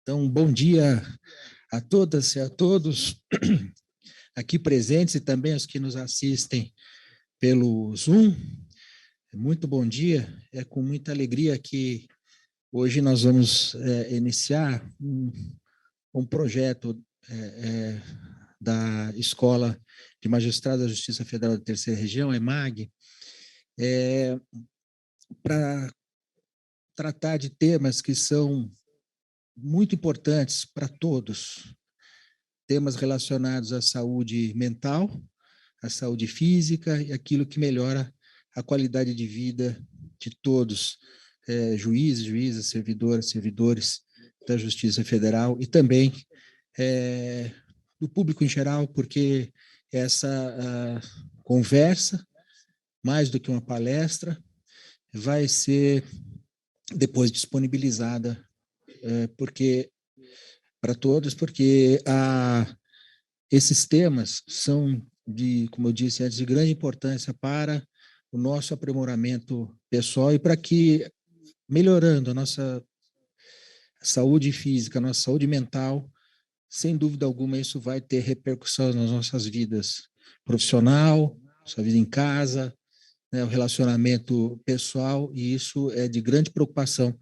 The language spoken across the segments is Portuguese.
Então, bom dia a todas e a todos aqui presentes e também os que nos assistem pelo Zoom. Muito bom dia. É com muita alegria que hoje nós vamos iniciar um projeto da Escola de Magistrados da Justiça Federal da Terceira Região, EMAG, para tratar de temas que são muito importantes para todos, temas relacionados à saúde mental, à saúde física e aquilo que melhora a qualidade de vida de todos, juízes, juízas, servidoras, servidores da Justiça Federal e também do público em geral, porque essa conversa, mais do que uma palestra, vai ser depois disponibilizada para todos, porque esses temas são como eu disse antes, de grande importância para o nosso aprimoramento pessoal e para que, melhorando a nossa saúde física, a nossa saúde mental, sem dúvida alguma, isso vai ter repercussão nas nossas vidas profissional, nossa vida em casa, né, o relacionamento pessoal, e isso é de grande preocupação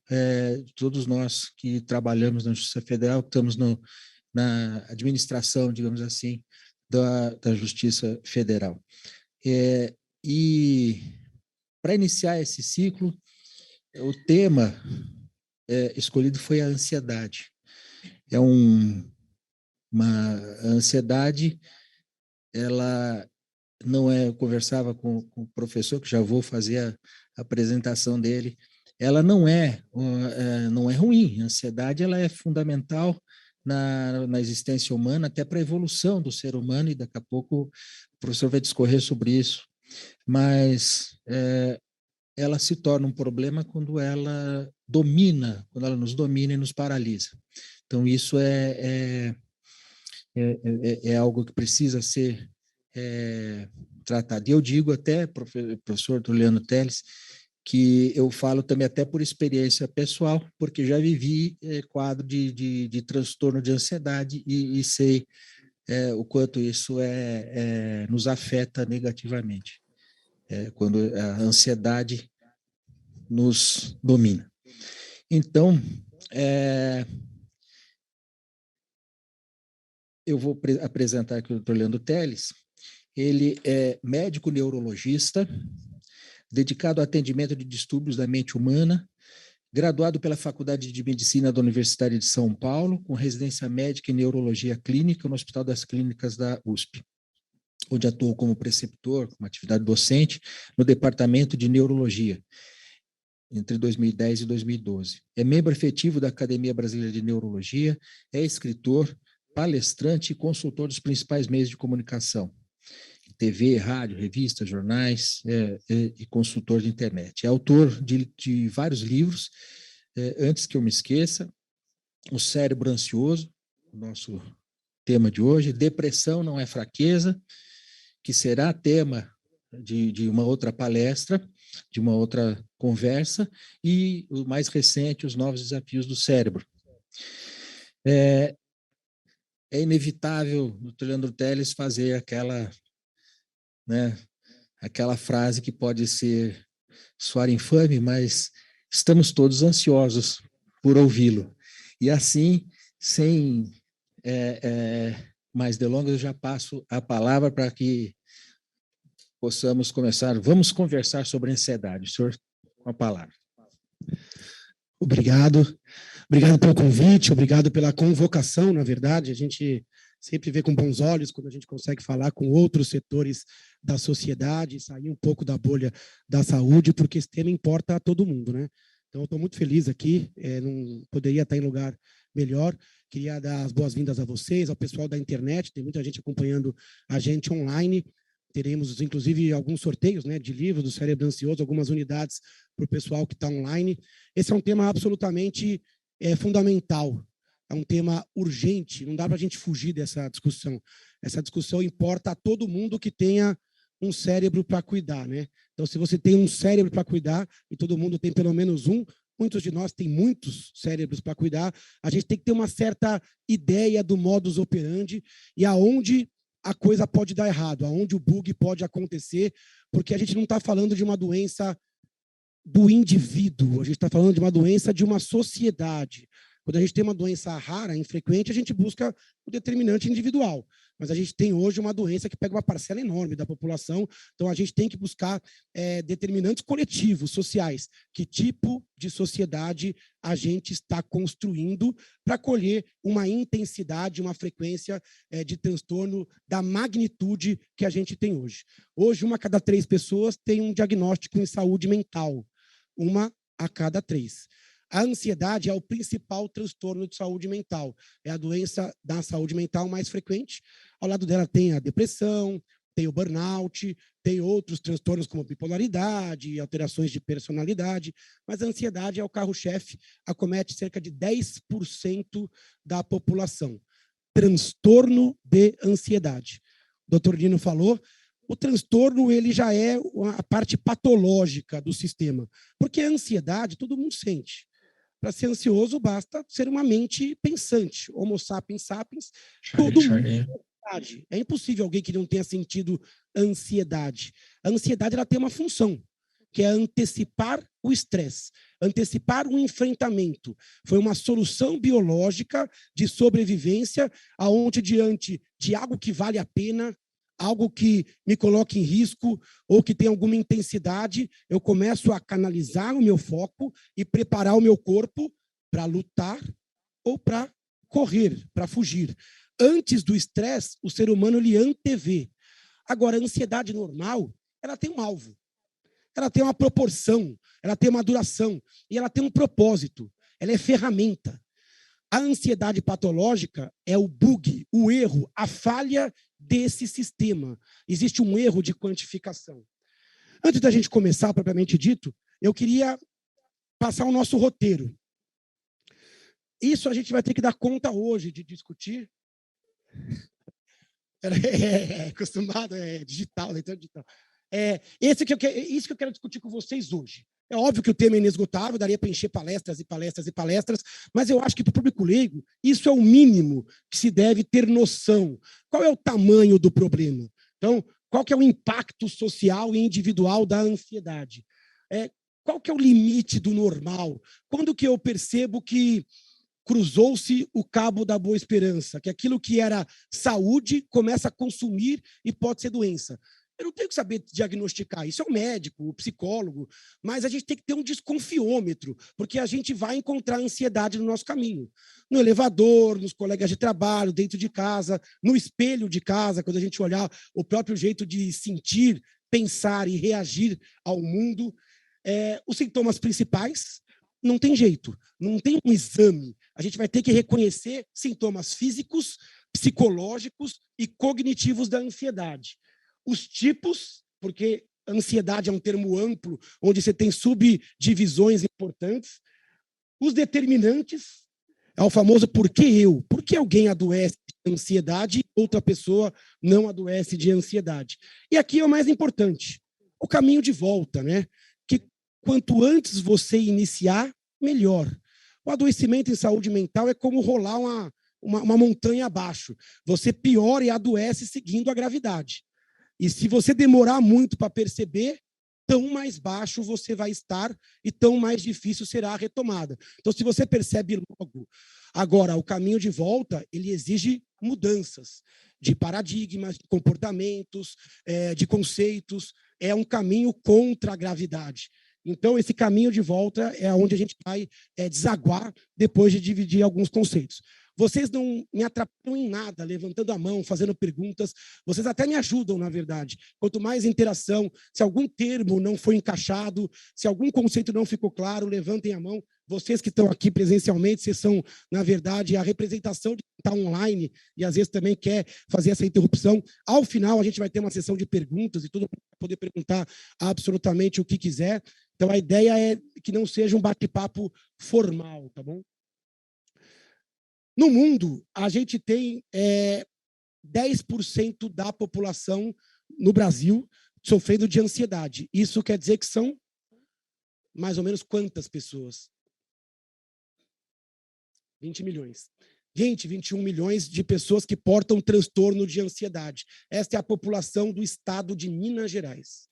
de todos nós que trabalhamos na Justiça Federal, que estamos na administração, digamos assim, da Justiça Federal. E para iniciar esse ciclo, o tema escolhido foi a ansiedade. Uma ansiedade, ela não é, eu conversava com o professor, que já vou fazer a apresentação dele, ela não é ruim. A ansiedade, ela é fundamental na existência humana, até para a evolução do ser humano, e daqui a pouco o professor vai discorrer sobre isso, mas ela se torna um problema quando ela nos domina e nos paralisa. Então, isso é algo que precisa ser tratado. E eu digo até, professor Leandro Teles, que eu falo também até por experiência pessoal, porque já vivi quadro de transtorno de ansiedade e sei o quanto isso nos afeta negativamente, quando a ansiedade nos domina. Então, eu vou apresentar aqui o Dr. Leandro Teles. Ele é médico neurologista, dedicado ao atendimento de distúrbios da mente humana, graduado pela Faculdade de Medicina da Universidade de São Paulo, com residência médica em neurologia clínica no Hospital das Clínicas da USP, onde atuou como preceptor, como atividade docente, no Departamento de Neurologia, entre 2010 e 2012. É membro efetivo da Academia Brasileira de Neurologia, é escritor, palestrante e consultor dos principais meios de comunicação, TV, rádio, revistas, jornais, e consultor de internet. É autor de vários livros. Antes que eu me esqueça, O Cérebro Ansioso, o nosso tema de hoje, Depressão Não é Fraqueza, que será tema de uma outra palestra, de uma outra conversa, e o mais recente, Os Novos Desafios do Cérebro. É inevitável, o Leandro Teles, fazer aquela frase que pode soar infame, mas estamos todos ansiosos por ouvi-lo. E assim, sem mais delongas, eu já passo a palavra para que possamos começar. Vamos conversar sobre ansiedade. O senhor, com a palavra. Obrigado pelo convite, obrigado pela convocação, na verdade, a gente sempre vê com bons olhos quando a gente consegue falar com outros setores da sociedade, sair um pouco da bolha da saúde, porque esse tema importa a todo mundo, né? Então, eu estou muito feliz aqui, não poderia estar em lugar melhor. Queria dar as boas-vindas a vocês, ao pessoal da internet, tem muita gente acompanhando a gente online. Teremos, inclusive, alguns sorteios, né, de livros do Cérebro Ansioso, algumas unidades para o pessoal que está online. Esse é um tema absolutamente fundamental. É um tema urgente, não dá para a gente fugir dessa discussão. Essa discussão importa a todo mundo que tenha um cérebro para cuidar, né? Então, se você tem um cérebro para cuidar, e todo mundo tem pelo menos um, muitos de nós têm muitos cérebros para cuidar, a gente tem que ter uma certa ideia do modus operandi e aonde a coisa pode dar errado, aonde o bug pode acontecer, porque a gente não está falando de uma doença do indivíduo, a gente está falando de uma doença de uma sociedade. Quando a gente tem uma doença rara, infrequente, a gente busca o determinante individual. Mas a gente tem hoje uma doença que pega uma parcela enorme da população, então a gente tem que buscar determinantes coletivos, sociais. Que tipo de sociedade a gente está construindo para colher uma intensidade, uma frequência de transtorno da magnitude que a gente tem hoje. Hoje, 1 a cada 3 pessoas tem um diagnóstico em saúde mental. 1 a cada 3. A ansiedade é o principal transtorno de saúde mental. É a doença da saúde mental mais frequente. Ao lado dela tem a depressão, tem o burnout, tem outros transtornos como bipolaridade, alterações de personalidade, mas a ansiedade é o carro-chefe, acomete cerca de 10% da população. Transtorno de ansiedade. O Dr. Dino falou, o transtorno ele já é a parte patológica do sistema, porque a ansiedade todo mundo sente. Para ser ansioso, basta ser uma mente pensante. Homo sapiens sapiens, todo mundo. É impossível alguém que não tenha sentido ansiedade. A ansiedade ela tem uma função, que é antecipar o estresse, antecipar o enfrentamento. Foi uma solução biológica de sobrevivência, aonde diante de algo que vale a pena, algo que me coloque em risco ou que tem alguma intensidade, eu começo a canalizar o meu foco e preparar o meu corpo para lutar ou para correr, para fugir. Antes do estresse, o ser humano ele antevê. Agora, a ansiedade normal, ela tem um alvo, ela tem uma proporção, ela tem uma duração e ela tem um propósito, ela é ferramenta. A ansiedade patológica é o bug, o erro, a falha desse sistema. Existe um erro de quantificação. Antes da gente começar, propriamente dito, eu queria passar o nosso roteiro. Isso a gente vai ter que dar conta hoje de discutir. Acostumado, digital, leitor digital. Isso que eu quero discutir com vocês hoje. É óbvio que o tema é inesgotável, daria para encher palestras e palestras e palestras, mas eu acho que para o público leigo, isso é o mínimo que se deve ter noção. Qual é o tamanho do problema? Então, qual que é o impacto social e individual da ansiedade? Qual que é o limite do normal? Quando que eu percebo que cruzou-se o cabo da boa esperança, que aquilo que era saúde começa a consumir e pode ser doença? Eu não tenho que saber diagnosticar, isso é o médico, o psicólogo, mas a gente tem que ter um desconfiômetro, porque a gente vai encontrar ansiedade no nosso caminho. No elevador, nos colegas de trabalho, dentro de casa, no espelho de casa, quando a gente olhar o próprio jeito de sentir, pensar e reagir ao mundo. Os sintomas principais, não tem jeito, não tem um exame. A gente vai ter que reconhecer sintomas físicos, psicológicos e cognitivos da ansiedade. Os tipos, porque ansiedade é um termo amplo, onde você tem subdivisões importantes. Os determinantes, é o famoso por que eu? Por que alguém adoece de ansiedade e outra pessoa não adoece de ansiedade? E aqui é o mais importante, o caminho de volta, né? Que quanto antes você iniciar, melhor. O adoecimento em saúde mental é como rolar uma montanha abaixo. Você piora e adoece seguindo a gravidade. E se você demorar muito para perceber, tão mais baixo você vai estar e tão mais difícil será a retomada. Então, se você percebe logo, agora, o caminho de volta, ele exige mudanças de paradigmas, de comportamentos, de conceitos. É um caminho contra a gravidade. Então, esse caminho de volta é onde a gente vai desaguar depois de dividir alguns conceitos. Vocês não me atrapalham em nada, levantando a mão, fazendo perguntas. Vocês até me ajudam, na verdade. Quanto mais interação, se algum termo não foi encaixado, se algum conceito não ficou claro, levantem a mão. Vocês que estão aqui presencialmente, vocês são, na verdade, a representação de quem está online e, às vezes, também quer fazer essa interrupção. Ao final, a gente vai ter uma sessão de perguntas e todo mundo vai poder perguntar absolutamente o que quiser. Então, a ideia é que não seja um bate-papo formal, tá bom? No mundo, a gente tem 10% da população no Brasil sofrendo de ansiedade. Isso quer dizer que são mais ou menos quantas pessoas? 20 milhões. Gente, 21 milhões de pessoas que portam transtorno de ansiedade. Esta é a população do estado de Minas Gerais.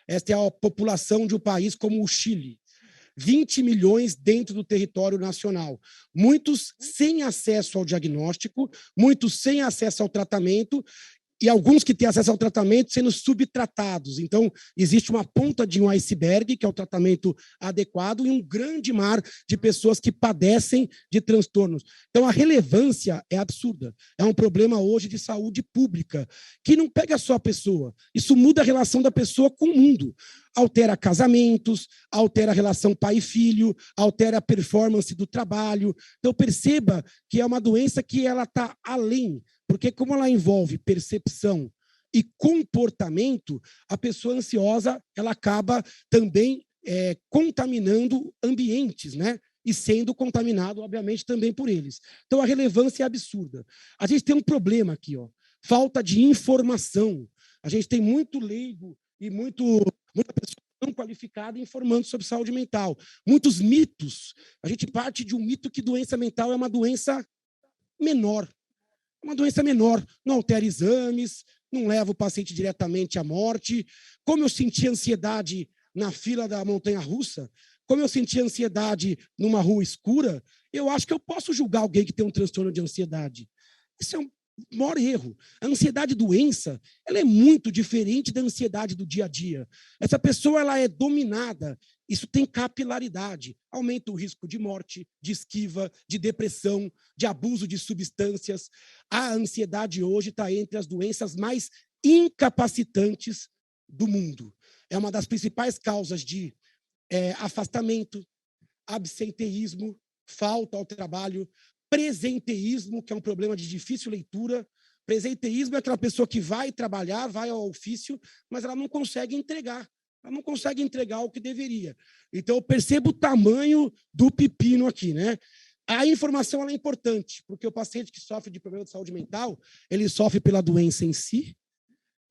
Esta é a população de um país como o Chile. 20 milhões dentro do território nacional. Muitos sem acesso ao diagnóstico, muitos sem acesso ao tratamento, e alguns que têm acesso ao tratamento sendo subtratados. Então, existe uma ponta de um iceberg, que é o tratamento adequado, e um grande mar de pessoas que padecem de transtornos. Então, a relevância é absurda. É um problema hoje de saúde pública, que não pega só a pessoa. Isso muda a relação da pessoa com o mundo. Altera casamentos, altera a relação pai e filho, altera a performance do trabalho. Então, perceba que é uma doença que ela está além, porque como ela envolve percepção e comportamento, a pessoa ansiosa ela acaba também contaminando ambientes, né? E sendo contaminado, obviamente, também por eles. Então, a relevância é absurda. A gente tem um problema aqui, ó, falta de informação. A gente tem muito leigo e muita pessoa não qualificada informando sobre saúde mental. Muitos mitos. A gente parte de um mito que doença mental é uma doença menor. Uma doença menor, não altera exames, não leva o paciente diretamente à morte. Como eu senti ansiedade na fila da montanha-russa, como eu senti ansiedade numa rua escura, eu acho que eu posso julgar alguém que tem um transtorno de ansiedade. Isso é um maior erro. A ansiedade doença, ela é muito diferente da ansiedade do dia a dia. Essa pessoa ela é dominada. Isso tem capilaridade, aumenta o risco de morte, de esquiva, de depressão, de abuso de substâncias. A ansiedade hoje está entre as doenças mais incapacitantes do mundo. É uma das principais causas de afastamento, absenteísmo, falta ao trabalho, presenteísmo, que é um problema de difícil leitura. Presenteísmo é aquela pessoa que vai trabalhar, vai ao ofício, mas ela não consegue entregar. Ela não consegue entregar o que deveria. Então, eu percebo o tamanho do pepino aqui, né? A informação ela é importante, porque o paciente que sofre de problema de saúde mental, ele sofre pela doença em si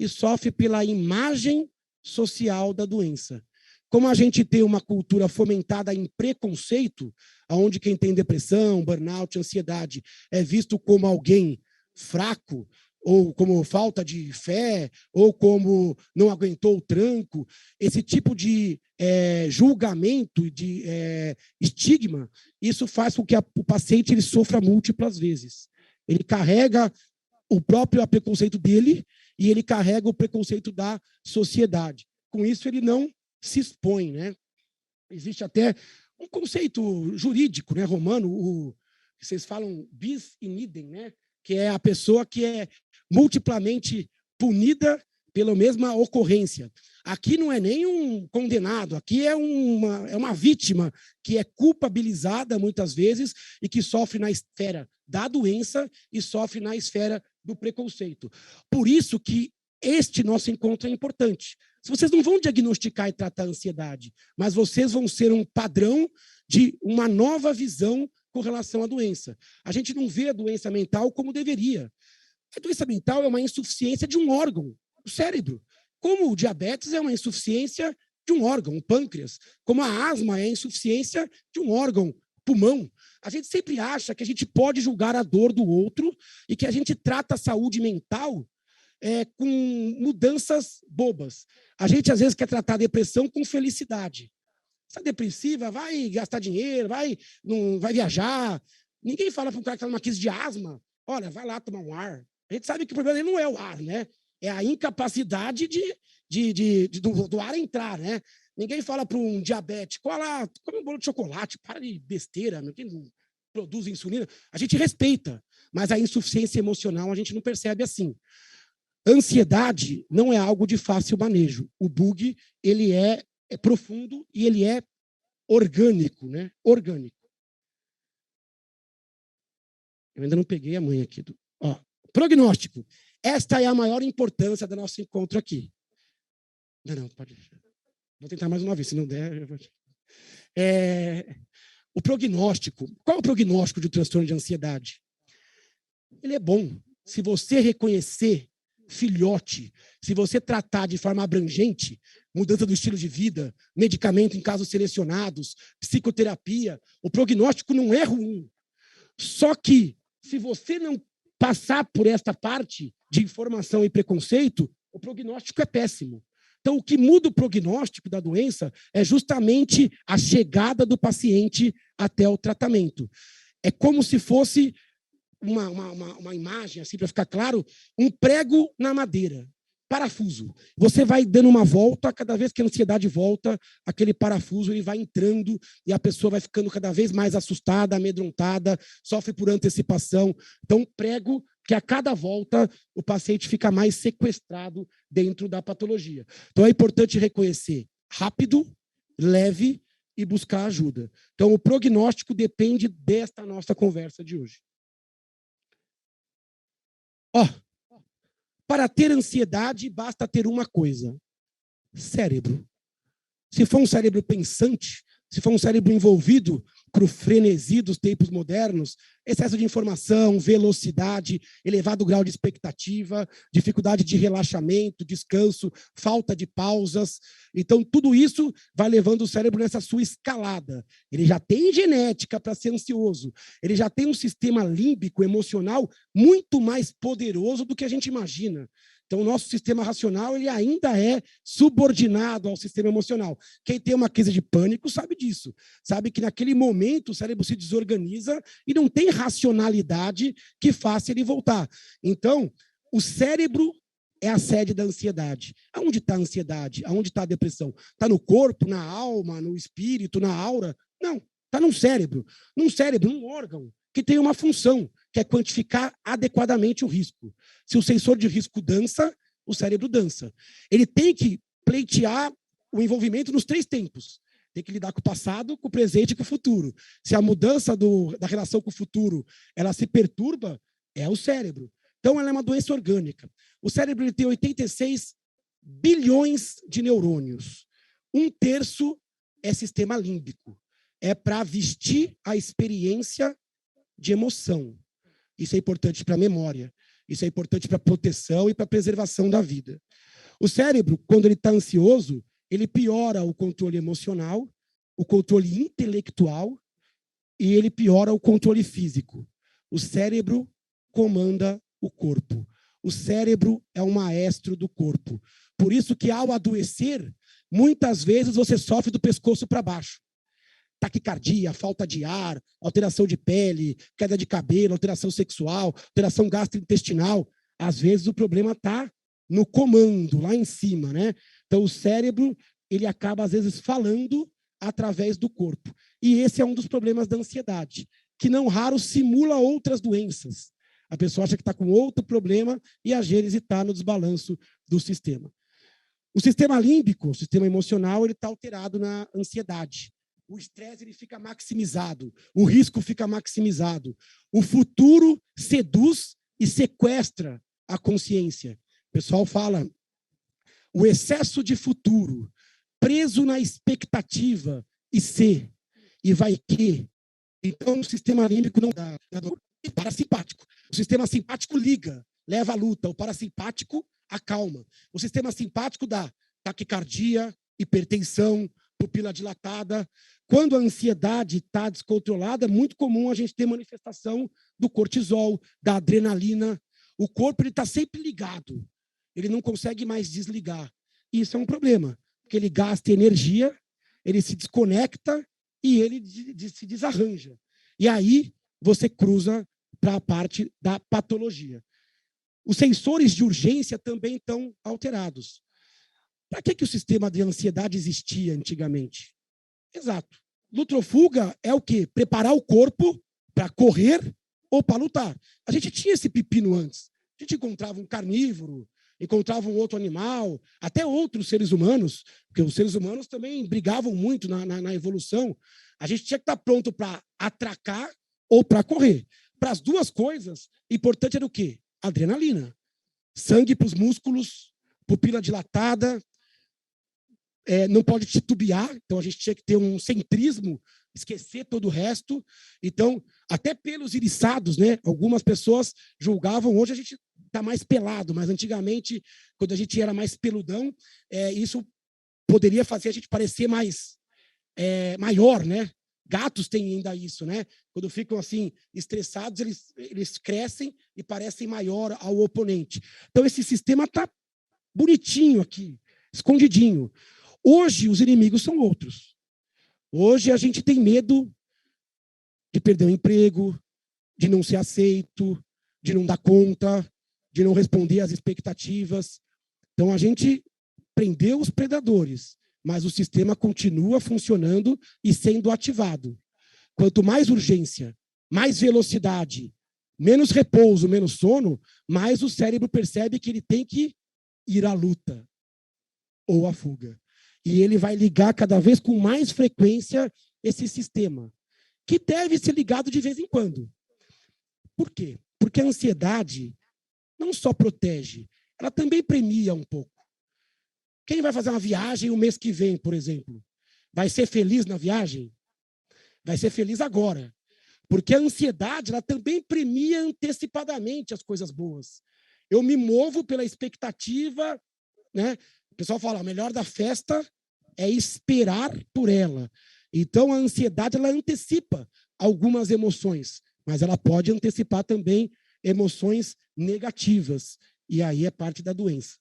e sofre pela imagem social da doença. Como a gente tem uma cultura fomentada em preconceito, onde quem tem depressão, burnout, ansiedade, é visto como alguém fraco, ou como falta de fé, ou como não aguentou o tranco, esse tipo de julgamento, de estigma, isso faz com que o paciente ele sofra múltiplas vezes. Ele carrega o próprio preconceito dele e ele carrega o preconceito da sociedade. Com isso, ele não se expõe, né? Existe até um conceito jurídico, né, romano, que vocês falam bis in idem, né? Que é a pessoa que é multiplamente punida pela mesma ocorrência. Aqui não é nem um condenado, aqui é uma vítima que é culpabilizada muitas vezes e que sofre na esfera da doença e sofre na esfera do preconceito. Por isso que este nosso encontro é importante. Vocês não vão diagnosticar e tratar a ansiedade, mas vocês vão ser um padrão de uma nova visão com relação à doença. A gente não vê a doença mental como deveria. A doença mental é uma insuficiência de um órgão, o cérebro. Como o diabetes é uma insuficiência de um órgão, o pâncreas. Como a asma é a insuficiência de um órgão, pulmão. A gente sempre acha que a gente pode julgar a dor do outro e que a gente trata a saúde mental com mudanças bobas. A gente, às vezes, quer tratar a depressão com felicidade. Está depressiva, vai gastar dinheiro, não vai viajar. Ninguém fala para um cara que está numa crise de asma, olha, vai lá tomar um ar. A gente sabe que o problema dele não é o ar, né? É a incapacidade do ar entrar, né? Ninguém fala para um diabético, olha lá, come um bolo de chocolate, para de besteira, quem não produz insulina. A gente respeita, mas a insuficiência emocional a gente não percebe assim. Ansiedade não é algo de fácil manejo. O bug, ele é profundo e ele é orgânico, né? Orgânico. Eu ainda não peguei a mãe aqui. Prognóstico. Esta é a maior importância do nosso encontro aqui. Não, pode. Vou tentar mais uma vez, se não der. O prognóstico. Qual é o prognóstico de um transtorno de ansiedade? Ele é bom. Se você reconhecer filhote, se você tratar de forma abrangente, mudança do estilo de vida, medicamento em casos selecionados, psicoterapia, o prognóstico não é ruim. Só que, se você não passar por esta parte de informação e preconceito, o prognóstico é péssimo. Então, o que muda o prognóstico da doença é justamente a chegada do paciente até o tratamento. É como se fosse uma imagem, assim, para ficar claro, um prego na madeira, parafuso. Você vai dando uma volta, cada vez que a ansiedade volta, aquele parafuso ele vai entrando e a pessoa vai ficando cada vez mais assustada, amedrontada, sofre por antecipação. Então, prego que a cada volta o paciente fica mais sequestrado dentro da patologia. Então, é importante reconhecer rápido, leve e buscar ajuda. Então, o prognóstico depende desta nossa conversa de hoje. Para ter ansiedade, basta ter uma coisa: cérebro. Se for um cérebro pensante, se for um cérebro envolvido com o frenesi dos tempos modernos, excesso de informação, velocidade, elevado grau de expectativa, dificuldade de relaxamento, descanso, falta de pausas. Então, tudo isso vai levando o cérebro nessa sua escalada. Ele já tem genética para ser ansioso. Ele já tem um sistema límbico emocional muito mais poderoso do que a gente imagina. Então, o nosso sistema racional ele ainda é subordinado ao sistema emocional. Quem tem uma crise de pânico sabe disso. Sabe que naquele momento o cérebro se desorganiza e não tem racionalidade que faça ele voltar. Então, o cérebro é a sede da ansiedade. Aonde está a ansiedade? Aonde está a depressão? Está no corpo, na alma, no espírito, na aura? Não, está no cérebro. Num cérebro, num órgão que tem uma função, que é quantificar adequadamente o risco. Se o sensor de risco dança, o cérebro dança. Ele tem que pleitear o envolvimento nos 3 tempos. Tem que lidar com o passado, com o presente e com o futuro. Se a mudança da relação com o futuro ela se perturba, é o cérebro. Então, ela é uma doença orgânica. O cérebro ele tem 86 bilhões de neurônios. 1/3 é sistema límbico. É para vestir a experiência de emoção. Isso é importante para a memória. Isso é importante para a proteção e para a preservação da vida. O cérebro, quando ele está ansioso, ele piora o controle emocional, o controle intelectual e ele piora o controle físico. O cérebro comanda o corpo. O cérebro é o maestro do corpo. Por isso que, ao adoecer, muitas vezes você sofre do pescoço para baixo. Taquicardia, falta de ar, alteração de pele, queda de cabelo, alteração sexual, alteração gastrointestinal. Às vezes o problema está no comando, lá em cima, né? Então o cérebro, ele acaba às vezes falando através do corpo. E esse é um dos problemas da ansiedade, que não raro simula outras doenças. A pessoa acha que está com outro problema e a gênese está no desbalanço do sistema. O sistema límbico, o sistema emocional, ele está alterado na ansiedade. O estresse ele fica maximizado, o risco fica maximizado. O futuro seduz e sequestra a consciência. O pessoal fala, o excesso de futuro, preso na expectativa e vai que. Então, o sistema límbico não dá. O parasimpático. O sistema simpático liga, leva à luta. O parasimpático acalma. O sistema simpático dá taquicardia, hipertensão, pupila dilatada. Quando a ansiedade está descontrolada, é muito comum a gente ter manifestação do cortisol, da adrenalina. O corpo está sempre ligado. Ele não consegue mais desligar. Isso é um problema, porque ele gasta energia, ele se desconecta e ele se desarranja. E aí você cruza para a parte da patologia. Os sensores de urgência também estão alterados. Para que o sistema de ansiedade existia antigamente? Exato. Luta ou fuga é o quê? Preparar o corpo para correr ou para lutar. A gente tinha esse pepino antes. A gente encontrava um carnívoro, encontrava um outro animal, até outros seres humanos, porque os seres humanos também brigavam muito na evolução. A gente tinha que estar pronto para atracar ou para correr. Para as duas coisas, importante era o quê? Adrenalina. Sangue para os músculos, pupila dilatada, não pode titubear, então a gente tinha que ter um centrismo, esquecer todo o resto. Então, até pelos iriçados, né? Algumas pessoas julgavam, hoje a gente está mais pelado, mas antigamente, quando a gente era mais peludão, isso poderia fazer a gente parecer mais maior, né? gatos têm ainda isso, né? Quando ficam assim estressados, eles crescem e parecem maior ao oponente. Então, esse sistema está bonitinho aqui, escondidinho. Hoje, os inimigos são outros. Hoje, a gente tem medo de perder o emprego, de não ser aceito, de não dar conta, de não responder às expectativas. Então, a gente prendeu os predadores, mas o sistema continua funcionando e sendo ativado. Quanto mais urgência, mais velocidade, menos repouso, menos sono, mais o cérebro percebe que ele tem que ir à luta ou à fuga. E ele vai ligar cada vez com mais frequência esse sistema, que deve ser ligado de vez em quando. Por quê? Porque a ansiedade não só protege, ela também premia um pouco. Quem vai fazer uma viagem o mês que vem, por exemplo, vai ser feliz na viagem? Vai ser feliz agora. Porque a ansiedade, ela também premia antecipadamente as coisas boas. Eu me movo pela expectativa, né? O pessoal fala, o melhor da festa é esperar por ela. Então, a ansiedade, ela antecipa algumas emoções, mas ela pode antecipar também emoções negativas. E aí é parte da doença.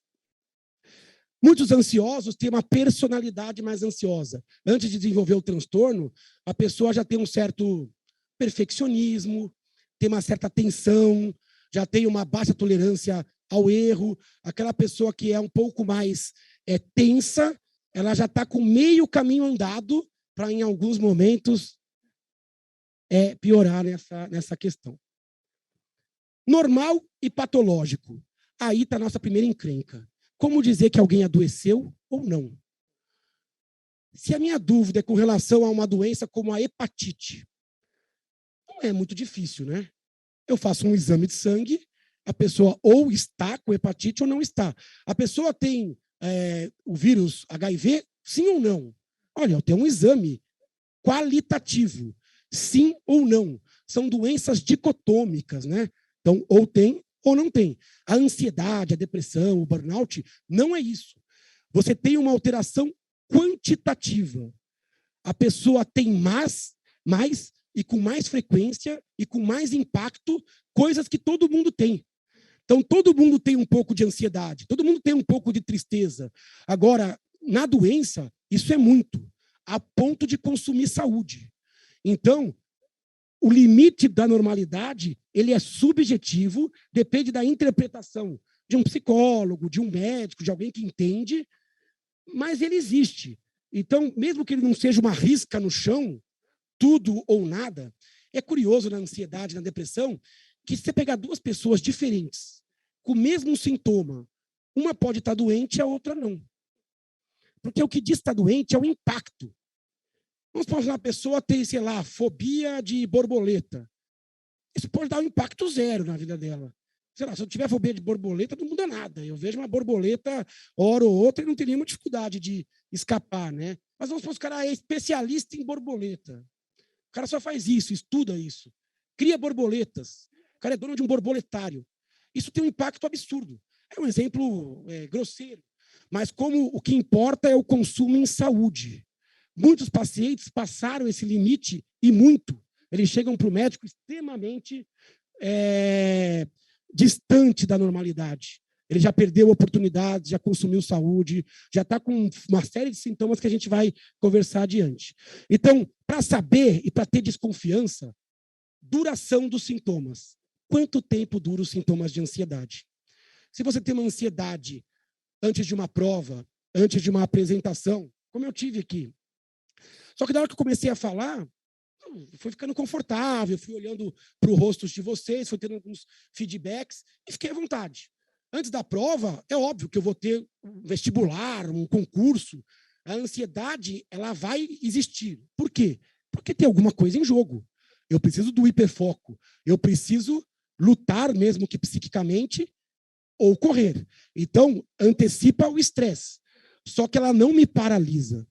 Muitos ansiosos têm uma personalidade mais ansiosa. Antes de desenvolver o transtorno, a pessoa já tem um certo perfeccionismo, tem uma certa tensão, já tem uma baixa tolerância ao erro. Aquela pessoa que é um pouco mais tensa, ela já está com meio caminho andado para, em alguns momentos, piorar nessa questão. Normal e patológico. Aí está a nossa primeira encrenca. Como dizer que alguém adoeceu ou não? Se a minha dúvida é com relação a uma doença como a hepatite, não é muito difícil, né? Eu faço um exame de sangue, a pessoa ou está com hepatite ou não está. A pessoa tem o vírus HIV, sim ou não? Olha, eu tenho um exame qualitativo, sim ou não. São doenças dicotômicas, né? Então, ou tem ou não tem. A ansiedade, a depressão, o burnout, não é isso. Você tem uma alteração quantitativa. A pessoa tem mais e com mais frequência e com mais impacto, coisas que todo mundo tem. Então, todo mundo tem um pouco de ansiedade, todo mundo tem um pouco de tristeza. Agora, na doença, isso é muito, a ponto de consumir saúde. Então, o limite da normalidade, ele é subjetivo, depende da interpretação de um psicólogo, de um médico, de alguém que entende, mas ele existe. Então, mesmo que ele não seja uma risca no chão, tudo ou nada, é curioso na ansiedade, na depressão, que se você pegar duas pessoas diferentes, com o mesmo sintoma, uma pode estar doente, a outra não. Porque o que diz estar doente é o impacto. Vamos supor que uma pessoa tem, sei lá, fobia de borboleta. Isso pode dar um impacto zero na vida dela. Sei lá, se eu tiver fobia de borboleta, não muda nada. Eu vejo uma borboleta, hora ou outra, e não teria nenhuma dificuldade de escapar, né? Mas vamos supor que o cara é especialista em borboleta. O cara só faz isso, estuda isso. Cria borboletas. O cara é dono de um borboletário. Isso tem um impacto absurdo. É um exemplo grosseiro. Mas como o que importa é o consumo em saúde. Muitos pacientes passaram esse limite e muito. Eles chegam para o médico extremamente distante da normalidade. Ele já perdeu oportunidades, já consumiu saúde, já está com uma série de sintomas que a gente vai conversar adiante. Então, para saber e para ter desconfiança, duração dos sintomas. Quanto tempo duram os sintomas de ansiedade? Se você tem uma ansiedade antes de uma prova, antes de uma apresentação, como eu tive aqui, só que na hora que eu comecei a falar, fui ficando confortável, fui olhando para o rosto de vocês, fui tendo alguns feedbacks e fiquei à vontade. Antes da prova, é óbvio que eu vou ter um vestibular, um concurso. A ansiedade, ela vai existir. Por quê? Porque tem alguma coisa em jogo. Eu preciso do hiperfoco. Eu preciso lutar, mesmo que psiquicamente, ou correr. Então, antecipa o estresse. Só que ela não me paralisa.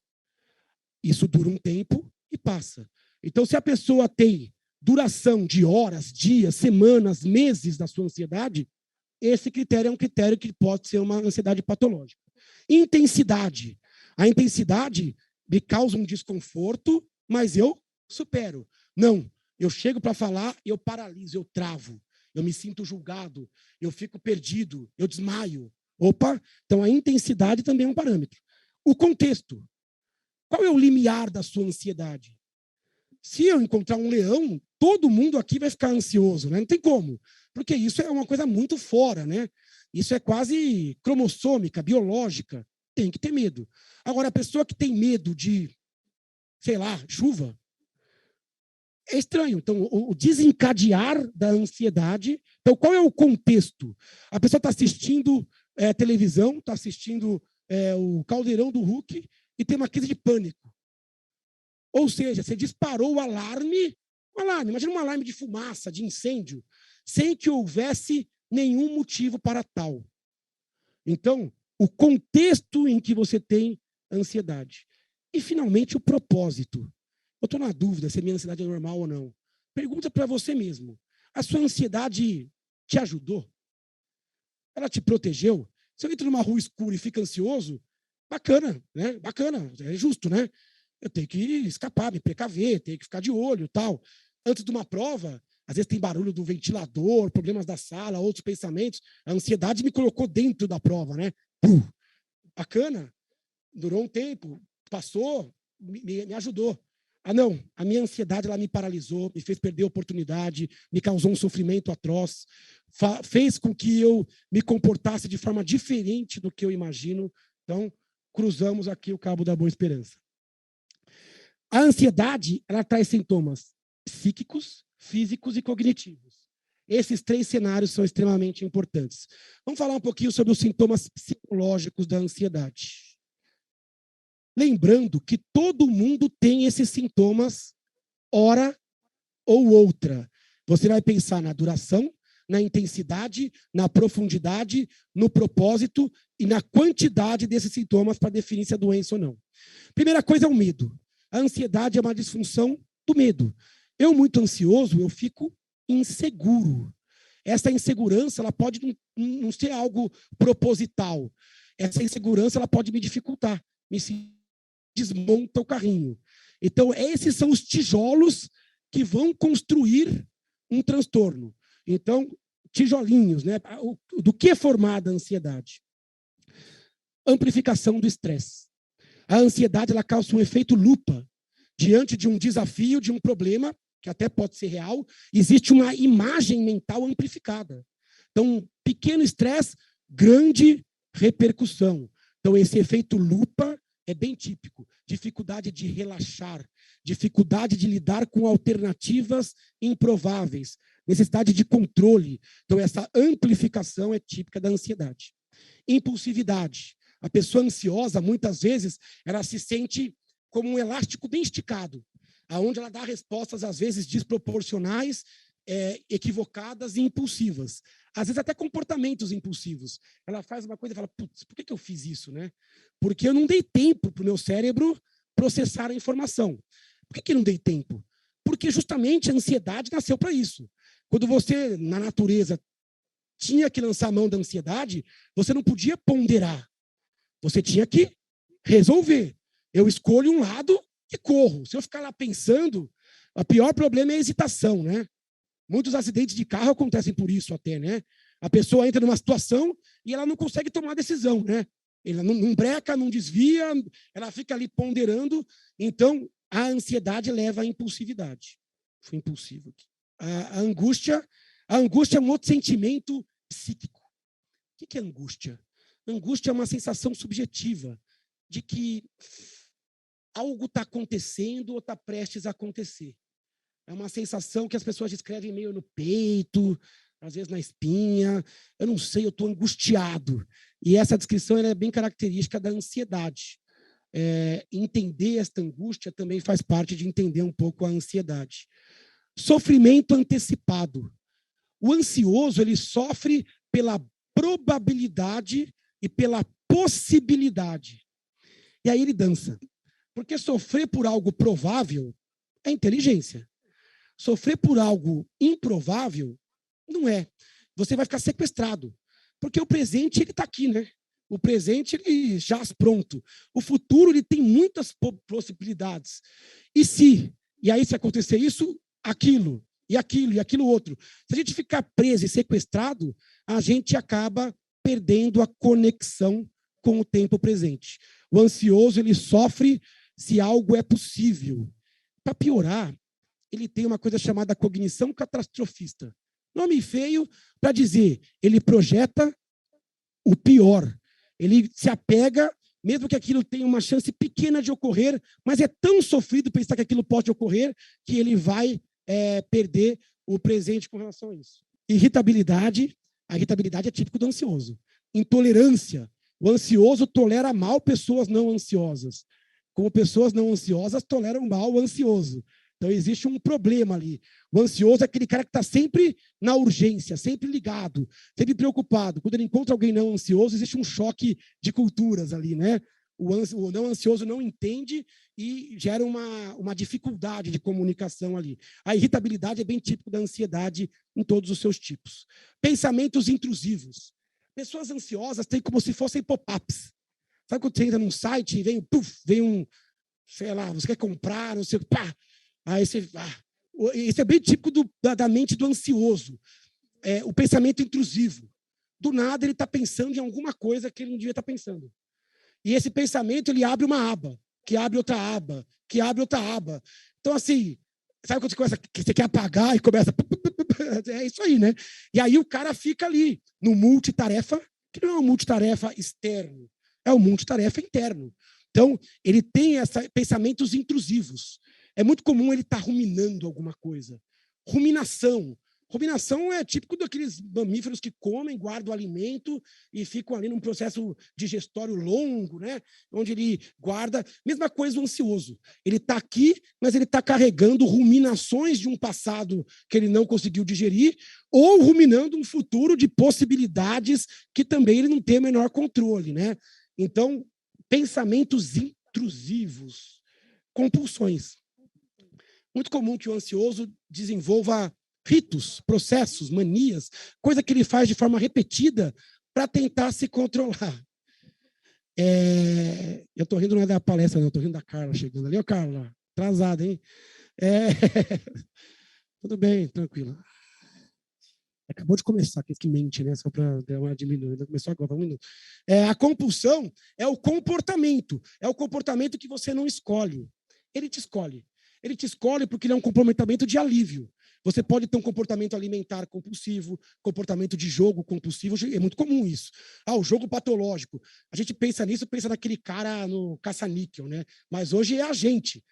Isso dura um tempo e passa. Então, se a pessoa tem duração de horas, dias, semanas, meses da sua ansiedade, esse critério é um critério que pode ser uma ansiedade patológica. Intensidade. A intensidade me causa um desconforto, mas eu supero. Não, eu chego para falar e eu paraliso, eu travo, eu me sinto julgado, eu fico perdido, eu desmaio. Opa, então a intensidade também é um parâmetro. O contexto. Qual é o limiar da sua ansiedade? Se eu encontrar um leão, todo mundo aqui vai ficar ansioso, né? Não tem como, porque isso é uma coisa muito fora, né? Isso é quase cromossômica, biológica. Tem que ter medo. Agora, a pessoa que tem medo de, sei lá, chuva, é estranho. Então, o desencadear da ansiedade. Então, qual é o contexto? A pessoa está assistindo televisão, está assistindo o Caldeirão do Hulk e tem uma crise de pânico. Ou seja, você disparou o alarme, imagina um alarme de fumaça, de incêndio, sem que houvesse nenhum motivo para tal. Então, o contexto em que você tem ansiedade. E, finalmente, o propósito. Eu estou na dúvida se a minha ansiedade é normal ou não. Pergunta para você mesmo. A sua ansiedade te ajudou? Ela te protegeu? Se eu entro numa rua escura e fico ansioso, bacana, né? Bacana, é justo, né? Eu tenho que escapar, me precaver, tenho que ficar de olho, tal. Antes de uma prova, às vezes tem barulho do ventilador, problemas da sala, outros pensamentos. A ansiedade me colocou dentro da prova, né? Bacana, durou um tempo, passou, me ajudou. Ah, não, a minha ansiedade ela me paralisou, me fez perder a oportunidade, me causou um sofrimento atroz, fez com que eu me comportasse de forma diferente do que eu imagino. Então, cruzamos aqui o cabo da Boa Esperança. A ansiedade, ela traz sintomas psíquicos, físicos e cognitivos. Esses 3 cenários são extremamente importantes. Vamos falar um pouquinho sobre os sintomas psicológicos da ansiedade. Lembrando que todo mundo tem esses sintomas, hora ou outra. Você vai pensar na duração, na intensidade, na profundidade, no propósito e na quantidade desses sintomas para definir se é doença ou não. Primeira coisa é o medo. A ansiedade é uma disfunção do medo. Eu, muito ansioso, eu fico inseguro. Essa insegurança ela pode não ser algo proposital. Essa insegurança ela pode me dificultar, desmonta o carrinho. Então, esses são os tijolos que vão construir um transtorno. Então, tijolinhos, né? Do que é formada a ansiedade? Amplificação do estresse. A ansiedade ela causa um efeito lupa. Diante de um desafio, de um problema, que até pode ser real, existe uma imagem mental amplificada. Então, pequeno estresse, grande repercussão. Então, esse efeito lupa é bem típico. Dificuldade de relaxar, dificuldade de lidar com alternativas improváveis, necessidade de controle. Então, essa amplificação é típica da ansiedade. Impulsividade. A pessoa ansiosa, muitas vezes, ela se sente como um elástico bem esticado, aonde ela dá respostas, às vezes, desproporcionais, equivocadas e impulsivas. Às vezes, até comportamentos impulsivos. Ela faz uma coisa e fala, putz, por que eu fiz isso, né? Porque eu não dei tempo para o meu cérebro processar a informação. Por que eu não dei tempo? Porque, justamente, a ansiedade nasceu para isso. Quando você, na natureza, tinha que lançar a mão da ansiedade, você não podia ponderar. Você tinha que resolver. Eu escolho um lado e corro. Se eu ficar lá pensando, o pior problema é a hesitação, né? Muitos acidentes de carro acontecem por isso até, né? A pessoa entra numa situação e ela não consegue tomar decisão, né? Ela não breca, não desvia, ela fica ali ponderando. Então, a ansiedade leva à impulsividade. Fui impulsivo aqui. A angústia é um outro sentimento psíquico. O que é angústia? Angústia é uma sensação subjetiva de que algo está acontecendo ou está prestes a acontecer. É uma sensação que as pessoas descrevem meio no peito, às vezes na espinha. Eu não sei, eu estou angustiado. E essa descrição ela é bem característica da ansiedade. Entender esta angústia também faz parte de entender um pouco a ansiedade. Sofrimento antecipado. O ansioso ele sofre pela probabilidade e pela possibilidade. E aí ele dança. Porque sofrer por algo provável é inteligência. Sofrer por algo improvável não é. Você vai ficar sequestrado. Porque o presente ele está aqui, né? O presente ele jaz pronto. O futuro ele tem muitas possibilidades. E se E aí, se acontecer isso, aquilo, e aquilo, e aquilo outro. Se a gente ficar preso e sequestrado, a gente acaba perdendo a conexão com o tempo presente. O ansioso, ele sofre se algo é possível. Para piorar, ele tem uma coisa chamada cognição catastrofista. Nome feio para dizer, ele projeta o pior. Ele se apega, mesmo que aquilo tenha uma chance pequena de ocorrer, mas é tão sofrido pensar que aquilo pode ocorrer, que ele vai perder o presente com relação a isso. Irritabilidade, a irritabilidade é típico do ansioso. Intolerância, o ansioso tolera mal pessoas não ansiosas, como pessoas não ansiosas toleram mal o ansioso. Então, existe um problema ali. O ansioso é aquele cara que está sempre na urgência, sempre ligado, sempre preocupado. Quando ele encontra alguém não ansioso, existe um choque de culturas ali, né? O não ansioso não entende e gera uma dificuldade de comunicação ali. A irritabilidade é bem típico da ansiedade em todos os seus tipos. Pensamentos intrusivos. Pessoas ansiosas têm como se fossem pop-ups. Sabe quando você entra num site e vem um, sei lá, você quer comprar, não sei, pá! Aí você, isso é bem típico da mente do ansioso. O pensamento intrusivo. Do nada ele está pensando em alguma coisa que ele não devia estar pensando. E esse pensamento ele abre uma aba, que abre outra aba, que abre outra aba. Então, assim, sabe quando você quer apagar e começa... É isso aí, né? E aí o cara fica ali, no multitarefa, que não é um multitarefa externo, é um multitarefa interno. Então, ele tem pensamentos intrusivos. É muito comum ele estar ruminando alguma coisa. Ruminação. Ruminação é típico daqueles mamíferos que comem, guardam o alimento e ficam ali num processo digestório longo, né? Onde ele guarda. Mesma coisa do ansioso. Ele está aqui, mas ele está carregando ruminações de um passado que ele não conseguiu digerir, ou ruminando um futuro de possibilidades que também ele não tem o menor controle, né? Então, pensamentos intrusivos, compulsões. Muito comum que o ansioso desenvolva ritos, processos, manias, coisa que ele faz de forma repetida para tentar se controlar. Eu estou rindo não é da palestra, não, estou rindo da Carla chegando ali. Ô, Carla, atrasada, hein? Tudo bem, tranquilo. Acabou de começar, que mente, né? Só para dar uma diminuída. Começou agora, 1 minuto. A compulsão é o comportamento que você não escolhe. Ele te escolhe. Ele te escolhe porque ele é um comportamento de alívio. Você pode ter um comportamento alimentar compulsivo, comportamento de jogo compulsivo, é muito comum isso. O jogo patológico. A gente pensa nisso, pensa naquele cara no caça-níquel, né? Mas hoje é a gente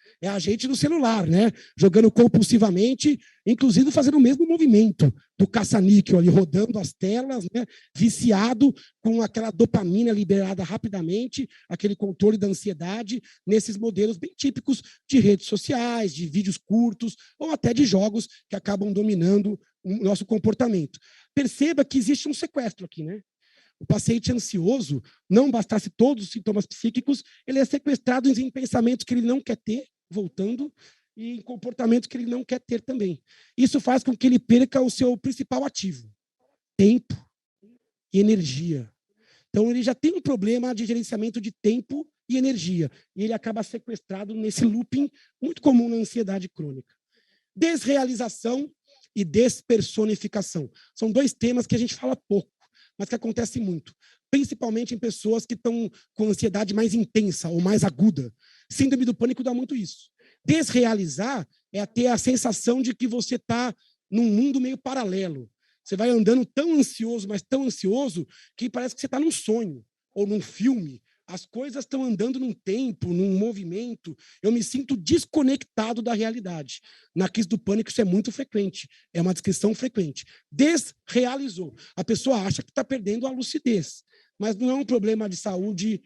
no celular, né? Jogando compulsivamente, inclusive fazendo o mesmo movimento do caça-níquel ali, rodando as telas, né? Viciado com aquela dopamina liberada rapidamente, aquele controle da ansiedade, nesses modelos bem típicos de redes sociais, de vídeos curtos, ou até de jogos que acabam dominando o nosso comportamento. Perceba que existe um sequestro aqui, né? O paciente ansioso, não bastasse todos os sintomas psíquicos, ele é sequestrado em pensamentos que ele não quer ter, voltando, e em comportamentos que ele não quer ter também. Isso faz com que ele perca o seu principal ativo, tempo e energia. Então, ele já tem um problema de gerenciamento de tempo e energia, e ele acaba sequestrado nesse looping muito comum na ansiedade crônica. Desrealização e despersonificação. São 2 temas que a gente fala pouco, mas que acontecem muito, principalmente em pessoas que estão com ansiedade mais intensa ou mais aguda. Síndrome do pânico dá muito isso. Desrealizar é ter a sensação de que você está num mundo meio paralelo. Você vai andando tão ansioso, mas tão ansioso, que parece que você está num sonho ou num filme. As coisas estão andando num tempo, num movimento. Eu me sinto desconectado da realidade. Na crise do pânico, isso é muito frequente. É uma descrição frequente. Desrealizou. A pessoa acha que está perdendo a lucidez. Mas não é um problema de saúde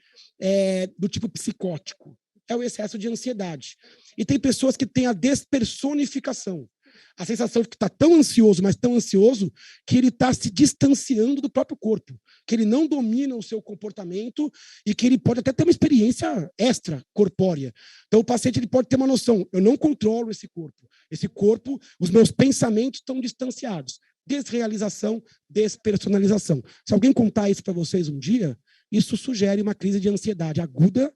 do tipo psicótico. É o excesso de ansiedade. E tem pessoas que têm a despersonificação. A sensação de que está tão ansioso, mas tão ansioso, que ele está se distanciando do próprio corpo, que ele não domina o seu comportamento e que ele pode até ter uma experiência extracorpórea. Então, o paciente ele pode ter uma noção, eu não controlo esse corpo. Esse corpo, os meus pensamentos estão distanciados. Desrealização, despersonalização. Se alguém contar isso para vocês um dia, isso sugere uma crise de ansiedade aguda,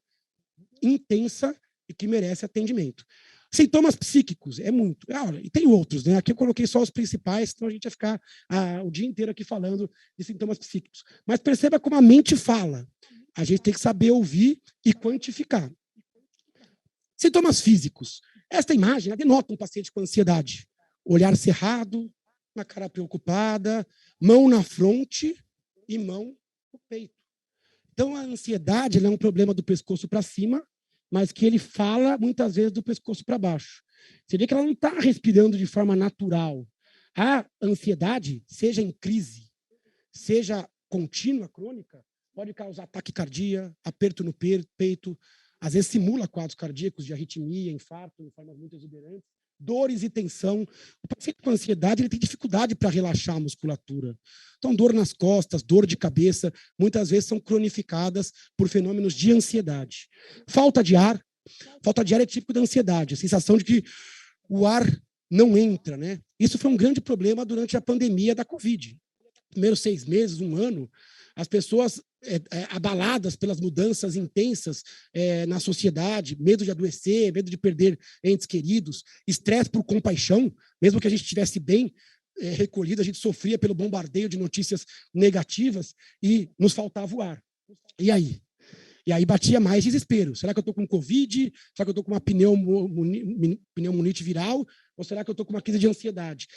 intensa e que merece atendimento. Sintomas psíquicos, é muito. Olha, e tem outros, né? Aqui eu coloquei só os principais, senão a gente ia ficar o dia inteiro aqui falando de sintomas psíquicos. Mas perceba como a mente fala. A gente tem que saber ouvir e quantificar. Sintomas físicos. Esta imagem denota um paciente com ansiedade. Olhar cerrado, uma cara preocupada, mão na fronte e mão no peito. Então, a ansiedade é um problema do pescoço para cima, mas que ele fala muitas vezes do pescoço para baixo. Você vê que ela não está respirando de forma natural. A ansiedade, seja em crise, seja contínua, crônica, pode causar taquicardia, aperto no peito, às vezes simula quadros cardíacos de arritmia, infarto, de formas muito exuberantes, dores e tensão. O paciente com ansiedade ele tem dificuldade para relaxar a musculatura. Então, dor nas costas, dor de cabeça, muitas vezes são cronificadas por fenômenos de ansiedade. Falta de ar é típico da ansiedade, a sensação de que o ar não entra, né? Isso foi um grande problema durante a pandemia da Covid. Primeiros 6 meses, 1 ano, as pessoas abaladas pelas mudanças intensas na sociedade, medo de adoecer, medo de perder entes queridos, estresse por compaixão, mesmo que a gente estivesse bem recolhido, a gente sofria pelo bombardeio de notícias negativas e nos faltava o ar. E aí? E aí batia mais desespero. Será que eu estou com Covid? Será que eu estou com uma pneumonite viral? Ou será que eu estou com uma crise de ansiedade?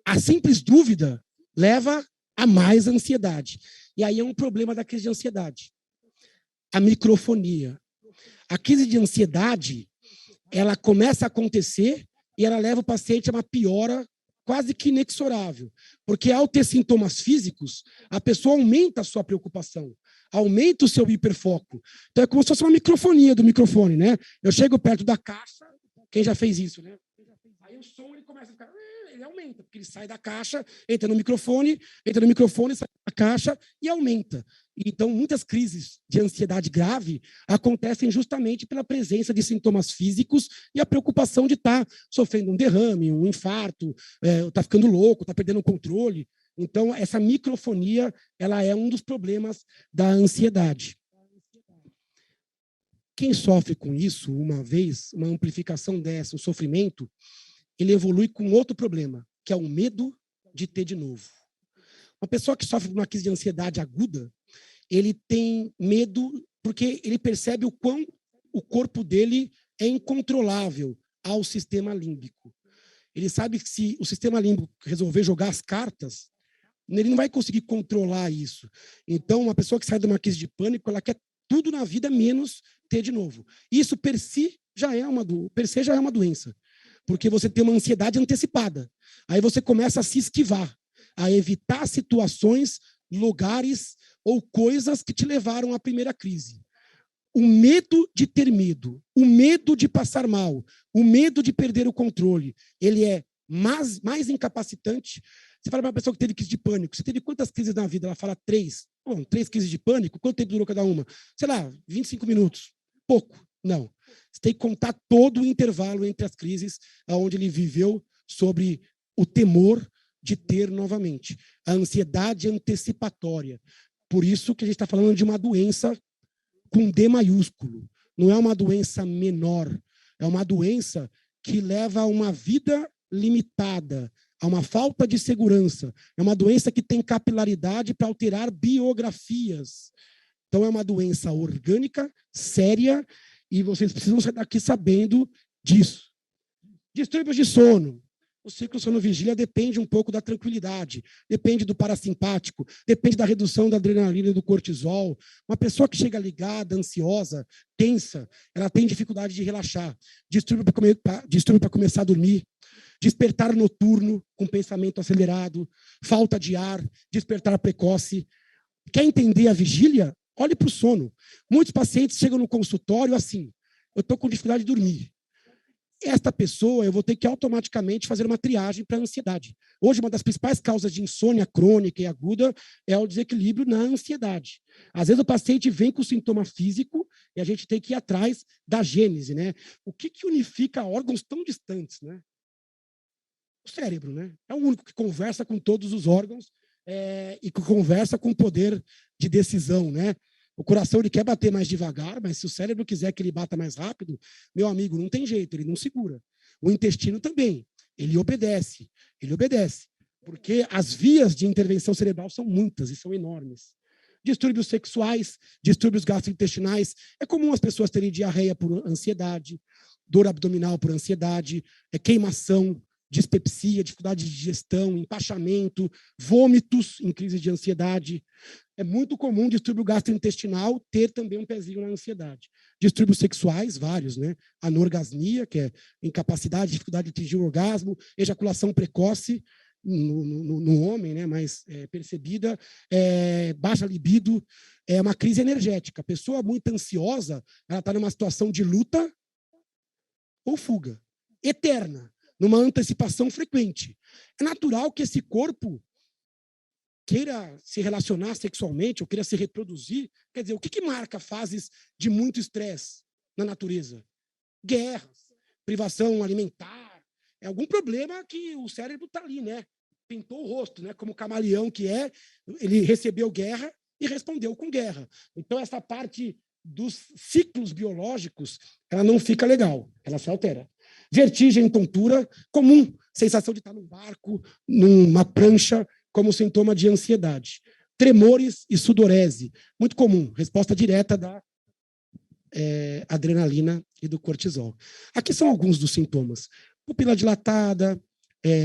A simples dúvida leva a mais ansiedade. E aí é um problema da crise de ansiedade. A microfonia. A crise de ansiedade, ela começa a acontecer e ela leva o paciente a uma piora quase que inexorável. Porque ao ter sintomas físicos, a pessoa aumenta a sua preocupação, aumenta o seu hiperfoco. Então é como se fosse uma microfonia do microfone, né? Eu chego perto da caixa, quem já fez isso, né? Aí o som ele começa a ficar, ele aumenta, porque ele sai da caixa, entra no microfone, sai da caixa e aumenta. Então, muitas crises de ansiedade grave acontecem justamente pela presença de sintomas físicos e a preocupação de estar sofrendo um derrame, um infarto, está ficando louco, está perdendo o controle. Então, essa microfonia ela é um dos problemas da ansiedade. Quem sofre com isso, uma vez, uma amplificação dessa, um sofrimento, ele evolui com outro problema, que é o medo de ter de novo. Uma pessoa que sofre de uma crise de ansiedade aguda, ele tem medo porque ele percebe o quão o corpo dele é incontrolável ao sistema límbico. Ele sabe que se o sistema límbico resolver jogar as cartas, ele não vai conseguir controlar isso. Então, uma pessoa que sai de uma crise de pânico, ela quer tudo na vida menos ter de novo. Isso, per se, já é uma doença. Porque você tem uma ansiedade antecipada. Aí você começa a se esquivar, a evitar situações, lugares ou coisas que te levaram à primeira crise. O medo de ter medo, o medo de passar mal, o medo de perder o controle, ele é mais incapacitante. Você fala para uma pessoa que teve crise de pânico, você teve quantas crises na vida? Ela fala 3. Bom, 3 crises de pânico, quanto tempo durou cada uma? Sei lá, 25 minutos. Pouco. Não. Você tem que contar todo o intervalo entre as crises onde ele viveu sobre o temor de ter novamente. A ansiedade antecipatória. Por isso que a gente está falando de uma doença com D maiúsculo. Não é uma doença menor. É uma doença que leva a uma vida limitada, a uma falta de segurança. É uma doença que tem capilaridade para alterar biografias. Então, é uma doença orgânica, séria, e vocês precisam sair daqui sabendo disso. Distúrbios de sono. O ciclo sono-vigília depende um pouco da tranquilidade, depende do parasimpático, depende da redução da adrenalina e do cortisol. Uma pessoa que chega ligada, ansiosa, tensa, ela tem dificuldade de relaxar. Distúrbio para começar a dormir. Despertar noturno com pensamento acelerado, falta de ar, despertar precoce. Quer entender a vigília? Olhe para o sono. Muitos pacientes chegam no consultório assim, eu estou com dificuldade de dormir. Esta pessoa, eu vou ter que automaticamente fazer uma triagem para a ansiedade. Hoje, uma das principais causas de insônia crônica e aguda é o desequilíbrio na ansiedade. Às vezes o paciente vem com sintoma físico e a gente tem que ir atrás da gênese, né? O que unifica órgãos tão distantes, né? O cérebro, né? É o único que conversa com todos os órgãos e que conversa com o poder de decisão, né? O coração ele quer bater mais devagar, mas se o cérebro quiser que ele bata mais rápido, meu amigo, não tem jeito, ele não segura. O intestino também, ele obedece, porque as vias de intervenção cerebral são muitas e são enormes. Distúrbios sexuais, distúrbios gastrointestinais. É comum as pessoas terem diarreia por ansiedade, dor abdominal por ansiedade, queimação, dispepsia, dificuldade de digestão, empachamento, vômitos em crise de ansiedade. É muito comum distúrbio gastrointestinal ter também um pezinho na ansiedade. Distúrbios sexuais, vários, né? Anorgasmia, que é incapacidade, dificuldade de atingir o orgasmo, ejaculação precoce no homem, né? Mais percebida, baixa libido, é uma crise energética. A pessoa muito ansiosa, ela está numa situação de luta ou fuga, eterna, numa antecipação frequente. É natural que esse corpo queira se relacionar sexualmente ou queira se reproduzir. Quer dizer, o que marca fases de muito estresse na natureza? Guerras, privação alimentar, é algum problema que o cérebro está ali, né? Pintou o rosto, né? Como camaleão que é, ele recebeu guerra e respondeu com guerra. Então, essa parte dos ciclos biológicos, ela não fica legal, ela se altera. Vertigem, tontura, comum, sensação de estar num barco, numa prancha, como sintoma de ansiedade. Tremores e sudorese, muito comum, resposta direta da adrenalina e do cortisol. Aqui são alguns dos sintomas. Pupila dilatada,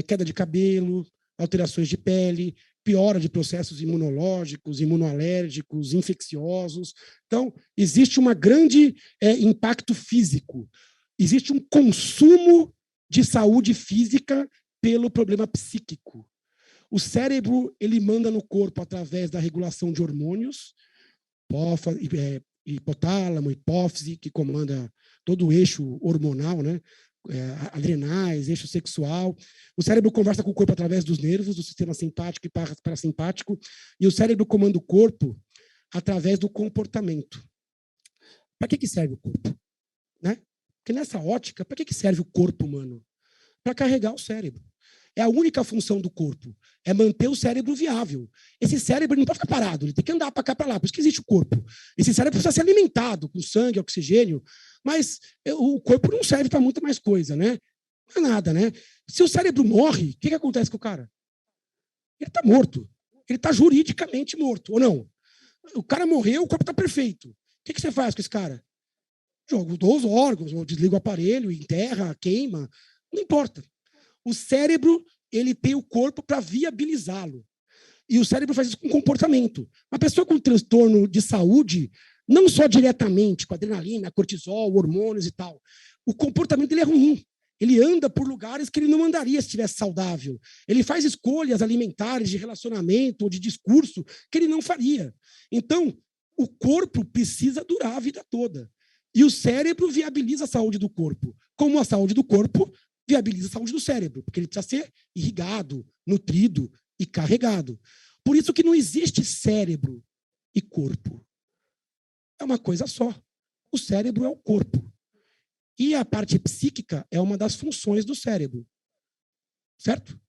queda de cabelo, alterações de pele, piora de processos imunológicos, imunoalérgicos, infecciosos. Então, existe um grande impacto físico. Existe um consumo de saúde física pelo problema psíquico. O cérebro, ele manda no corpo através da regulação de hormônios, hipotálamo, hipófise, que comanda todo o eixo hormonal, né? Adrenais, eixo sexual. O cérebro conversa com o corpo através dos nervos, do sistema simpático e parasimpático, e o cérebro comanda o corpo através do comportamento. Para que serve o corpo? Né? Porque nessa ótica, para que serve o corpo humano? Para carregar o cérebro. É a única função do corpo, é manter o cérebro viável. Esse cérebro não pode ficar parado, ele tem que andar para cá, para lá, por isso que existe o corpo. Esse cérebro precisa ser alimentado com sangue, oxigênio, mas o corpo não serve para muita mais coisa, né? Não é nada, né? Se o cérebro morre, o que acontece com o cara? Ele está morto. Ele está juridicamente morto, ou não? O cara morreu, o corpo está perfeito. O que você faz com esse cara? Joga os órgãos, ou desliga o aparelho, enterra, queima, não importa. O cérebro, ele tem o corpo para viabilizá-lo. E o cérebro faz isso com comportamento. Uma pessoa com transtorno de saúde, não só diretamente, com adrenalina, cortisol, hormônios e tal, o comportamento dele é ruim. Ele anda por lugares que ele não andaria se estivesse saudável. Ele faz escolhas alimentares, de relacionamento ou de discurso que ele não faria. Então, o corpo precisa durar a vida toda. E o cérebro viabiliza a saúde do corpo. Como a saúde do corpo viabiliza a saúde do cérebro, porque ele precisa ser irrigado, nutrido e carregado. Por isso que não existe cérebro e corpo. É uma coisa só. O cérebro é o corpo. E a parte psíquica é uma das funções do cérebro. Certo?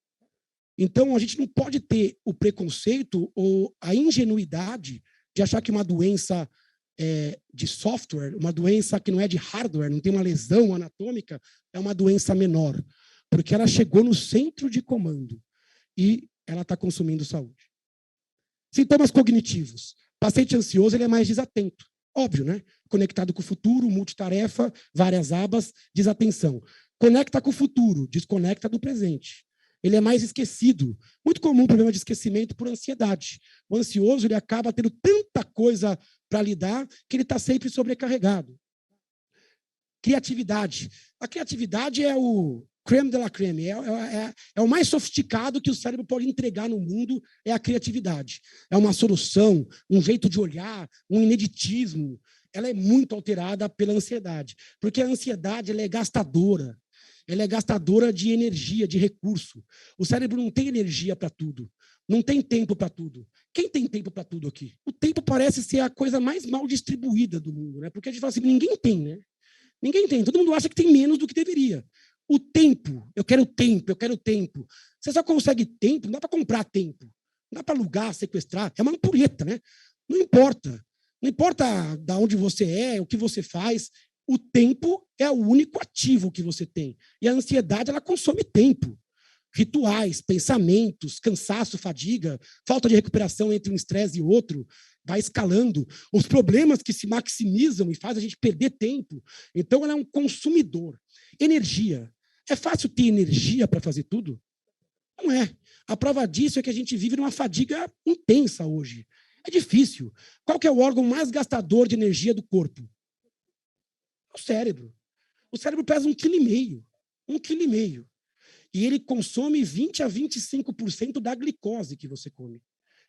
Então, a gente não pode ter o preconceito ou a ingenuidade de achar que uma doença de software, uma doença que não é de hardware, não tem uma lesão anatômica, é uma doença menor, porque ela chegou no centro de comando e ela está consumindo saúde. Sintomas cognitivos. Paciente ansioso, ele é mais desatento. Óbvio, né? Conectado com o futuro, multitarefa, várias abas, desatenção. Conecta com o futuro, desconecta do presente. Ele é mais esquecido. Muito comum o problema de esquecimento por ansiedade. O ansioso, ele acaba tendo tanta coisa para lidar que ele está sempre sobrecarregado. Criatividade. A criatividade é o creme de la creme, é o mais sofisticado que o cérebro pode entregar no mundo, é a criatividade. É uma solução, um jeito de olhar, um ineditismo. Ela é muito alterada pela ansiedade, porque a ansiedade ela é gastadora. Ela é gastadora de energia, de recurso. O cérebro não tem energia para tudo. Não tem tempo para tudo. Quem tem tempo para tudo aqui? O tempo parece ser a coisa mais mal distribuída do mundo, né? Porque a gente fala assim, ninguém tem, né? Ninguém tem. Todo mundo acha que tem menos do que deveria. O tempo, eu quero tempo, eu quero tempo. Você só consegue tempo, não dá para comprar tempo. Não dá para alugar, sequestrar. É uma ampulheta, né? Não importa. Não importa de onde você é, o que você faz. O tempo é o único ativo que você tem. E a ansiedade, ela consome tempo. Rituais, pensamentos, cansaço, fadiga, falta de recuperação entre um estresse e outro, vai escalando. Os problemas que se maximizam e fazem a gente perder tempo. Então, ela é um consumidor. Energia. É fácil ter energia para fazer tudo? Não é. A prova disso é que a gente vive numa fadiga intensa hoje. É difícil. Qual que é o órgão mais gastador de energia do corpo? O cérebro. O cérebro pesa 1,5 kg. 1,5 kg. E ele consome 20 a 25% da glicose que você come.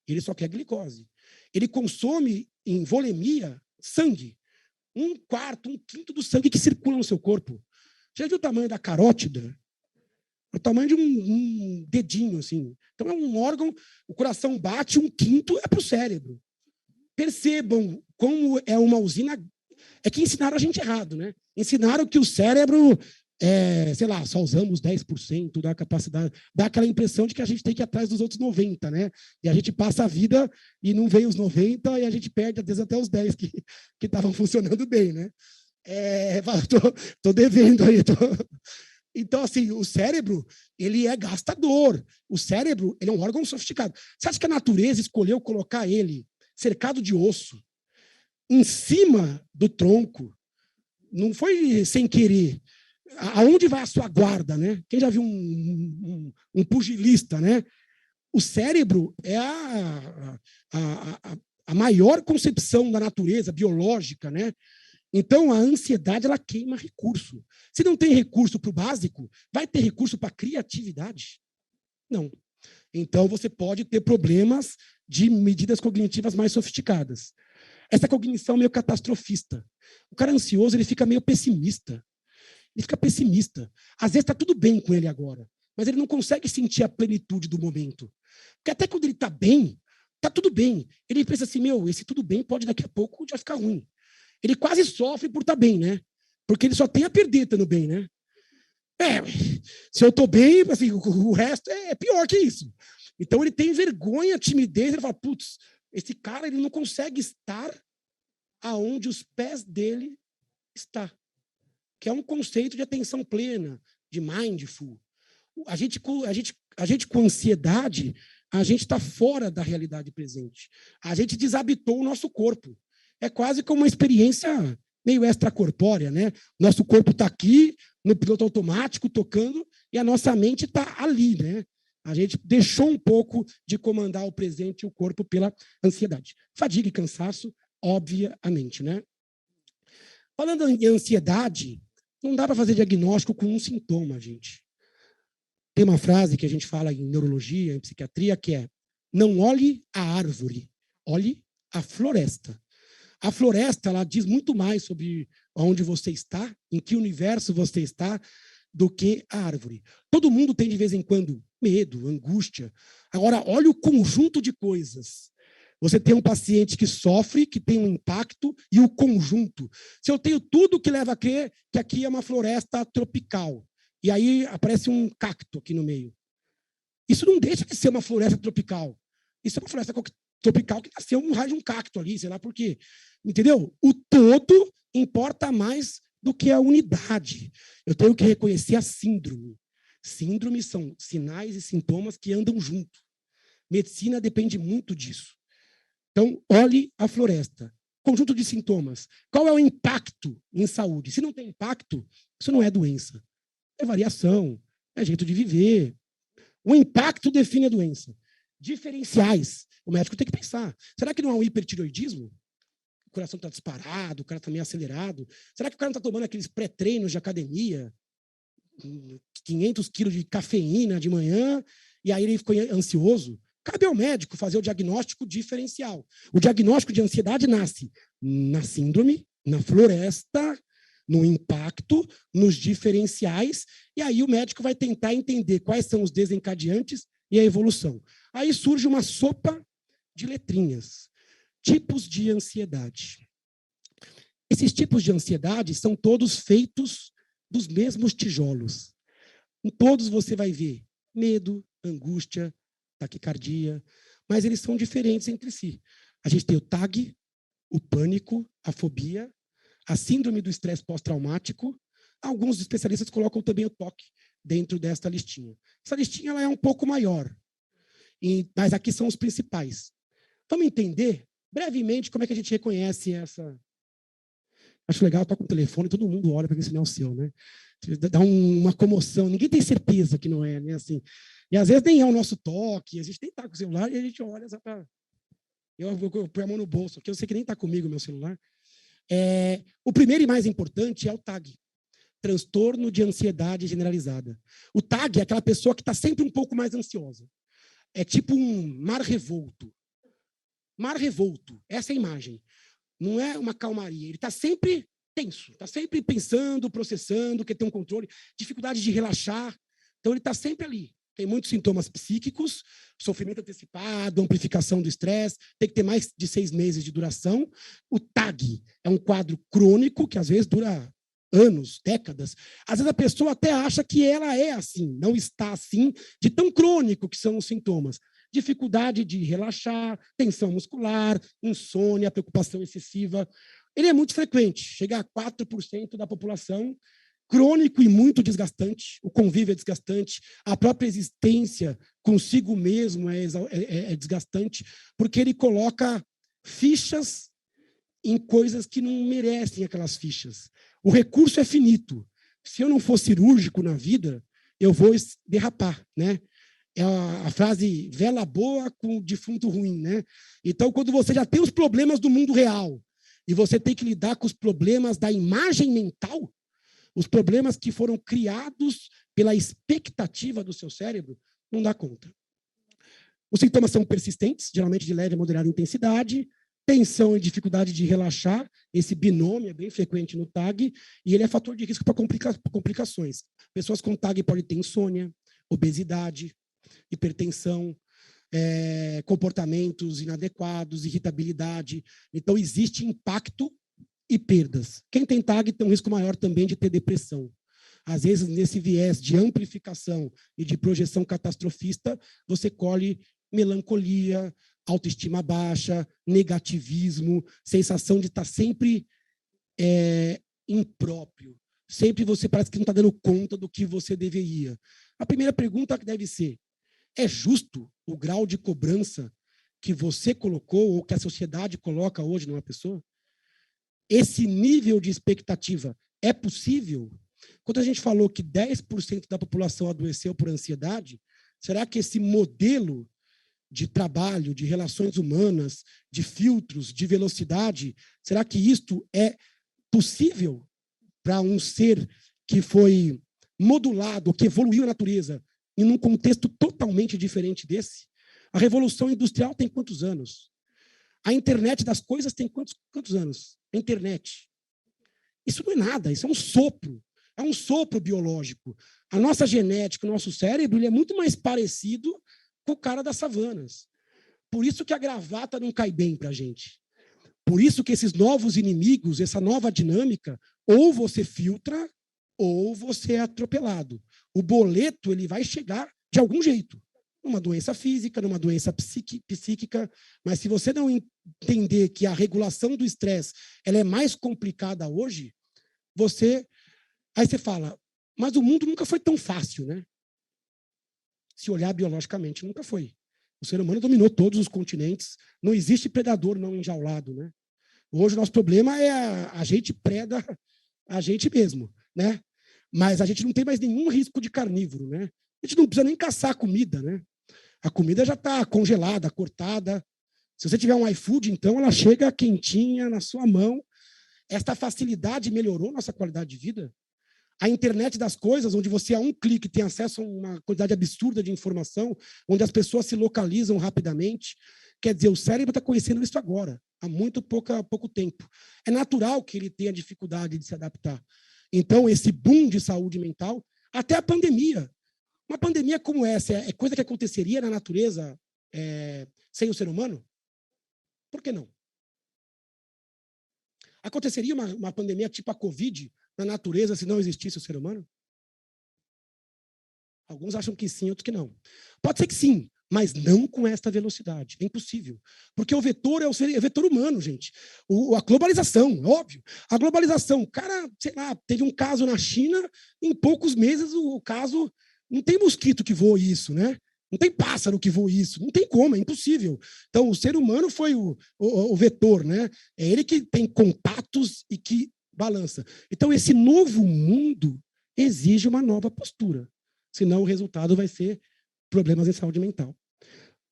Ele só quer glicose. Ele consome, em volemia, sangue. 1/4, 1/5 do sangue que circula no seu corpo. Já viu o tamanho da carótida? O tamanho de um dedinho, assim. Então, é um órgão, o coração bate, 1/5 é para o cérebro. Percebam como é uma usina. É que ensinaram a gente errado, né? Ensinaram que o cérebro, sei lá, só usamos 10% da capacidade. Dá aquela impressão de que a gente tem que ir atrás dos outros 90%, né? E a gente passa a vida e não vem os 90% e a gente perde, às vezes, até os 10% que estavam funcionando bem, né? Tô devendo aí. Então, assim, o cérebro, ele é gastador. O cérebro, ele é um órgão sofisticado. Você acha que a natureza escolheu colocar ele cercado de osso, em cima do tronco? Não foi sem querer. Aonde vai a sua guarda, né? Quem já viu um pugilista, né? O cérebro é a maior concepção da natureza biológica, né? Então, a ansiedade, ela queima recurso. Se não tem recurso para o básico, vai ter recurso para a criatividade? Não. Então, você pode ter problemas de medidas cognitivas mais sofisticadas. Essa cognição meio catastrofista. O cara ansioso, ele fica meio pessimista. Ele fica pessimista. Às vezes está tudo bem com ele agora, mas ele não consegue sentir a plenitude do momento. Porque até quando ele está bem, está tudo bem. Ele pensa assim, esse tudo bem pode daqui a pouco já ficar ruim. Ele quase sofre por estar bem, né? Porque ele só tem a perder estando bem, né? Se eu estou bem, assim, o resto é pior que isso. Então ele tem vergonha, timidez, ele fala, putz, esse cara ele não consegue estar aonde os pés dele está, que é um conceito de atenção plena, de mindful. A gente com ansiedade, a gente está fora da realidade presente. A gente desabitou o nosso corpo. É quase como uma experiência meio extracorpórea, né? Nosso corpo está aqui, no piloto automático, tocando, e a nossa mente está ali, né? A gente deixou um pouco de comandar o presente e o corpo pela ansiedade. Fadiga e cansaço, obviamente, né? Falando em ansiedade, não dá para fazer diagnóstico com um sintoma, gente. Tem uma frase que a gente fala em neurologia, em psiquiatria, que é: não olhe a árvore, olhe a floresta. A floresta, ela diz muito mais sobre onde você está, em que universo você está, do que a árvore. Todo mundo tem, de vez em quando, medo, angústia. Agora, olha o conjunto de coisas. Você tem um paciente que sofre, que tem um impacto, e o conjunto. Se eu tenho tudo que leva a crer que aqui é uma floresta tropical, e aí aparece um cacto aqui no meio. Isso não deixa de ser uma floresta tropical. Isso é uma floresta tropical que nasceu um raio de um cacto ali, sei lá por quê. Entendeu? O todo importa mais do que a unidade. Eu tenho que reconhecer a síndrome. Síndromes são sinais e sintomas que andam junto. Medicina depende muito disso. Então, olhe a floresta. Conjunto de sintomas. Qual é o impacto em saúde? Se não tem impacto, isso não é doença. É variação, é jeito de viver. O impacto define a doença. Diferenciais. O médico tem que pensar. Será que não é um hipertireoidismo? O coração está disparado, o cara está meio acelerado. Será que o cara não está tomando aqueles pré-treinos de academia? 500 quilos de cafeína de manhã, e aí ele ficou ansioso? Cabe ao médico fazer o diagnóstico diferencial. O diagnóstico de ansiedade nasce na síndrome, na floresta, no impacto, nos diferenciais, e aí o médico vai tentar entender quais são os desencadeantes e a evolução. Aí surge uma sopa de letrinhas. Tipos de ansiedade. Esses tipos de ansiedade são todos feitos dos mesmos tijolos. Em todos você vai ver medo, angústia, taquicardia, mas eles são diferentes entre si. A gente tem o TAG, o pânico, a fobia, a síndrome do estresse pós-traumático. Alguns especialistas colocam também o TOC dentro desta listinha. Essa listinha ela é um pouco maior, mas aqui são os principais. Vamos entender brevemente como é que a gente reconhece essa. Acho legal, toca o telefone, todo mundo olha para ver se não é o seu, né? Dá uma comoção, ninguém tem certeza que não é, né? Assim, e às vezes nem é o nosso toque, a gente nem está com o celular e a gente olha só para. Eu ponho a mão no bolso, porque eu sei que nem está comigo o meu celular. O primeiro e mais importante é o TAG, transtorno de ansiedade generalizada. O TAG é aquela pessoa que está sempre um pouco mais ansiosa. É tipo um mar revolto. Mar revolto, essa é a imagem. Não é uma calmaria, ele está sempre tenso, está sempre pensando, processando, quer ter um controle, dificuldade de relaxar. Então, ele está sempre ali. Tem muitos sintomas psíquicos, sofrimento antecipado, amplificação do estresse, tem que ter mais de 6 meses de duração. O TAG é um quadro crônico, que às vezes dura anos, décadas. Às vezes a pessoa até acha que ela é assim, não está assim, de tão crônico que são os sintomas. Dificuldade de relaxar, tensão muscular, insônia, preocupação excessiva. Ele é muito frequente, chega a 4% da população, crônico e muito desgastante, o convívio é desgastante, a própria existência consigo mesmo é desgastante, porque ele coloca fichas em coisas que não merecem aquelas fichas. O recurso é finito. Se eu não for cirúrgico na vida, eu vou derrapar, né? É a frase vela boa com defunto ruim, né? Então, quando você já tem os problemas do mundo real e você tem que lidar com os problemas da imagem mental, os problemas que foram criados pela expectativa do seu cérebro, não dá conta. Os sintomas são persistentes, geralmente de leve a moderada intensidade, tensão e dificuldade de relaxar, esse binômio é bem frequente no TAG, e ele é fator de risco para complicações. Pessoas com TAG podem ter insônia, obesidade, hipertensão, comportamentos inadequados, irritabilidade. Então, existe impacto e perdas. Quem tem TAG tem um risco maior também de ter depressão. Às vezes, nesse viés de amplificação e de projeção catastrofista, você colhe melancolia, autoestima baixa, negativismo, sensação de estar sempre impróprio. Sempre você parece que não está dando conta do que você deveria. A primeira pergunta que deve ser: é justo o grau de cobrança que você colocou ou que a sociedade coloca hoje numa pessoa? Esse nível de expectativa é possível? Quando a gente falou que 10% da população adoeceu por ansiedade, será que esse modelo de trabalho, de relações humanas, de filtros, de velocidade, será que isto é possível para um ser que foi modulado, que evoluiu a natureza, em um contexto totalmente diferente desse? A Revolução Industrial tem quantos anos? A internet das coisas tem quantos anos? A internet. Isso não é nada, isso é um sopro biológico. A nossa genética, o nosso cérebro, ele é muito mais parecido com o cara das savanas. Por isso que a gravata não cai bem para a gente. Por isso que esses novos inimigos, essa nova dinâmica, ou você filtra, ou você é atropelado. O boleto ele vai chegar de algum jeito. Numa doença física, numa doença psíquica, mas se você não entender que a regulação do estresse ela é mais complicada hoje, aí você fala, mas o mundo nunca foi tão fácil, né? Se olhar biologicamente, nunca foi. O ser humano dominou todos os continentes, não existe predador não enjaulado, né? Hoje o nosso problema é a gente preda a gente mesmo, né? Mas a gente não tem mais nenhum risco de carnívoro, né? A gente não precisa nem caçar comida, né? A comida já está congelada, cortada. Se você tiver um iFood, então, ela chega quentinha na sua mão. Esta facilidade melhorou nossa qualidade de vida. A internet das coisas, onde você, a um clique, tem acesso a uma quantidade absurda de informação, onde as pessoas se localizam rapidamente. Quer dizer, o cérebro está conhecendo isso agora, há muito pouco tempo. É natural que ele tenha dificuldade de se adaptar. Então, esse boom de saúde mental, até a pandemia. Uma pandemia como essa é coisa que aconteceria na natureza sem o ser humano? Por que não? Aconteceria uma pandemia tipo a Covid na natureza se não existisse o ser humano? Alguns acham que sim, outros que não. Pode ser que sim, mas não com esta velocidade. É impossível. Porque o vetor é o vetor humano, gente. A globalização, óbvio. A globalização, o cara, sei lá, teve um caso na China, em poucos meses o caso... Não tem mosquito que voe isso, né? Não tem pássaro que voe isso. Não tem como, é impossível. Então, o ser humano foi o vetor, né? É ele que tem contatos e que balança. Então, esse novo mundo exige uma nova postura. Senão, o resultado vai ser problemas em saúde mental.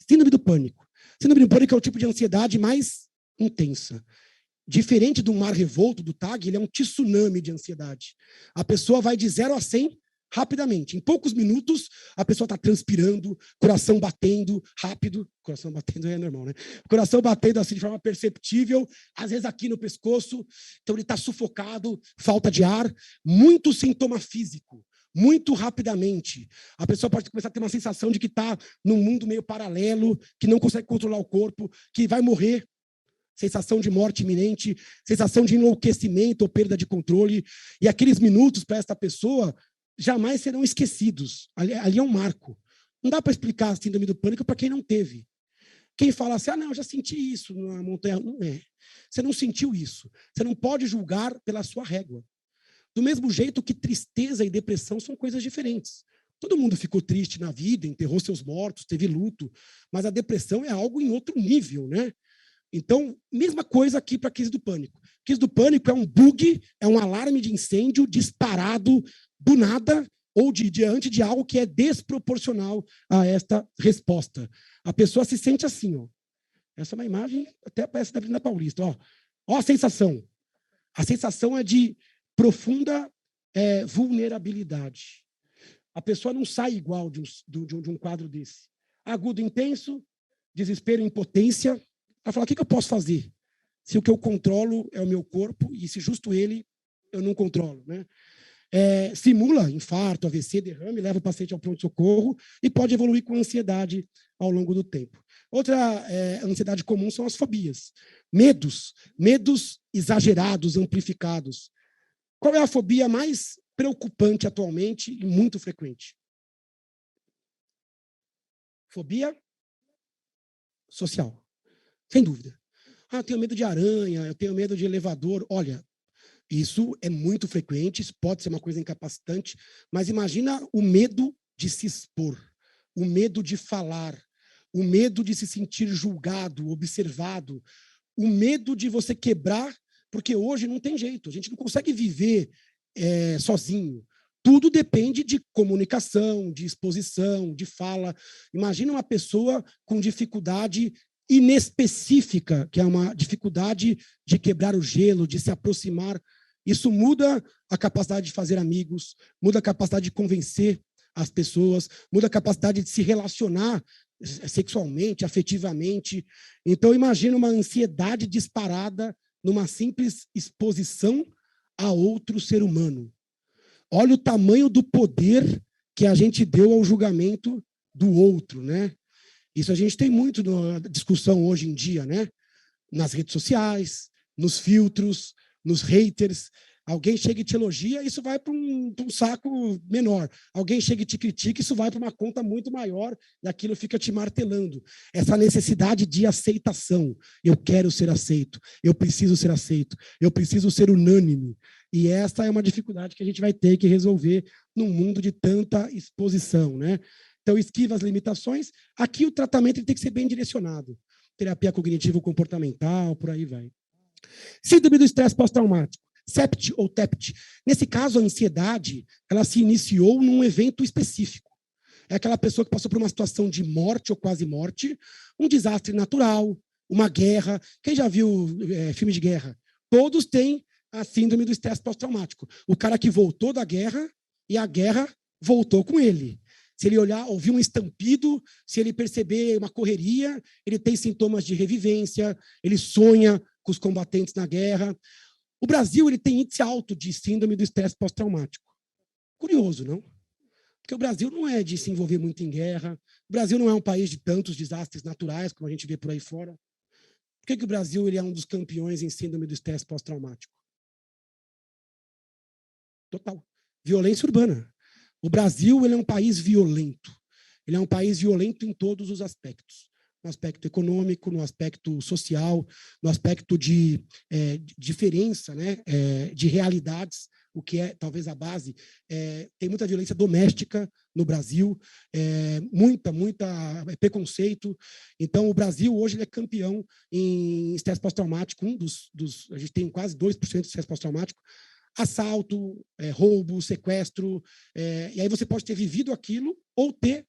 Síndrome do pânico. Síndrome do pânico é o tipo de ansiedade mais intensa. Diferente do mar revolto, do TAG, ele é um tsunami de ansiedade. A pessoa vai de 0 a 100 rapidamente. Em poucos minutos, a pessoa está transpirando, coração batendo rápido. Coração batendo é normal, né? Coração batendo assim de forma perceptível, às vezes aqui no pescoço. Então, ele está sufocado, falta de ar. Muito sintoma físico. Muito rapidamente. A pessoa pode começar a ter uma sensação de que está num mundo meio paralelo, que não consegue controlar o corpo, que vai morrer. Sensação de morte iminente, sensação de enlouquecimento ou perda de controle. E aqueles minutos para esta pessoa jamais serão esquecidos. Ali é um marco. Não dá para explicar a síndrome do pânico para quem não teve. Quem fala assim, não, eu já senti isso na montanha. Não é. Você não sentiu isso. Você não pode julgar pela sua régua. Do mesmo jeito que tristeza e depressão são coisas diferentes. Todo mundo ficou triste na vida, enterrou seus mortos, teve luto, mas a depressão é algo em outro nível, né? Então, mesma coisa aqui para a crise do pânico. Crise do pânico é um bug, é um alarme de incêndio disparado do nada ou diante de algo que é desproporcional a esta resposta. A pessoa se sente assim, ó. Essa é uma imagem, até parece da Avenida Paulista. Ó a sensação. A sensação é de profunda vulnerabilidade. A pessoa não sai igual de um quadro desse. Agudo, intenso, desespero, impotência. Ela fala, o que eu posso fazer? Se o que eu controlo é o meu corpo e se justo ele eu não controlo, né? Simula infarto, AVC, derrame, leva o paciente ao pronto-socorro e pode evoluir com ansiedade ao longo do tempo. Outra ansiedade comum são as fobias. Medos exagerados, amplificados. Qual é a fobia mais preocupante atualmente e muito frequente? Fobia social, sem dúvida. Eu tenho medo de aranha, eu tenho medo de elevador. Olha, isso é muito frequente, isso pode ser uma coisa incapacitante, mas imagina o medo de se expor, o medo de falar, o medo de se sentir julgado, observado, o medo de você quebrar, porque hoje não tem jeito, a gente não consegue viver sozinho. Tudo depende de comunicação, de exposição, de fala. Imagina uma pessoa com dificuldade inespecífica, que é uma dificuldade de quebrar o gelo, de se aproximar. Isso muda a capacidade de fazer amigos, muda a capacidade de convencer as pessoas, muda a capacidade de se relacionar sexualmente, afetivamente. Então, imagina uma ansiedade disparada numa simples exposição a outro ser humano. Olha o tamanho do poder que a gente deu ao julgamento do outro, né? Isso a gente tem muito na discussão hoje em dia, né? Nas redes sociais, nos filtros, nos haters. Alguém chega e te elogia, isso vai para um saco menor. Alguém chega e te critica, isso vai para uma conta muito maior e aquilo fica te martelando. Essa necessidade de aceitação. Eu quero ser aceito, eu preciso ser aceito, eu preciso ser unânime. E essa é uma dificuldade que a gente vai ter que resolver num mundo de tanta exposição, né? Então, esquiva as limitações. Aqui o tratamento tem que ser bem direcionado. Terapia cognitivo-comportamental, por aí vai. Síndrome do estresse pós-traumático. SEPT ou TEPT. Nesse caso, a ansiedade ela se iniciou num evento específico. É aquela pessoa que passou por uma situação de morte ou quase morte, um desastre natural, uma guerra. Quem já viu filme de guerra? Todos têm a síndrome do estresse pós-traumático. O cara que voltou da guerra e a guerra voltou com ele. Se ele olhar, ouvir um estampido, se ele perceber uma correria, ele tem sintomas de revivência, ele sonha com os combatentes na guerra. O Brasil ele tem índice alto de síndrome do estresse pós-traumático. Curioso, não? Porque o Brasil não é de se envolver muito em guerra, o Brasil não é um país de tantos desastres naturais, como a gente vê por aí fora. Por que o Brasil ele é um dos campeões em síndrome do estresse pós-traumático? Total. Violência urbana. O Brasil ele é um país violento. Ele é um país violento em todos os aspectos. No aspecto econômico, no aspecto social, no aspecto de diferença, né, de realidades, o que é talvez a base. Tem muita violência doméstica no Brasil, muita preconceito. Então, o Brasil hoje ele é campeão em estresse pós-traumático, a gente tem quase 2% de estresse pós-traumático, assalto, roubo, sequestro, e aí você pode ter vivido aquilo ou ter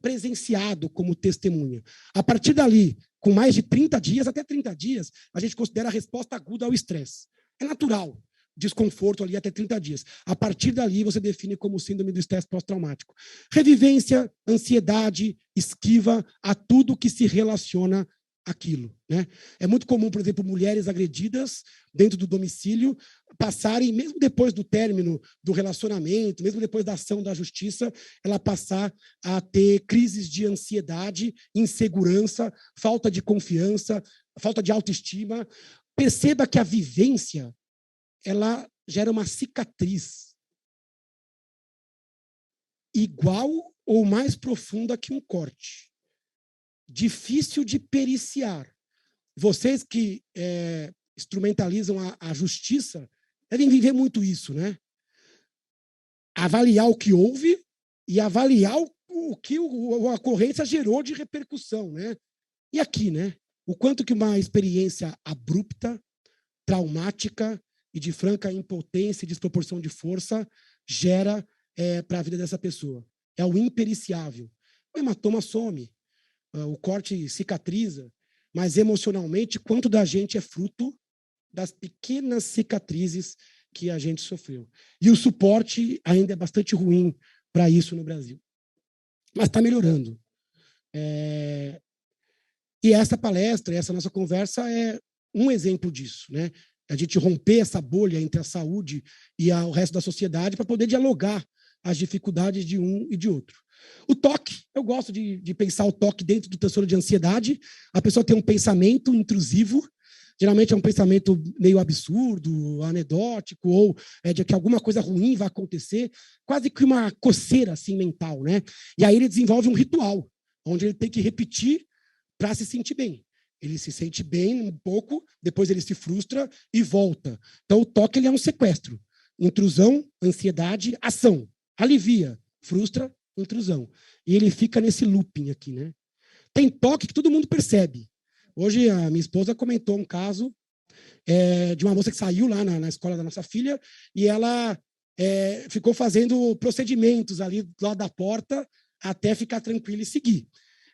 presenciado como testemunha. A partir dali, com mais de 30 dias, até 30 dias, a gente considera a resposta aguda ao estresse. É natural, desconforto ali até 30 dias. A partir dali, você define como síndrome do estresse pós-traumático. Revivência, ansiedade, esquiva a tudo que se relaciona àquilo, né? É muito comum, por exemplo, mulheres agredidas dentro do domicílio passarem, mesmo depois do término do relacionamento, mesmo depois da ação da justiça, ela passar a ter crises de ansiedade, insegurança, falta de confiança, falta de autoestima. Perceba que a vivência, ela gera uma cicatriz igual ou mais profunda que um corte. Difícil de periciar. Vocês que instrumentalizam a justiça devem viver muito isso, né? Avaliar o que houve e avaliar o que a ocorrência gerou de repercussão, né? E aqui, né? O quanto que uma experiência abrupta, traumática e de franca impotência e desproporção de força gera para a vida dessa pessoa. É o impericiável. O hematoma some, o corte cicatriza, mas emocionalmente, quanto da gente é fruto das pequenas cicatrizes que a gente sofreu. E o suporte ainda é bastante ruim para isso no Brasil. Mas está melhorando. E essa palestra, essa nossa conversa é um exemplo disso, né? A gente romper essa bolha entre a saúde e o resto da sociedade para poder dialogar as dificuldades de um e de outro. O toque, eu gosto de pensar o toque dentro do transtorno de ansiedade. A pessoa tem um pensamento intrusivo, geralmente é um pensamento meio absurdo, anedótico, ou de que alguma coisa ruim vai acontecer, quase que uma coceira assim, mental, né? E aí ele desenvolve um ritual, onde ele tem que repetir para se sentir bem. Ele se sente bem um pouco, depois ele se frustra e volta. Então, o toque ele é um sequestro. Intrusão, ansiedade, ação. Alivia, frustra, intrusão. E ele fica nesse looping aqui, né? Tem toque que todo mundo percebe. Hoje, a minha esposa comentou um caso de uma moça que saiu lá na escola da nossa filha e ela ficou fazendo procedimentos ali do lado da porta até ficar tranquila e seguir.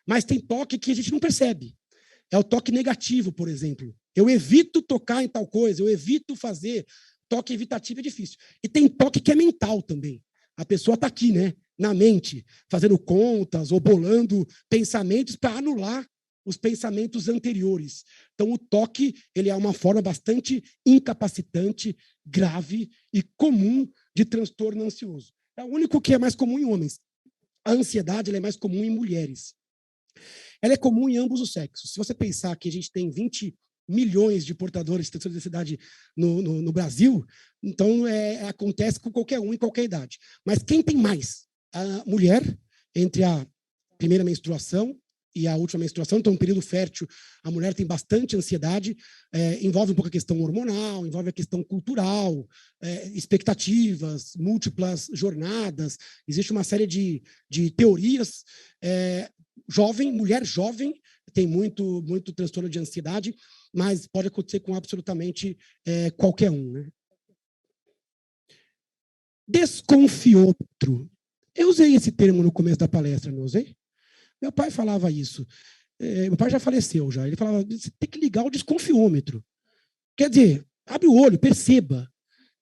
Mas tem toque que a gente não percebe. É o toque negativo, por exemplo. Eu evito tocar em tal coisa, eu evito fazer. Toque evitativo é difícil. E tem toque que é mental também. A pessoa está aqui, né, na mente, fazendo contas ou bolando pensamentos para anular os pensamentos anteriores. Então, o toque ele é uma forma bastante incapacitante, grave e comum de transtorno ansioso. É o único que é mais comum em homens. A ansiedade ela é mais comum em mulheres. Ela é comum em ambos os sexos. Se você pensar que a gente tem 20 milhões de portadores de transtorno de ansiedade no Brasil, então acontece com qualquer um em qualquer idade. Mas quem tem mais? A mulher, entre a primeira menstruação e a última menstruação, então um período fértil, a mulher tem bastante ansiedade, envolve um pouco a questão hormonal, envolve a questão cultural, expectativas, múltiplas jornadas, existe uma série de teorias. Mulher jovem tem muito transtorno de ansiedade, mas pode acontecer com absolutamente qualquer um, né? Desconfiômetro. Eu usei esse termo no começo da palestra, não usei? Meu pai falava isso. Meu pai já faleceu já. Ele falava, você tem que ligar o desconfiômetro. Quer dizer, abre o olho, perceba.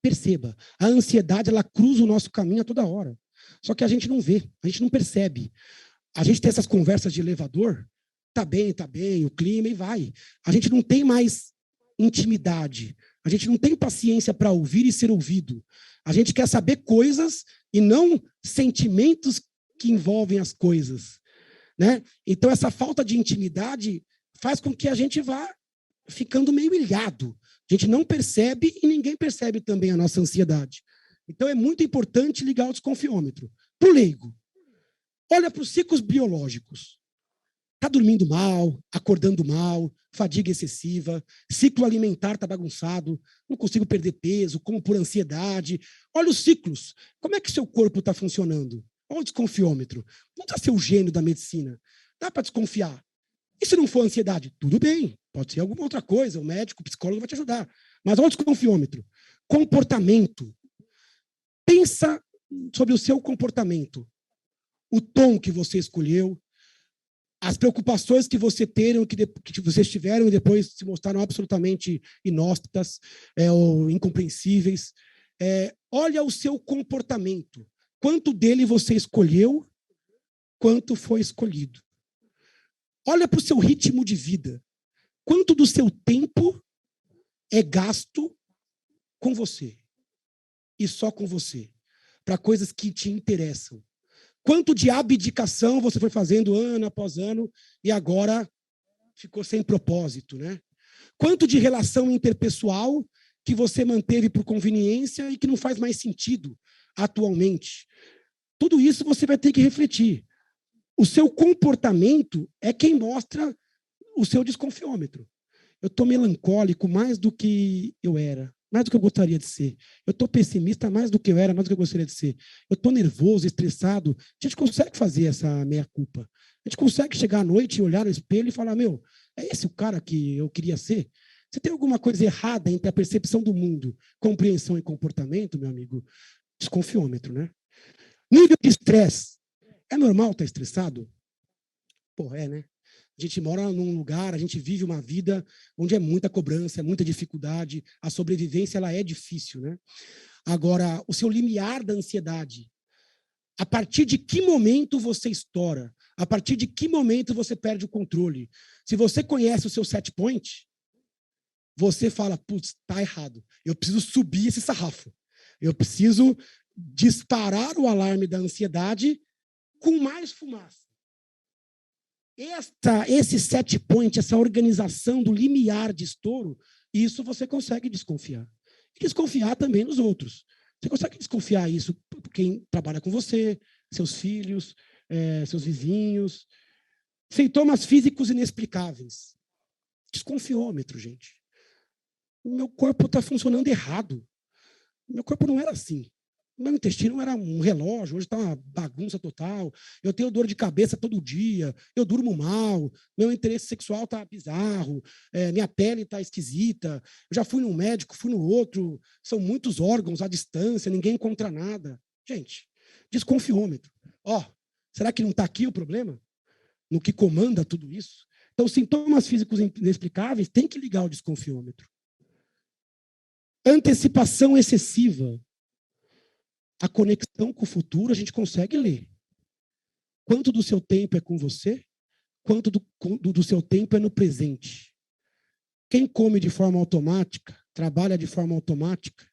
Perceba. A ansiedade, ela cruza o nosso caminho a toda hora. Só que a gente não vê, a gente não percebe. A gente tem essas conversas de elevador, tá bem, o clima e vai. A gente não tem mais intimidade. A gente não tem paciência para ouvir e ser ouvido. A gente quer saber coisas e não sentimentos que envolvem as coisas, né? Então, essa falta de intimidade faz com que a gente vá ficando meio ilhado. A gente não percebe e ninguém percebe também a nossa ansiedade. Então, é muito importante ligar o desconfiômetro. Para o leigo. Olha para os ciclos biológicos. Está dormindo mal, acordando mal, fadiga excessiva, ciclo alimentar está bagunçado, não consigo perder peso, como por ansiedade. Olha os ciclos. Como é que seu corpo está funcionando? Olha o desconfiômetro. Não está ser o gênio da medicina. Dá para desconfiar. E se não for ansiedade? Tudo bem, pode ser alguma outra coisa, o médico, o psicólogo vai te ajudar. Mas olha o desconfiômetro. Comportamento. Pensa sobre o seu comportamento. O tom que você escolheu, as preocupações que você tiveram, que vocês tiveram e depois se mostraram absolutamente inóspitas ou incompreensíveis. Olha o seu comportamento. Quanto dele você escolheu, quanto foi escolhido. Olha para o seu ritmo de vida. Quanto do seu tempo é gasto com você e só com você, para coisas que te interessam. Quanto de abdicação você foi fazendo ano após ano e agora ficou sem propósito, né? Quanto de relação interpessoal que você manteve por conveniência e que não faz mais sentido atualmente. Tudo isso você vai ter que refletir. O seu comportamento é quem mostra o seu desconfiômetro. Eu estou melancólico mais do que eu era, mais do que eu gostaria de ser. Eu estou pessimista mais do que eu era, mais do que eu gostaria de ser. Eu estou nervoso, estressado. A gente consegue fazer essa meia-culpa. A gente consegue chegar à noite e olhar no espelho e falar, meu, é esse o cara que eu queria ser? Se tem alguma coisa errada entre a percepção do mundo, compreensão e comportamento, meu amigo, desconfiômetro, né? Nível de estresse. É normal estar estressado? Pô, né? A gente mora num lugar, a gente vive uma vida onde é muita cobrança, é muita dificuldade, a sobrevivência ela é difícil, né? Agora, o seu limiar da ansiedade, a partir de que momento você estoura? A partir de que momento você perde o controle? Se você conhece o seu set point, você fala, putz, tá errado. Eu preciso subir esse sarrafo. Eu preciso disparar o alarme da ansiedade com mais fumaça. Esse set point, essa organização do limiar de estouro, isso você consegue desconfiar. E desconfiar também nos outros. Você consegue desconfiar isso por quem trabalha com você, seus filhos, seus vizinhos. Sintomas físicos inexplicáveis. Desconfiômetro, gente. O meu corpo está funcionando errado. O meu corpo não era assim. O meu intestino era um relógio, hoje está uma bagunça total. Eu tenho dor de cabeça todo dia, eu durmo mal, meu interesse sexual está bizarro, minha pele está esquisita. Eu já fui num médico, fui no outro, são muitos órgãos à distância, ninguém encontra nada. Gente, desconfiômetro. Será que não está aqui o problema? No que comanda tudo isso? Então, sintomas físicos inexplicáveis tem que ligar o desconfiômetro. Antecipação excessiva. A conexão com o futuro a gente consegue ler. Quanto do seu tempo é com você? Quanto do seu tempo é no presente? Quem come de forma automática, trabalha de forma automática,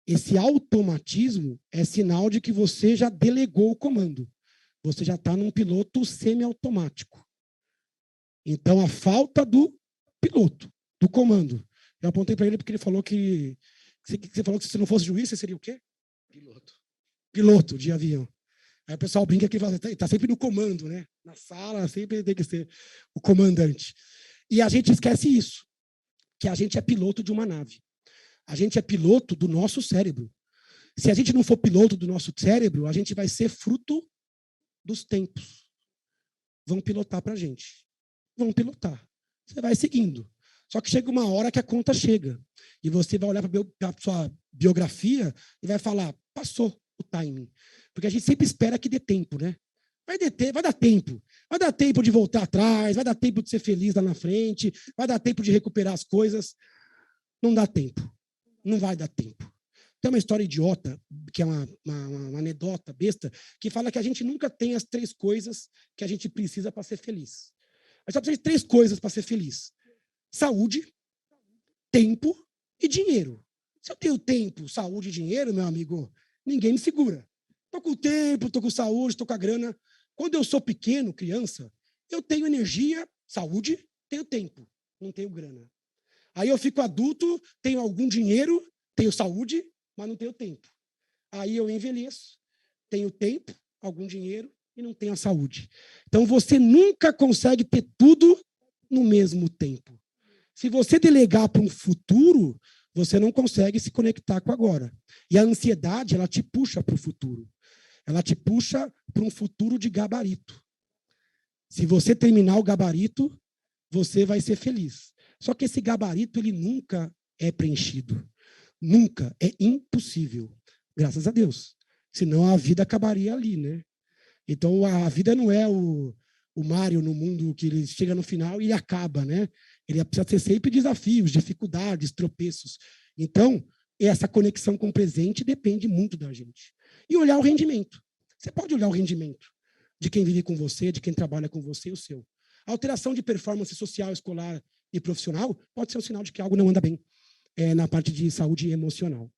esse automatismo é sinal de que você já delegou o comando. Você já está num piloto semiautomático. Então, a falta do piloto, do comando. Eu apontei para ele porque ele falou que você falou que se você não fosse juiz, você seria o quê? Piloto de avião. Aí o pessoal brinca que está sempre no comando, né? Na sala sempre tem que ser o comandante. E a gente esquece isso, que a gente é piloto de uma nave. A gente é piloto do nosso cérebro. Se a gente não for piloto do nosso cérebro, a gente vai ser fruto dos tempos. Vão pilotar para a gente. Vão pilotar. Você vai seguindo. Só que chega uma hora que a conta chega. E você vai olhar para a sua biografia e vai falar, passou o timing. Porque a gente sempre espera que dê tempo, né? Vai dar tempo. Vai dar tempo de voltar atrás, vai dar tempo de ser feliz lá na frente, vai dar tempo de recuperar as coisas. Não dá tempo. Não vai dar tempo. Tem uma história idiota, que é uma anedota besta, que fala que a gente nunca tem as 3 coisas que a gente precisa para ser feliz. A gente só precisa de 3 coisas para ser feliz. Saúde, tempo e dinheiro. Se eu tenho tempo, saúde e dinheiro, meu amigo, ninguém me segura. Estou com tempo, estou com saúde, estou com a grana. Quando eu sou pequeno, criança, eu tenho energia, saúde, tenho tempo, não tenho grana. Aí eu fico adulto, tenho algum dinheiro, tenho saúde, mas não tenho tempo. Aí eu envelheço, tenho tempo, algum dinheiro e não tem a saúde. Então, você nunca consegue ter tudo no mesmo tempo. Se você delegar para um futuro, você não consegue se conectar com agora. E a ansiedade, ela te puxa para o futuro. Ela te puxa para um futuro de gabarito. Se você terminar o gabarito, você vai ser feliz. Só que esse gabarito, ele nunca é preenchido. Nunca. É impossível. Graças a Deus. Senão a vida acabaria ali, né? Então, a vida não é o Mario no mundo que ele chega no final e acaba, né? Ele precisa ter sempre desafios, dificuldades, tropeços. Então, essa conexão com o presente depende muito da gente. E olhar o rendimento. Você pode olhar o rendimento de quem vive com você, de quem trabalha com você e o seu. A alteração de performance social, escolar e profissional pode ser um sinal de que algo não anda bem na parte de saúde emocional.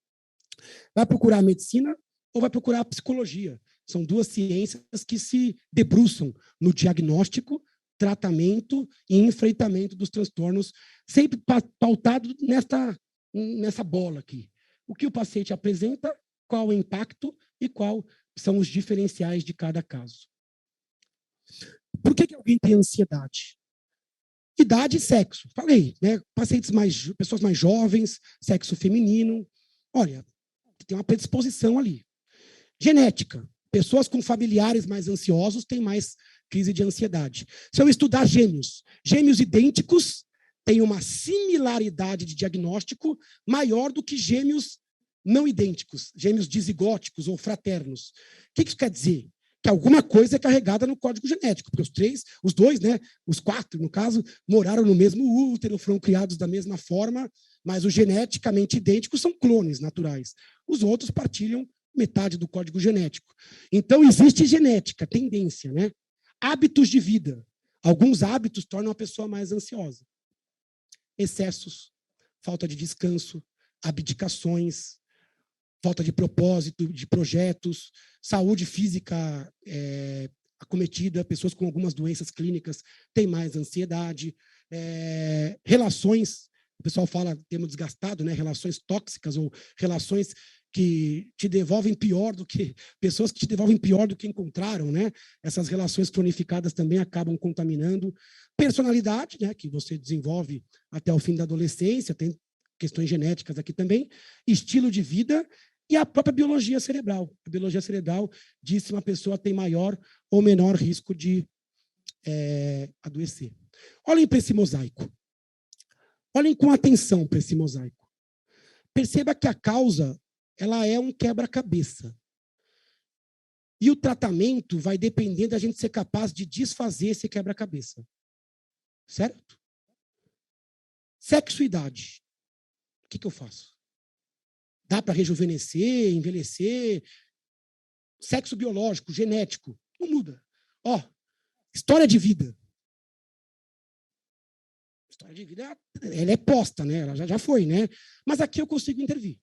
Vai procurar a medicina ou vai procurar a psicologia? São duas ciências que se debruçam no diagnóstico, tratamento e enfrentamento dos transtornos, sempre pautado nessa bola aqui. O que o paciente apresenta, qual o impacto e qual são os diferenciais de cada caso. Por que alguém tem ansiedade? Idade e sexo. Falei, né? Pessoas mais jovens, sexo feminino. Olha, tem uma predisposição ali. Genética. Pessoas com familiares mais ansiosos têm mais crise de ansiedade. Se eu estudar gêmeos idênticos têm uma similaridade de diagnóstico maior do que gêmeos não idênticos, gêmeos dizigóticos ou fraternos. O que isso quer dizer? Que alguma coisa é carregada no código genético, porque os dois, né, os 4, no caso, moraram no mesmo útero, foram criados da mesma forma, mas os geneticamente idênticos são clones naturais. Os outros partilham metade do código genético. Então, existe genética, tendência, né? Hábitos de vida. Alguns hábitos tornam a pessoa mais ansiosa. Excessos, falta de descanso, abdicações, falta de propósito, de projetos, saúde física acometida, pessoas com algumas doenças clínicas têm mais ansiedade, relações, o pessoal fala termo desgastado, né? Relações tóxicas ou relações que te devolvem pior do que pessoas que te devolvem pior do que encontraram, né? Essas relações cronificadas também acabam contaminando. Personalidade, né? Que você desenvolve até o fim da adolescência, tem questões genéticas aqui também. Estilo de vida e a própria biologia cerebral. A biologia cerebral diz se uma pessoa tem maior ou menor risco de adoecer. Olhem para esse mosaico. Olhem com atenção para esse mosaico. Perceba que a causa ela é um quebra-cabeça. E o tratamento vai depender da gente ser capaz de desfazer esse quebra-cabeça. Certo? Sexo e idade. O que eu faço? Dá para rejuvenescer, envelhecer? Sexo biológico, genético. Não muda. História de vida. História de vida, ela é posta, né? Ela já foi, né? Mas aqui eu consigo intervir.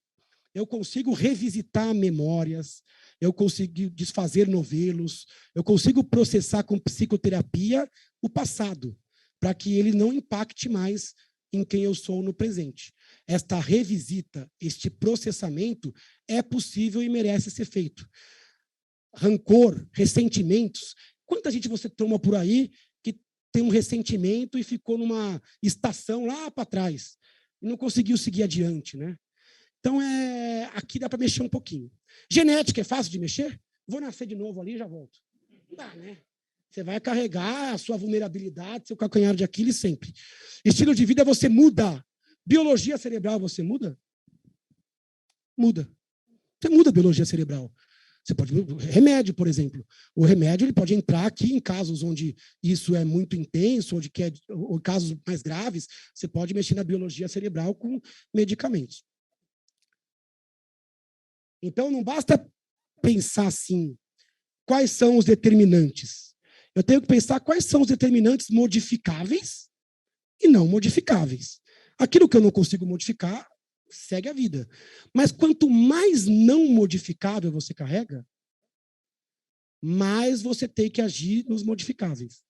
Eu consigo revisitar memórias, eu consigo desfazer novelos, eu consigo processar com psicoterapia o passado, para que ele não impacte mais em quem eu sou no presente. Esta revisita, este processamento é possível e merece ser feito. Rancor, ressentimentos. Quanta gente você toma por aí que tem um ressentimento e ficou numa estação lá para trás e não conseguiu seguir adiante, né? Então, aqui dá para mexer um pouquinho. Genética é fácil de mexer? Vou nascer de novo ali e já volto. Não dá, né? Você vai carregar a sua vulnerabilidade, seu calcanhar de Aquiles sempre. Estilo de vida você muda. Biologia cerebral você muda? Muda. Você muda a biologia cerebral. Você pode remédio, por exemplo. O remédio ele pode entrar aqui em casos onde isso é muito intenso, ou casos mais graves, você pode mexer na biologia cerebral com medicamentos. Então, não basta pensar assim, quais são os determinantes. Eu tenho que pensar quais são os determinantes modificáveis e não modificáveis. Aquilo que eu não consigo modificar, segue a vida. Mas quanto mais não modificável você carrega, mais você tem que agir nos modificáveis.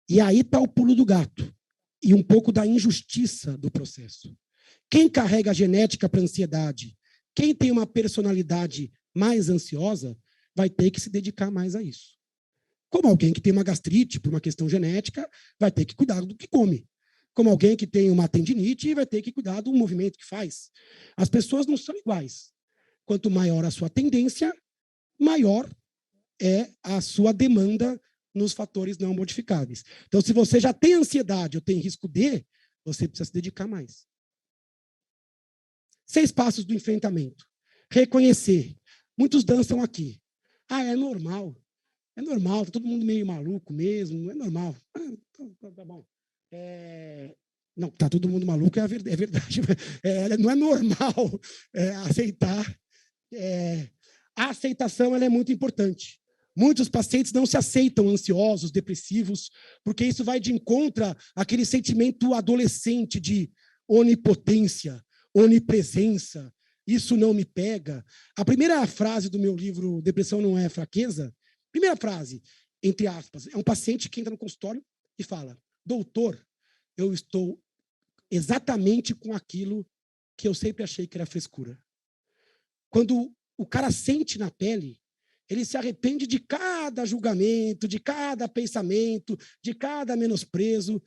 E aí está o pulo do gato e um pouco da injustiça do processo. Quem carrega a genética para ansiedade, quem tem uma personalidade mais ansiosa, vai ter que se dedicar mais a isso. Como alguém que tem uma gastrite por uma questão genética, vai ter que cuidar do que come. Como alguém que tem uma tendinite, vai ter que cuidar do movimento que faz. As pessoas não são iguais. Quanto maior a sua tendência, maior é a sua demanda nos fatores não modificáveis. Então, se você já tem ansiedade ou tem risco D, você precisa se dedicar mais. 6 passos do enfrentamento. Reconhecer. Muitos dançam aqui. É normal. É normal, tá todo mundo meio maluco mesmo, é normal. Tá bom. Não, tá todo mundo maluco, é verdade. Não é normal aceitar. A aceitação ela é muito importante. Muitos pacientes não se aceitam ansiosos, depressivos, porque isso vai de encontro àquele sentimento adolescente de onipotência, onipresença. Isso não me pega. A primeira frase do meu livro Depressão Não É Fraqueza, primeira frase, entre aspas, é um paciente que entra no consultório e fala: doutor, eu estou exatamente com aquilo que eu sempre achei que era frescura. Quando o cara sente na pele, ele se arrepende de cada julgamento, de cada pensamento, de cada menosprezo.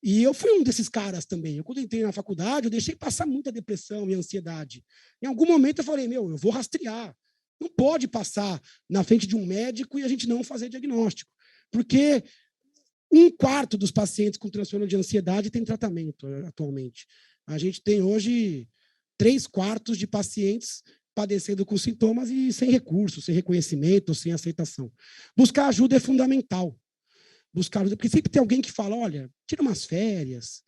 E eu fui um desses caras também. Quando entrei na faculdade, eu deixei passar muita depressão e ansiedade. Em algum momento eu falei, eu vou rastrear. Não pode passar na frente de um médico e a gente não fazer diagnóstico. Porque 1/4 dos pacientes com transtorno de ansiedade tem tratamento atualmente. A gente tem hoje 3/4 de pacientes padecendo com sintomas e sem recursos, sem reconhecimento, sem aceitação. Buscar ajuda é fundamental. Buscar ajuda, porque sempre tem alguém que fala, olha, tira umas férias,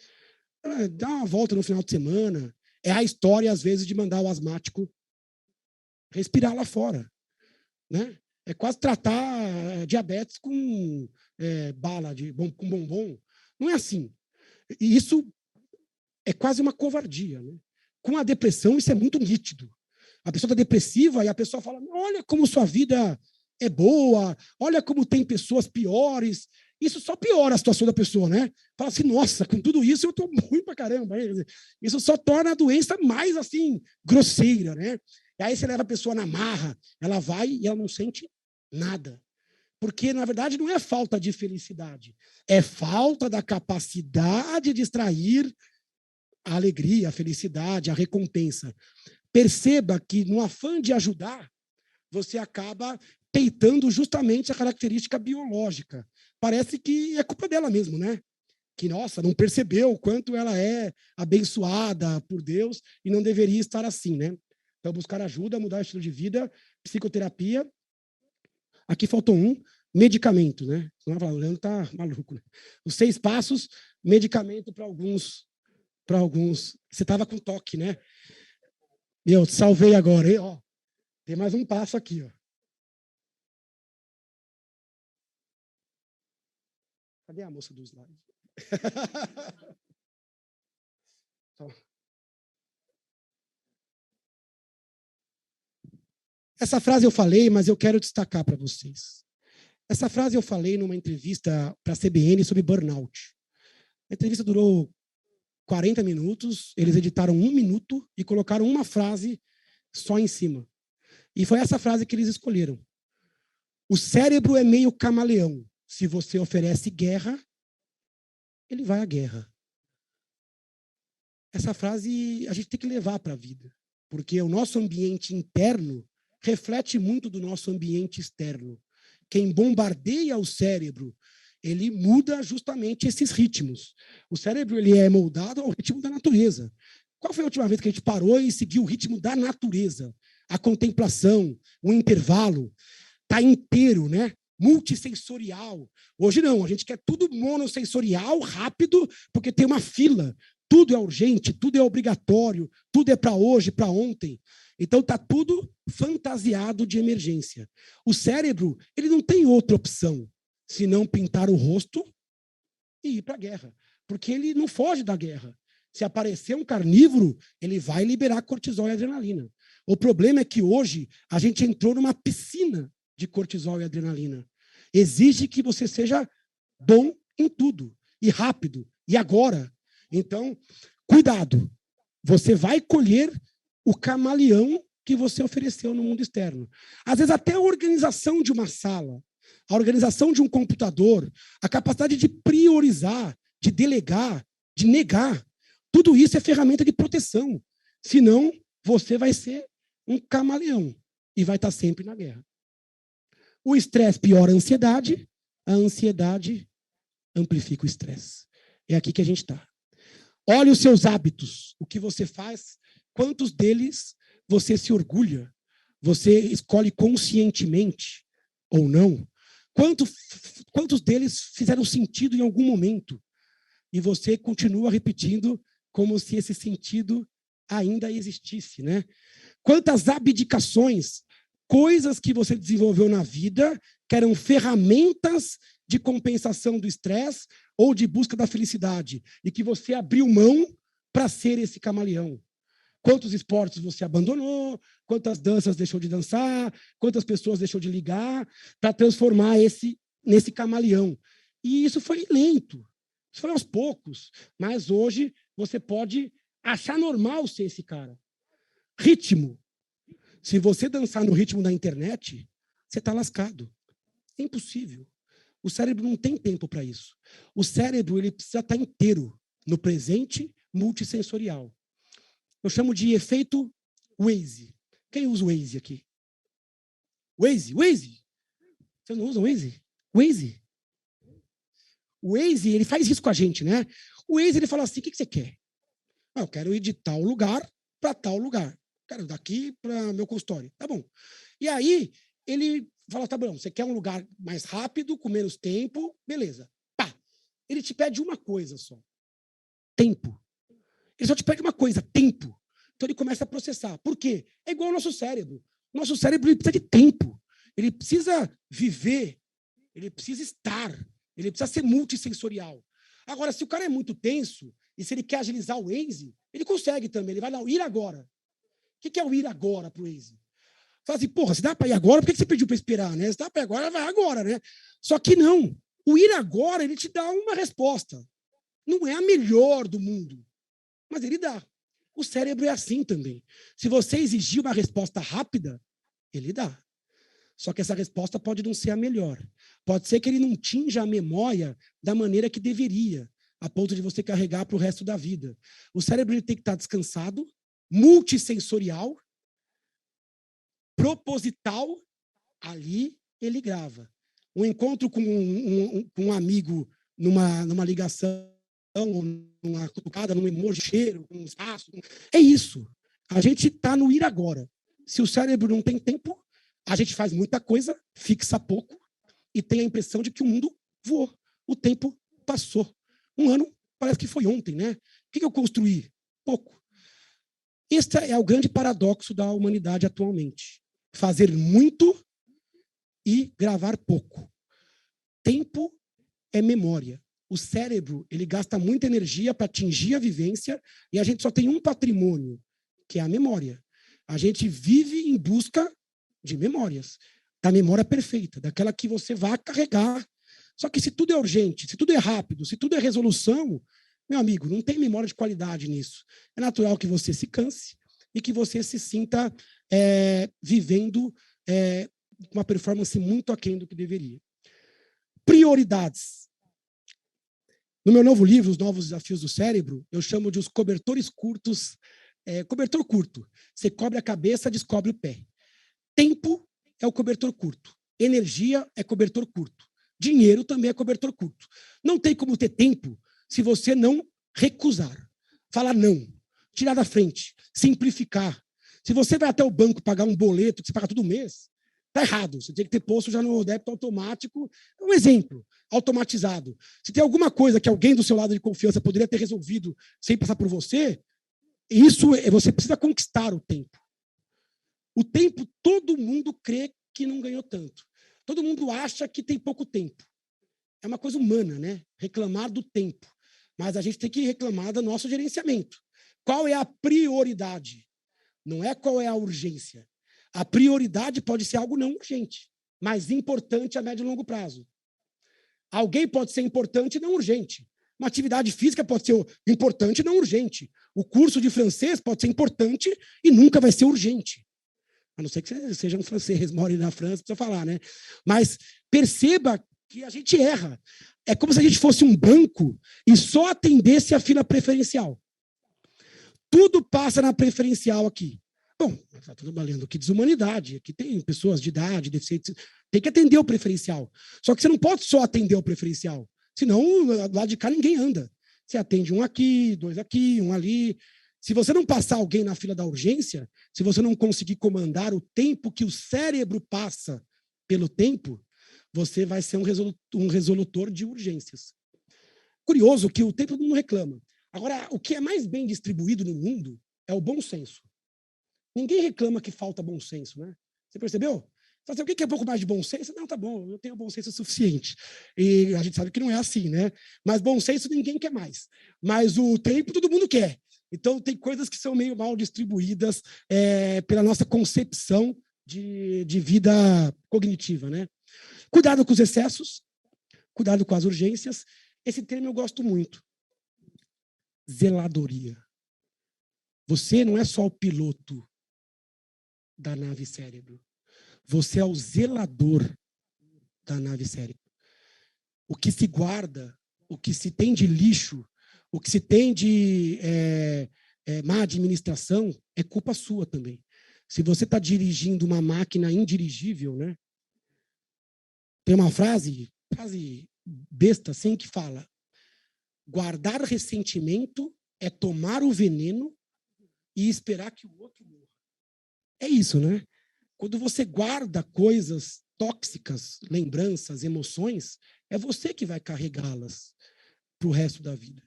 dá uma volta no final de semana. É a história, às vezes, de mandar o asmático respirar lá fora. Né? É quase tratar diabetes com bala, com bombom. Não é assim. E isso é quase uma covardia. Né? Com a depressão, isso é muito nítido. A pessoa está depressiva e a pessoa fala, olha como sua vida é boa, olha como tem pessoas piores. Isso só piora a situação da pessoa, né? Fala assim, nossa, com tudo isso eu estou ruim pra caramba. Isso só torna a doença mais, assim, grosseira, né? E aí você leva a pessoa na marra, ela vai e ela não sente nada. Porque, na verdade, não é falta de felicidade, é falta da capacidade de extrair a alegria, a felicidade, a recompensa. Perceba que, no afã de ajudar, você acaba peitando justamente a característica biológica. Parece que é culpa dela mesmo, né? Que, nossa, não percebeu o quanto ela é abençoada por Deus e não deveria estar assim, né? Então, buscar ajuda, mudar o estilo de vida, psicoterapia. Aqui faltou medicamento, né? O Leandro está maluco. Né? Os 6 passos, medicamento para alguns. Você estava com toque, né? Te salvei agora, hein? Ó, tem mais um passo aqui, ó. Cadê a moça do slide? Essa frase eu falei, mas eu quero destacar para vocês. Essa frase eu falei numa entrevista para a CBN sobre burnout. A entrevista durou 40 minutos, eles editaram 1 minuto e colocaram uma frase só em cima. E foi essa frase que eles escolheram. O cérebro é meio camaleão. Se você oferece guerra, ele vai à guerra. Essa frase a gente tem que levar para a vida, porque o nosso ambiente interno reflete muito do nosso ambiente externo. Quem bombardeia o cérebro, ele muda justamente esses ritmos. O cérebro ele é moldado ao ritmo da natureza. Qual foi a última vez que a gente parou e seguiu o ritmo da natureza? A contemplação, o intervalo, está inteiro, né? Multissensorial. Hoje não, a gente quer tudo monossensorial, rápido, porque tem uma fila. Tudo é urgente, tudo é obrigatório, tudo é para hoje, para ontem. Então está tudo fantasiado de emergência. O cérebro ele não tem outra opção senão pintar o rosto e ir para a guerra, porque ele não foge da guerra. Se aparecer um carnívoro, ele vai liberar cortisol e adrenalina. O problema é que hoje a gente entrou numa piscina de cortisol e adrenalina. Exige que você seja bom em tudo, e rápido, e agora. Então, cuidado. Você vai colher o camaleão que você ofereceu no mundo externo. Às vezes, até a organização de uma sala, a organização de um computador, a capacidade de priorizar, de delegar, de negar, tudo isso é ferramenta de proteção. Senão, você vai ser um camaleão e vai estar sempre na guerra. O estresse piora a ansiedade amplifica o estresse. É aqui que a gente está. Olhe os seus hábitos, o que você faz, quantos deles você se orgulha, você escolhe conscientemente ou não, quantos deles fizeram sentido em algum momento e você continua repetindo como se esse sentido ainda existisse, né? Quantas abdicações, coisas que você desenvolveu na vida que eram ferramentas de compensação do estresse ou de busca da felicidade, e que você abriu mão para ser esse camaleão. Quantos esportes você abandonou, quantas danças deixou de dançar, quantas pessoas deixou de ligar, para transformar nesse camaleão. E isso foi lento, isso foi aos poucos, mas hoje você pode achar normal ser esse cara. Ritmo. Se você dançar no ritmo da internet, você está lascado. É impossível. O cérebro não tem tempo para isso. O cérebro ele precisa estar inteiro no presente multissensorial. Eu chamo de efeito Waze. Quem usa o Waze aqui? Waze? Vocês não usam Waze? Waze? O Waze, ele faz isso com a gente, né? O Waze, ele fala assim, o que você quer? Eu quero ir de tal lugar para tal lugar. Quero daqui para meu consultório. Tá bom. E aí, ele fala, tá bom, você quer um lugar mais rápido, com menos tempo, beleza. Pá. Ele te pede uma coisa só. Tempo. Ele só te pede uma coisa, tempo. Então ele começa a processar. Por quê? É igual ao nosso cérebro. Nosso cérebro ele precisa de tempo. Ele precisa viver. Ele precisa estar. Ele precisa ser multissensorial. Agora, se o cara é muito tenso, e se ele quer agilizar o Waze, ele consegue também. Ele vai lá, o ir agora. O que é o ir agora para o Waze? Fala assim, porra, se dá para ir agora, por que você pediu para esperar, né? Se dá para ir agora, vai agora, né? Só que não. O ir agora, ele te dá uma resposta. Não é a melhor do mundo, mas ele dá. O cérebro é assim também. Se você exigir uma resposta rápida, ele dá. Só que essa resposta pode não ser a melhor. Pode ser que ele não tinja a memória da maneira que deveria, a ponto de você carregar para o resto da vida. O cérebro ele tem que estar descansado, multissensorial, proposital, ali ele grava. Um encontro com um amigo numa ligação, numa cutucada, num emoji, cheiro, num espaço. É isso. A gente está no ir agora. Se o cérebro não tem tempo, a gente faz muita coisa, fixa pouco e tem a impressão de que o mundo voou. O tempo passou. Um ano parece que foi ontem, né? O que eu construí? Pouco. Este é o grande paradoxo da humanidade atualmente. Fazer muito e gravar pouco. Tempo é memória. O cérebro ele gasta muita energia para atingir a vivência e a gente só tem um patrimônio, que é a memória. A gente vive em busca de memórias, da memória perfeita, daquela que você vai carregar. Só que se tudo é urgente, se tudo é rápido, se tudo é resolução, meu amigo, não tem memória de qualidade nisso. É natural que você se canse e que você se sinta vivendo uma performance muito aquém do que deveria. Prioridades. No meu novo livro, Os Novos Desafios do Cérebro, eu chamo de os cobertores curtos. Cobertor curto. Você cobre a cabeça, descobre o pé. Tempo é o cobertor curto. Energia é cobertor curto. Dinheiro também é cobertor curto. Não tem como ter tempo se você não recusar. Falar não. Tirar da frente. Simplificar. Se você vai até o banco pagar um boleto que você paga todo mês, está errado. Você tem que ter posto já no débito automático. É um exemplo. Automatizado. Se tem alguma coisa que alguém do seu lado de confiança poderia ter resolvido sem passar por você, você precisa conquistar o tempo. O tempo, todo mundo crê que não ganhou tanto. Todo mundo acha que tem pouco tempo. É uma coisa humana, né? Reclamar do tempo. Mas a gente tem que reclamar do nosso gerenciamento. Qual é a prioridade? Não é qual é a urgência. A prioridade pode ser algo não urgente, mas importante a médio e longo prazo. Alguém pode ser importante e não urgente. Uma atividade física pode ser importante e não urgente. O curso de francês pode ser importante e nunca vai ser urgente. A não ser que você seja um francês, more na França, precisa falar, né? Mas perceba que a gente erra. É como se a gente fosse um banco e só atendesse a fila preferencial. Tudo passa na preferencial aqui. Bom, está tudo valendo aqui desumanidade, aqui tem pessoas de idade, deficientes, tem que atender o preferencial. Só que você não pode só atender o preferencial, senão do lado de cá ninguém anda. Você atende um aqui, dois aqui, um ali. Se você não passar alguém na fila da urgência, se você não conseguir comandar o tempo que o cérebro passa pelo tempo, você vai ser um resolutor de urgências. Curioso que o tempo não reclama. Agora, o que é mais bem distribuído no mundo é o bom senso. Ninguém reclama que falta bom senso, né? Você percebeu? Você o que é um pouco mais de bom senso? Não, tá bom, eu tenho bom senso suficiente. E a gente sabe que não é assim, né? Mas bom senso ninguém quer mais. Mas o tempo todo mundo quer. Então, tem coisas que são meio mal distribuídas pela nossa concepção de vida cognitiva, né? Cuidado com os excessos, cuidado com as urgências. Esse termo eu gosto muito. Zeladoria. Você não é só o piloto da nave cérebro. Você é o zelador da nave cérebro. O que se guarda, o que se tem de lixo, o que se tem de má administração, é culpa sua também. Se você está dirigindo uma máquina indirigível, né? Tem uma frase besta assim, que fala: guardar ressentimento é tomar o veneno e esperar que o outro morra. É isso, né? Quando você guarda coisas tóxicas, lembranças, emoções, é você que vai carregá-las para o resto da vida.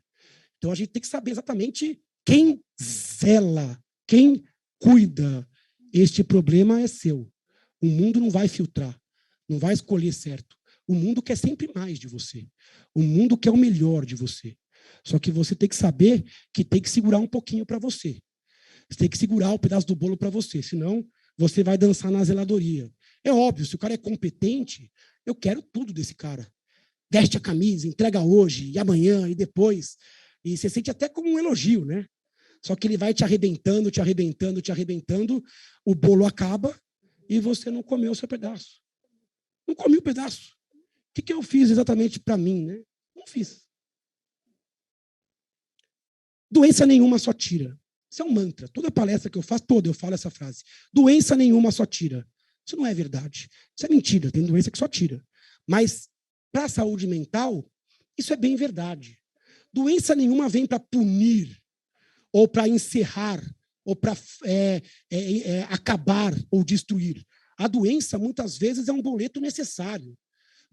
Então, a gente tem que saber exatamente quem zela, quem cuida. Este problema é seu. O mundo não vai filtrar, não vai escolher certo. O mundo quer sempre mais de você. O mundo quer o melhor de você. Só que você tem que saber que tem que segurar um pouquinho para você. Você tem que segurar o pedaço do bolo para você, senão você vai dançar na zeladoria. É óbvio, se o cara é competente, eu quero tudo desse cara. Veste a camisa, entrega hoje, e amanhã, e depois. E você sente até como um elogio, né? Só que ele vai te arrebentando, te arrebentando, te arrebentando, o bolo acaba e você não comeu o seu pedaço. Não comi o pedaço. O que eu fiz exatamente para mim, né? Não fiz. Doença nenhuma só tira. Isso é um mantra. Toda palestra que eu faço, eu falo essa frase. Doença nenhuma só tira. Isso não é verdade. Isso é mentira. Tem doença que só tira. Mas, para a saúde mental, isso é bem verdade. Doença nenhuma vem para punir, ou para encerrar, ou para acabar ou destruir. A doença, muitas vezes, é um boleto necessário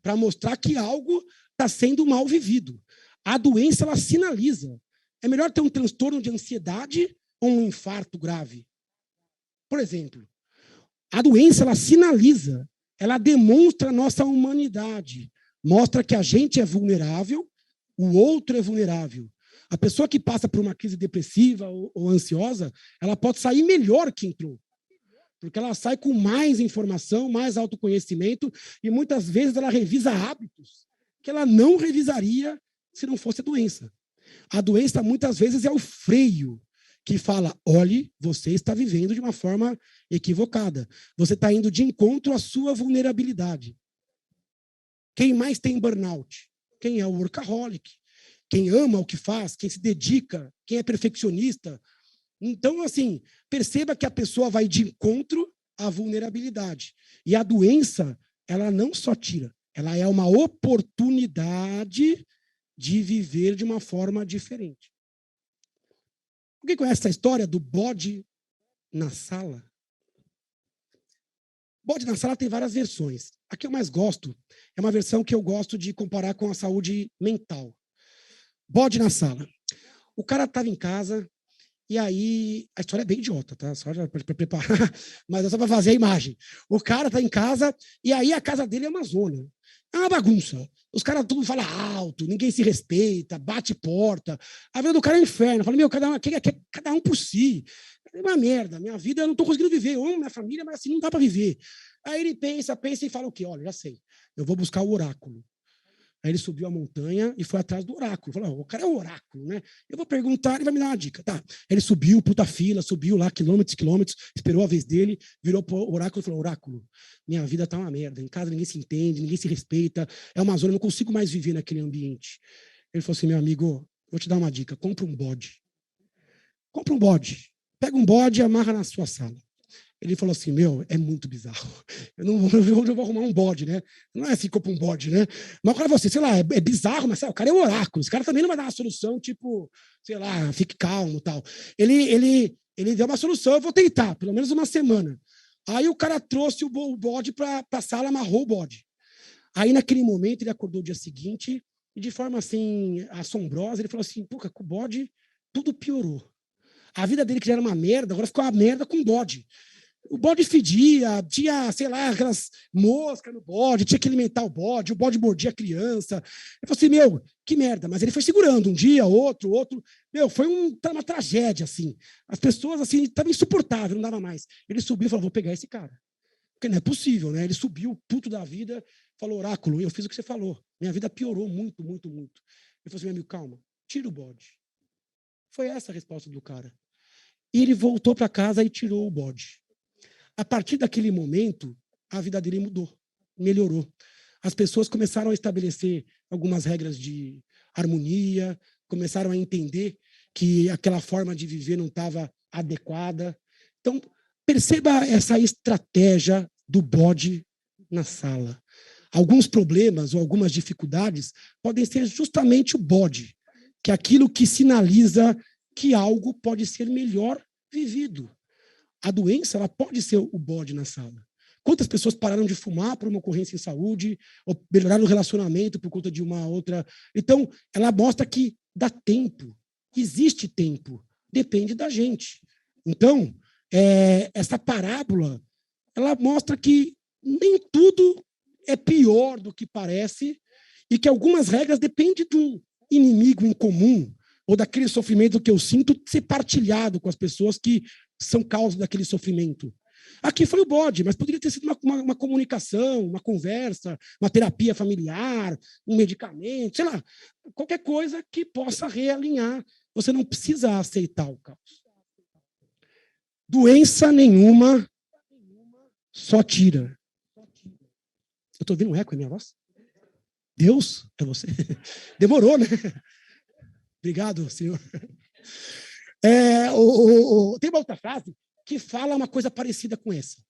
para mostrar que algo está sendo mal vivido. A doença, ela sinaliza. É melhor ter um transtorno de ansiedade ou um infarto grave? Por exemplo, a doença, ela sinaliza, ela demonstra a nossa humanidade, mostra que a gente é vulnerável, o outro é vulnerável. A pessoa que passa por uma crise depressiva ou ansiosa, ela pode sair melhor que entrou, porque ela sai com mais informação, mais autoconhecimento, e muitas vezes ela revisa hábitos que ela não revisaria se não fosse a doença. A doença, muitas vezes, é o freio que fala: olhe, você está vivendo de uma forma equivocada. Você está indo de encontro à sua vulnerabilidade. Quem mais tem burnout? Quem é o workaholic? Quem ama o que faz? Quem se dedica? Quem é perfeccionista? Então, assim, perceba que a pessoa vai de encontro à vulnerabilidade. E a doença, ela não só tira, ela é uma oportunidade de viver de uma forma diferente. Alguém conhece essa história do bode na sala? Bode na sala tem várias versões. A que eu mais gosto é uma versão que eu gosto de comparar com a saúde mental. Bode na sala. O cara estava em casa e aí... A história é bem idiota, tá? Só para preparar, mas é só para fazer a imagem. O cara está em casa e aí a casa dele é uma zona. É uma bagunça. Os caras tudo falam alto, ninguém se respeita, bate porta. A vida do cara é um inferno. Fala, meu, cada um por si. É uma merda. Minha vida eu não estou conseguindo viver. Eu amo minha família, mas assim não dá para viver. Aí ele pensa e fala o quê? Olha, já sei. Eu vou buscar o oráculo. Aí ele subiu a montanha e foi atrás do oráculo. Falou, o cara é o oráculo, né? Eu vou perguntar, ele vai me dar uma dica. Tá. Ele subiu, puta fila, subiu lá quilômetros e quilômetros, esperou a vez dele, virou pro oráculo e falou, oráculo, minha vida tá uma merda. Em casa ninguém se entende, ninguém se respeita. É uma zona, eu não consigo mais viver naquele ambiente. Ele falou assim, meu amigo, vou te dar uma dica, compra um bode. Compra um bode. Pega um bode e amarra na sua sala. Ele falou assim, é muito bizarro. Eu não vou arrumar um bode, né? Não é assim, compra um bode, né? Mas o cara falou assim, sei lá, é bizarro, mas o cara é um oráculo. Esse cara também não vai dar uma solução, tipo, sei lá, fique calmo e tal. Ele deu uma solução, eu vou tentar, pelo menos uma semana. Aí o cara trouxe o bode para a sala, amarrou o bode. Aí, naquele momento, ele acordou o dia seguinte e, de forma, assim, assombrosa, ele falou assim, pô, com o bode, tudo piorou. A vida dele, que já era uma merda, agora ficou uma merda com o bode. O bode fedia, tinha, sei lá, aquelas moscas no bode, tinha que alimentar o bode mordia a criança. Ele falou assim, que merda. Mas ele foi segurando um dia, outro. Foi uma tragédia, assim. As pessoas, assim, estavam insuportáveis, não dava mais. Ele subiu e falou, vou pegar esse cara. Porque não é possível, né? Ele subiu, puto da vida, falou, oráculo, eu fiz o que você falou. Minha vida piorou muito, muito, muito. Ele falou assim, meu amigo, calma, tira o bode. Foi essa a resposta do cara. E ele voltou para casa e tirou o bode. A partir daquele momento, a vida dele mudou, melhorou. As pessoas começaram a estabelecer algumas regras de harmonia, começaram a entender que aquela forma de viver não estava adequada. Então, perceba essa estratégia do bode na sala. Alguns problemas ou algumas dificuldades podem ser justamente o bode, que é aquilo que sinaliza que algo pode ser melhor vivido. A doença, ela pode ser o bode na sala. Quantas pessoas pararam de fumar por uma ocorrência em saúde, ou melhoraram o relacionamento por conta de uma outra... Então, ela mostra que dá tempo, existe tempo, depende da gente. Então, essa parábola, ela mostra que nem tudo é pior do que parece e que algumas regras dependem de um inimigo em comum ou daquele sofrimento que eu sinto ser partilhado com as pessoas que são causa daquele sofrimento. Aqui foi o bode, mas poderia ter sido uma comunicação, uma conversa, uma terapia familiar, um medicamento, sei lá, qualquer coisa que possa realinhar. Você não precisa aceitar o caos. Doença nenhuma só tira. Eu estou ouvindo um eco em minha voz? Deus? É você? Demorou, né? Obrigado, senhor. Tem uma outra frase que fala uma coisa parecida com essa.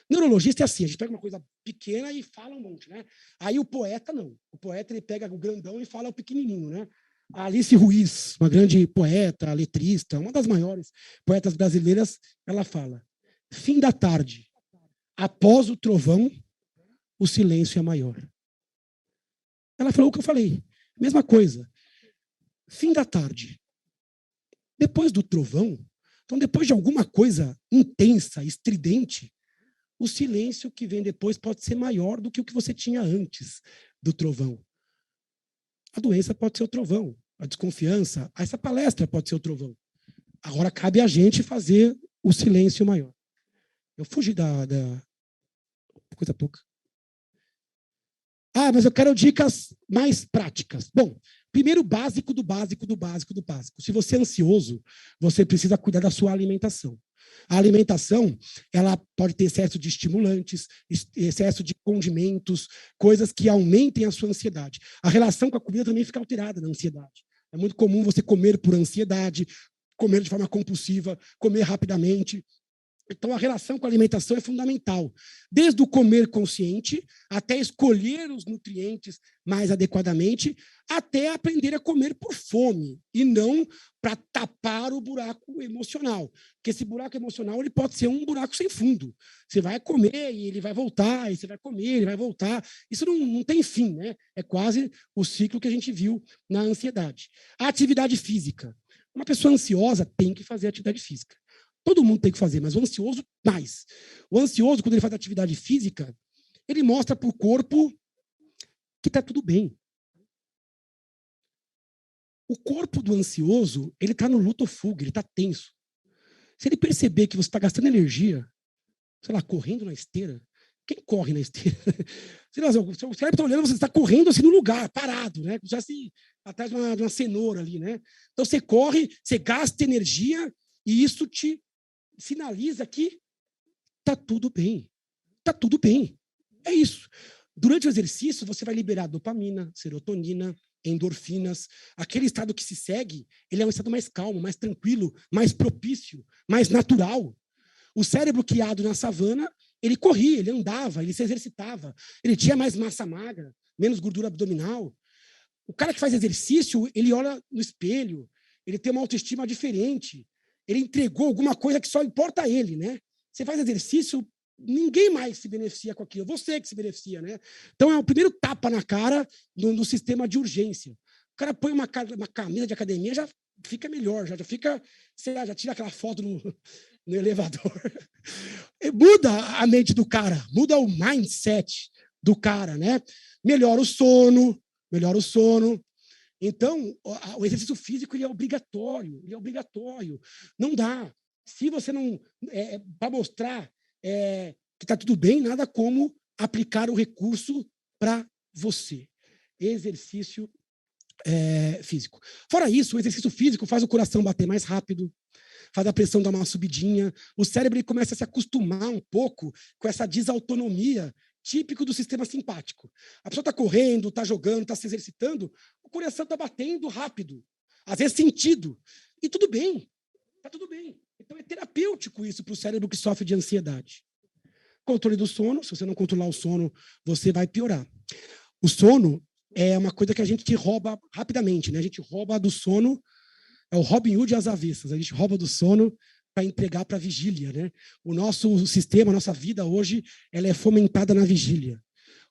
Neurologista é assim, a gente pega uma coisa pequena e fala um monte, né? Aí o poeta não. O poeta ele pega o grandão e fala o pequenininho, né? A Alice Ruiz, uma grande poeta, letrista, uma das maiores poetas brasileiras, ela fala: fim da tarde, após o trovão, o silêncio é maior. Ela falou o que eu falei. Mesma coisa. Fim da tarde. Depois do trovão, então depois de alguma coisa intensa, estridente, o silêncio que vem depois pode ser maior do que o que você tinha antes do trovão. A doença pode ser o trovão, a desconfiança, essa palestra pode ser o trovão. Agora cabe a gente fazer o silêncio maior. Eu fugi da coisa pouca. Mas eu quero dicas mais práticas. Bom, primeiro, básico do básico do básico do básico. Se você é ansioso, você precisa cuidar da sua alimentação. A alimentação, ela pode ter excesso de estimulantes, excesso de condimentos, coisas que aumentem a sua ansiedade. A relação com a comida também fica alterada na ansiedade. É muito comum você comer por ansiedade, comer de forma compulsiva, comer rapidamente. Então, a relação com a alimentação é fundamental. Desde o comer consciente, até escolher os nutrientes mais adequadamente, até aprender a comer por fome, e não para tapar o buraco emocional. Porque esse buraco emocional ele pode ser um buraco sem fundo. Você vai comer e ele vai voltar, e você vai comer, ele vai voltar. Isso não tem fim, né? É quase o ciclo que a gente viu na ansiedade. A atividade física. Uma pessoa ansiosa tem que fazer atividade física. Todo mundo tem que fazer, mas o ansioso, mais. O ansioso, quando ele faz atividade física, ele mostra para o corpo que está tudo bem. O corpo do ansioso, ele está no luto ou fuga, ele está tenso. Se ele perceber que você está gastando energia, sei lá, correndo na esteira, Quem corre na esteira? O seu cérebro está olhando, você está correndo assim no lugar, parado, né? Já assim, atrás de uma cenoura ali, né? Então você corre, você gasta energia e isso te sinaliza que está tudo bem. Está tudo bem. É isso. Durante o exercício, você vai liberar dopamina, serotonina, endorfinas. Aquele estado que se segue, ele é um estado mais calmo, mais tranquilo, mais propício, mais natural. O cérebro criado na savana, ele corria, ele andava, ele se exercitava, ele tinha mais massa magra, menos gordura abdominal. O cara que faz exercício, ele olha no espelho, ele tem uma autoestima diferente, ele entregou alguma coisa que só importa a ele, né? Você faz exercício, ninguém mais se beneficia com aquilo, você que se beneficia, né? Então é o primeiro tapa na cara no sistema de urgência. O cara põe uma camisa de academia, já fica melhor, já fica, sei lá, já tira aquela foto no elevador. E muda a mente do cara, muda o mindset do cara, né? Melhora o sono. Então, o exercício físico ele é obrigatório. Não dá. Se você não... para mostrar que está tudo bem, nada como aplicar o recurso para você. Exercício físico. Fora isso, o exercício físico faz o coração bater mais rápido, faz a pressão dar uma subidinha, o cérebro ele começa a se acostumar um pouco com essa desautonomia típico do sistema simpático. A pessoa está correndo, está jogando, está se exercitando, o coração está batendo rápido, às vezes sentido. E tudo bem, está tudo bem. Então é terapêutico isso para o cérebro que sofre de ansiedade. Controle do sono, se você não controlar o sono, você vai piorar. O sono é uma coisa que a gente rouba rapidamente, né? A gente rouba do sono, é o Robin Hood às avessas, a gente rouba do sono para entregar para a vigília, né? O nosso sistema, a nossa vida hoje, ela é fomentada na vigília.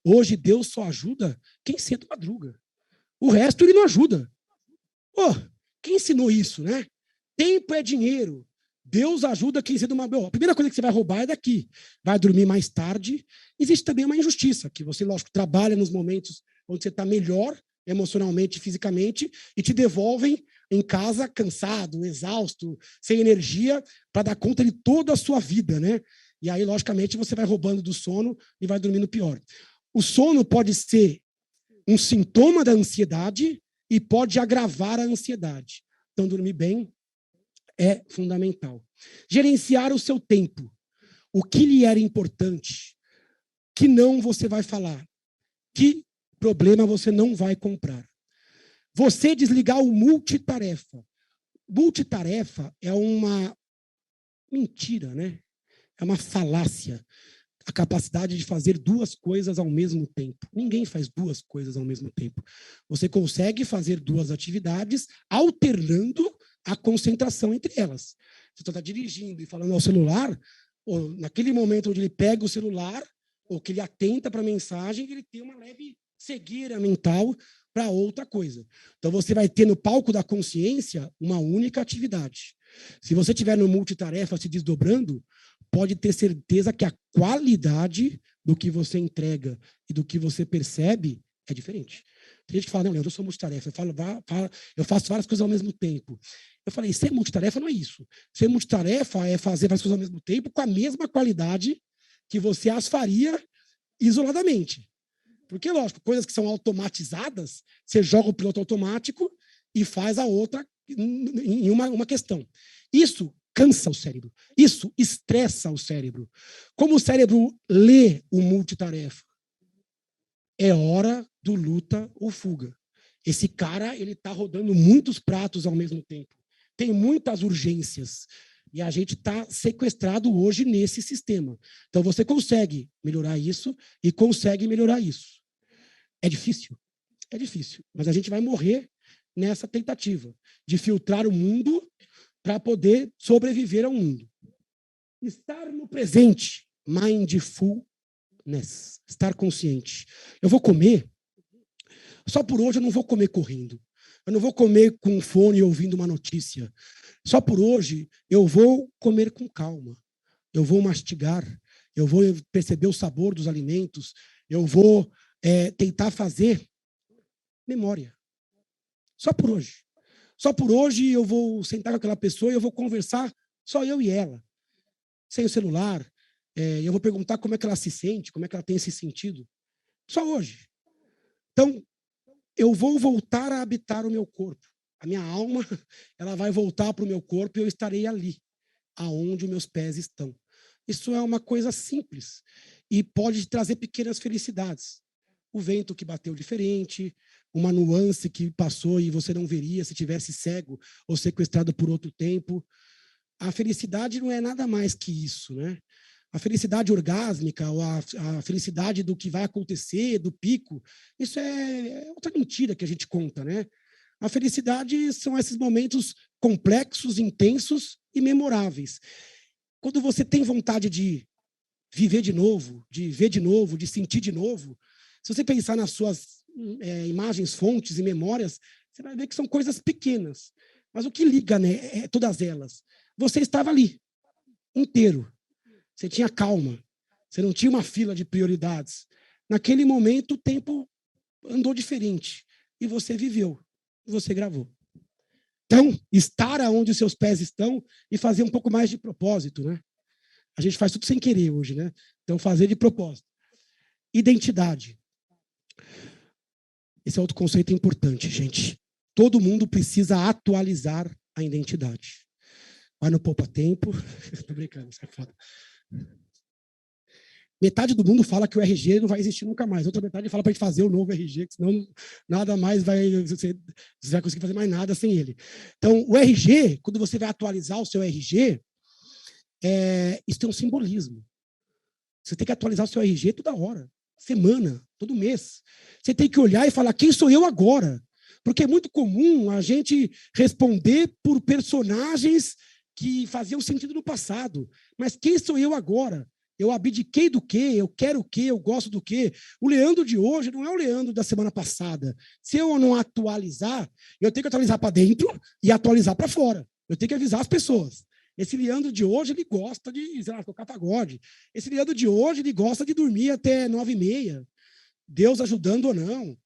Hoje Deus só ajuda quem cedo madruga. O resto ele não ajuda. Quem ensinou isso, né? Tempo é dinheiro. Deus ajuda quem cedo madruga. A primeira coisa que você vai roubar é daqui. Vai dormir mais tarde. Existe também uma injustiça, que você, lógico, trabalha nos momentos onde você está melhor emocionalmente e fisicamente e te devolvem em casa cansado, exausto, sem energia, para dar conta de toda a sua vida, né? E aí, logicamente, você vai roubando do sono e vai dormindo pior. O sono pode ser um sintoma da ansiedade e pode agravar a ansiedade. Então, dormir bem é fundamental. Gerenciar o seu tempo. O que lhe era importante, que não você vai falar, que problema você não vai comprar. Você desligar o multitarefa. Multitarefa é uma mentira, né? É uma falácia. A capacidade de fazer duas coisas ao mesmo tempo. Ninguém faz duas coisas ao mesmo tempo. Você consegue fazer duas atividades alternando a concentração entre elas. Você está dirigindo e falando ao celular, ou naquele momento onde ele pega o celular, ou que ele atenta para a mensagem, ele tem uma leve cegueira mental para outra coisa. Então, você vai ter no palco da consciência uma única atividade. Se você estiver no multitarefa se desdobrando, pode ter certeza que a qualidade do que você entrega e do que você percebe é diferente. Tem gente que fala, não, Leandro, eu sou multitarefa, eu faço várias coisas ao mesmo tempo. Eu falei, ser multitarefa não é isso. Ser multitarefa é fazer várias coisas ao mesmo tempo com a mesma qualidade que você as faria isoladamente. Porque, lógico, coisas que são automatizadas, você joga o piloto automático e faz a outra em uma questão. Isso cansa o cérebro. Isso estressa o cérebro. Como o cérebro lê o multitarefa? É hora do luta ou fuga. Esse cara, ele está rodando muitos pratos ao mesmo tempo. Tem muitas urgências. E a gente está sequestrado hoje nesse sistema. Então, você consegue melhorar isso e consegue melhorar isso. É difícil? É difícil. Mas a gente vai morrer nessa tentativa de filtrar o mundo para poder sobreviver ao mundo. Estar no presente, mindfulness, estar consciente. Eu vou comer, só por hoje eu não vou comer correndo. Eu não vou comer com fone ouvindo uma notícia. Só por hoje eu vou comer com calma. Eu vou mastigar, eu vou perceber o sabor dos alimentos, eu vou tentar fazer memória. Só por hoje. Só por hoje eu vou sentar com aquela pessoa e eu vou conversar só eu e ela. Sem o celular, eu vou perguntar como é que ela se sente, como é que ela tem esse sentido. Só hoje. Então, eu vou voltar a habitar o meu corpo. A minha alma, ela vai voltar para o meu corpo e eu estarei ali, aonde os meus pés estão. Isso é uma coisa simples e pode trazer pequenas felicidades. O vento que bateu diferente, uma nuance que passou e você não veria se tivesse cego ou sequestrado por outro tempo. A felicidade não é nada mais que isso, né? A felicidade orgásmica, ou a felicidade do que vai acontecer, do pico, isso é outra mentira que a gente conta, né? A felicidade são esses momentos complexos, intensos e memoráveis. Quando você tem vontade de viver de novo, de ver de novo, de sentir de novo, se você pensar nas suas imagens, fontes e memórias, você vai ver que são coisas pequenas. Mas o que liga, né, todas elas? Você estava ali, inteiro. Você tinha calma. Você não tinha uma fila de prioridades. Naquele momento, o tempo andou diferente. E você viveu. E você gravou. Então, estar aonde os seus pés estão e fazer um pouco mais de propósito, né? A gente faz tudo sem querer hoje, né? Então, fazer de propósito. Identidade. Esse é outro conceito importante, gente. Todo mundo precisa atualizar a identidade. Vai no Poupa Tempo. Estou brincando, isso é foda. Metade do mundo fala que o RG não vai existir nunca mais. Outra metade fala para a gente fazer o novo RG, que senão nada mais você vai conseguir fazer mais nada sem ele. Então, o RG, quando você vai atualizar o seu RG, isso tem um simbolismo. Você tem que atualizar o seu RG toda hora, semana, todo mês. Você tem que olhar e falar, quem sou eu agora? Porque é muito comum a gente responder por personagens que faziam sentido no passado. Mas quem sou eu agora? Eu abdiquei do quê? Eu quero o quê? Eu gosto do quê? O Leandro de hoje não é o Leandro da semana passada. Se eu não atualizar, eu tenho que atualizar para dentro e atualizar para fora. Eu tenho que avisar as pessoas. Esse Leandro de hoje, ele gosta de, sei lá, tocar pagode. Esse Leandro de hoje, ele gosta de dormir até 9h30. Deus ajudando ou não.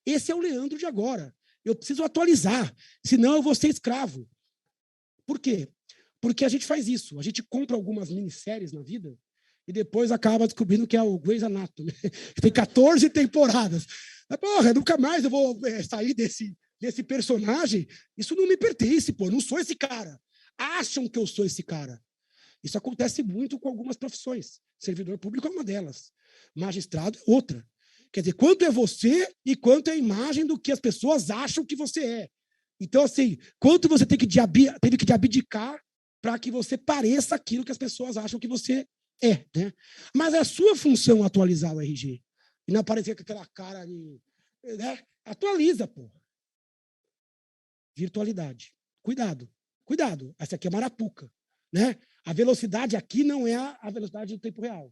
Esse é o Leandro de agora. Eu preciso atualizar, senão eu vou ser escravo. Por quê? Porque a gente faz isso. A gente compra algumas minisséries na vida e depois acaba descobrindo que é o Grey's Anatomy. Tem 14 temporadas. Mas, nunca mais eu vou sair desse personagem. Isso não me pertence, pô. Eu não sou esse cara. Acham que eu sou esse cara. Isso acontece muito com algumas profissões. Servidor público é uma delas. Magistrado é outra. Quer dizer, quanto é você e quanto é a imagem do que as pessoas acham que você é. Então, assim, quanto você teve que abdicar para que você pareça aquilo que as pessoas acham que você é, né? Mas é a sua função atualizar o RG. E não aparecer com aquela cara de... Né? Atualiza, pô. Virtualidade. Cuidado. Essa aqui é Marapuca, né? A velocidade aqui não é a velocidade do tempo real.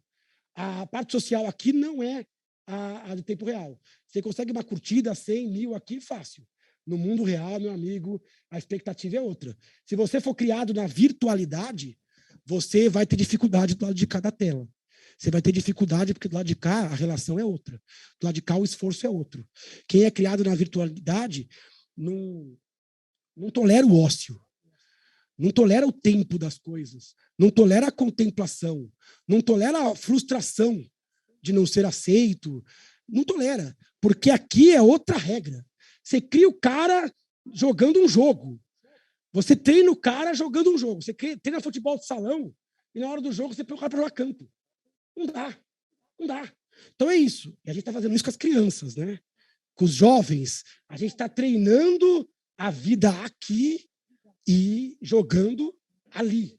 A parte social aqui não é a do tempo real. Você consegue uma curtida, 100 mil aqui, fácil. No mundo real, meu amigo, a expectativa é outra. Se você for criado na virtualidade, você vai ter dificuldade do lado de cá da tela. Você vai ter dificuldade porque do lado de cá a relação é outra. Do lado de cá o esforço é outro. Quem é criado na virtualidade não tolera o ócio. Não tolera o tempo das coisas. Não tolera a contemplação. Não tolera a frustração de não ser aceito. Não tolera. Porque aqui é outra regra. Você cria o cara jogando um jogo. Você treina o cara jogando um jogo. Você treina futebol de salão e na hora do jogo você põe o cara para jogar campo. Não dá. Então é isso. E a gente está fazendo isso com as crianças, né? Com os jovens. A gente está treinando a vida aqui e jogando ali.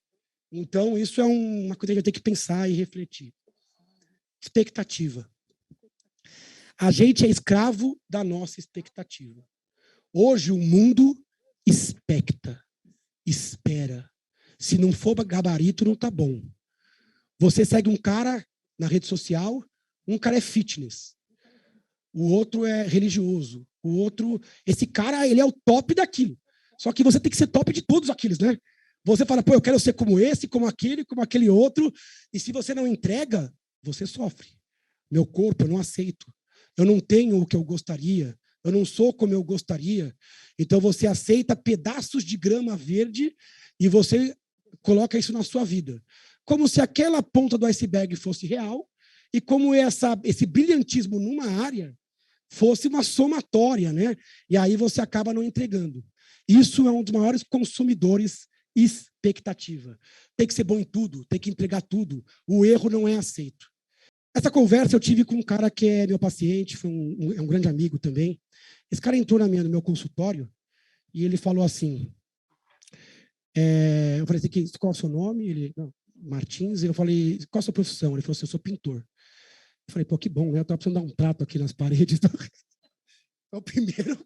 Então isso é uma coisa que a gente tem que pensar e refletir. Expectativa. A gente é escravo da nossa expectativa. Hoje o mundo espera. Se não for gabarito, não tá bom. Você segue um cara na rede social, um cara é fitness, o outro é religioso, o outro... Esse cara, ele é o top daquilo. Só que você tem que ser top de todos aqueles, né? Você fala, pô, eu quero ser como esse, como aquele outro, e se você não entrega, você sofre. Meu corpo, eu não aceito. Eu não tenho o que eu gostaria. Eu não sou como eu gostaria. Então, você aceita pedaços de grama verde e você coloca isso na sua vida. como se aquela ponta do iceberg fosse real e como esse brilhantismo numa área fosse uma somatória, né? E aí você acaba não entregando. Isso é um dos maiores consumidores expectativa. Tem que ser bom em tudo, tem que entregar tudo. O erro não é aceito. Essa conversa eu tive com um cara que é meu paciente, é um grande amigo também. Esse cara entrou no meu consultório e ele falou assim, eu falei assim, qual é o seu nome? Ele, não, Martins. Eu falei, qual é a sua profissão? Ele falou assim, eu sou pintor. Eu falei, pô, que bom, né? Eu estava precisando dar um trato aqui nas paredes. Então, primeiro,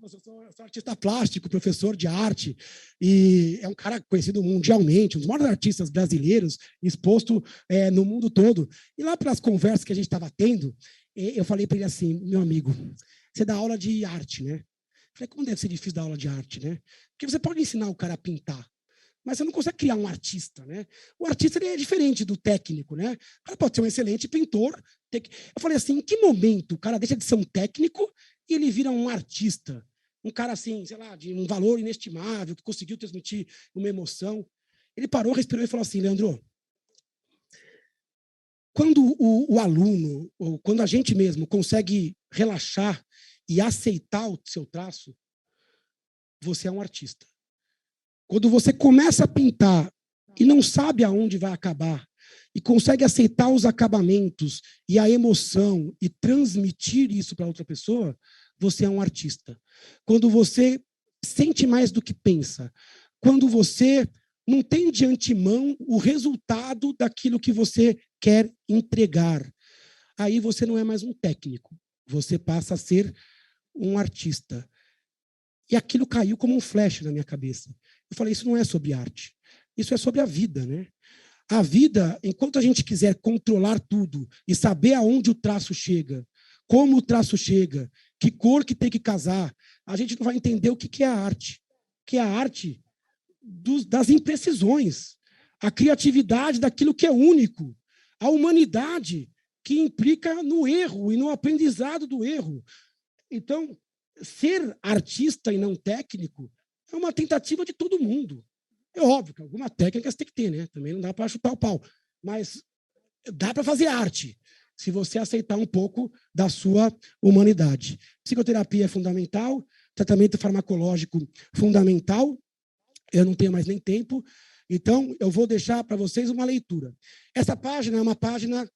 eu sou artista plástico, professor de arte, e é um cara conhecido mundialmente, um dos maiores artistas brasileiros, exposto no mundo todo. E lá pelas conversas que a gente estava tendo, eu falei para ele assim, meu amigo, você dá aula de arte, né? Eu falei, como deve ser difícil dar aula de arte, né? Porque você pode ensinar o cara a pintar, mas você não consegue criar um artista, né? O artista ele é diferente do técnico, né? O cara pode ser um excelente pintor. Eu falei assim, em que momento o cara deixa de ser um técnico e ele vira um artista? Um cara assim, sei lá, de um valor inestimável, que conseguiu transmitir uma emoção. Ele parou, respirou e falou assim, Leandro, quando o aluno, ou quando a gente mesmo consegue relaxar e aceitar o seu traço, você é um artista. Quando você começa a pintar e não sabe aonde vai acabar, e consegue aceitar os acabamentos e a emoção e transmitir isso para outra pessoa, você é um artista. Quando você sente mais do que pensa, quando você não tem de antemão o resultado daquilo que você quer entregar, aí você não é mais um técnico, você passa a ser um artista. E aquilo caiu como um flash na minha cabeça. Eu falei, isso não é sobre arte, isso é sobre a vida, né? A vida, enquanto a gente quiser controlar tudo e saber aonde o traço chega, como o traço chega, que cor que tem que casar, a gente não vai entender o que é a arte. Que é a arte das imprecisões, a criatividade daquilo que é único, a humanidade que implica no erro e no aprendizado do erro. Então, ser artista e não técnico é uma tentativa de todo mundo. É óbvio que alguma técnica você tem que ter, né? Também não dá para chutar o pau. Mas dá para fazer arte, se você aceitar um pouco da sua humanidade. Psicoterapia é fundamental, tratamento farmacológico fundamental. Eu não tenho mais nem tempo, então eu vou deixar para vocês uma leitura. Essa página é uma página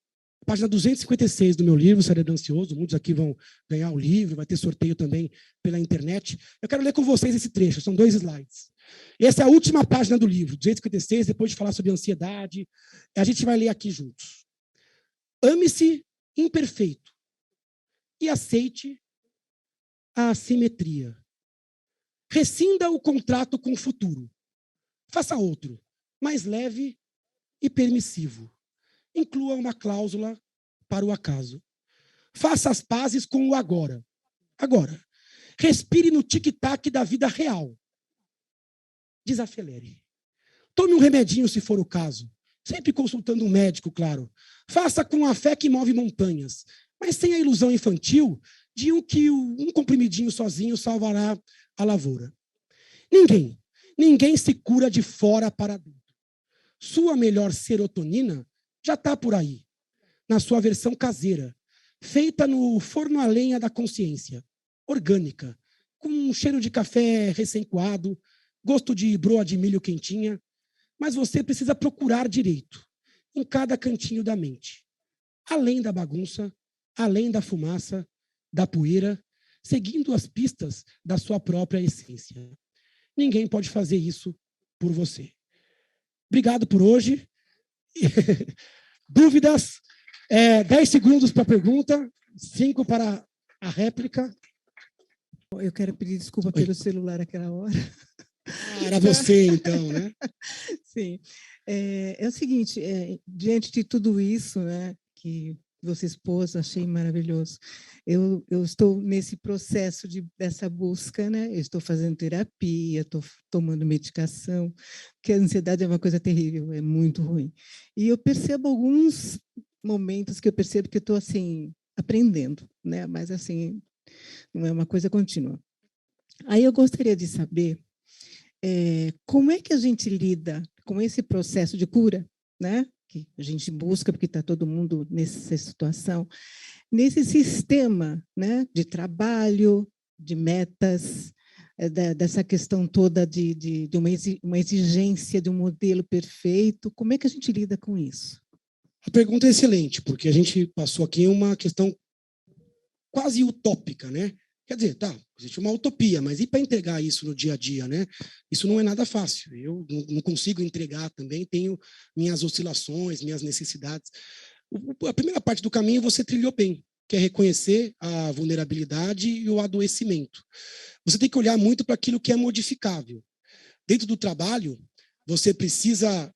256 do meu livro, Cérebro Ansioso. Muitos aqui vão ganhar o livro, vai ter sorteio também pela internet. Eu quero ler com vocês esse trecho, são 2 slides. Essa é a última página do livro, 256, depois de falar sobre ansiedade. A gente vai ler aqui juntos. Ame-se imperfeito e aceite a assimetria. Rescinda o contrato com o futuro. Faça outro, mais leve e permissivo. Inclua uma cláusula para o acaso. Faça as pazes com o agora. Agora. Respire no tic-tac da vida real. Desacelere. Tome um remedinho se for o caso. Sempre consultando um médico, claro. Faça com a fé que move montanhas, mas sem a ilusão infantil de que um comprimidinho sozinho salvará a lavoura. Ninguém se cura de fora para dentro. Sua melhor serotonina já está por aí, na sua versão caseira, feita no forno a lenha da consciência, orgânica, com um cheiro de café recém-coado, gosto de broa de milho quentinha, mas você precisa procurar direito, em cada cantinho da mente, além da bagunça, além da fumaça, da poeira, seguindo as pistas da sua própria essência. Ninguém pode fazer isso por você. Obrigado por hoje. Dúvidas? 10 segundos para a pergunta, 5 para a réplica. Eu quero pedir desculpa pelo celular aquela hora. Era você, então, né? Sim. É o seguinte, diante de tudo isso, né, que você expôs, achei maravilhoso. Eu estou nesse processo dessa busca, né? Eu estou fazendo terapia, estou tomando medicação, porque a ansiedade é uma coisa terrível, é muito ruim. E eu percebo alguns momentos que eu percebo que eu estou assim aprendendo, né? Mas assim não é uma coisa contínua. Aí eu gostaria de saber como é que a gente lida com esse processo de cura, né? Que a gente busca, porque está todo mundo nessa situação, nesse sistema, né, de trabalho, de metas, dessa questão toda de uma exigência de um modelo perfeito. Como é que a gente lida com isso? A pergunta é excelente, porque a gente passou aqui uma questão quase utópica, né? Quer dizer, tá, existe uma utopia, mas e para entregar isso no dia a dia, né? Isso não é nada fácil. Eu não consigo entregar também, tenho minhas oscilações, minhas necessidades. A primeira parte do caminho você trilhou bem, que é reconhecer a vulnerabilidade e o adoecimento. Você tem que olhar muito para aquilo que é modificável. Dentro do trabalho, você precisa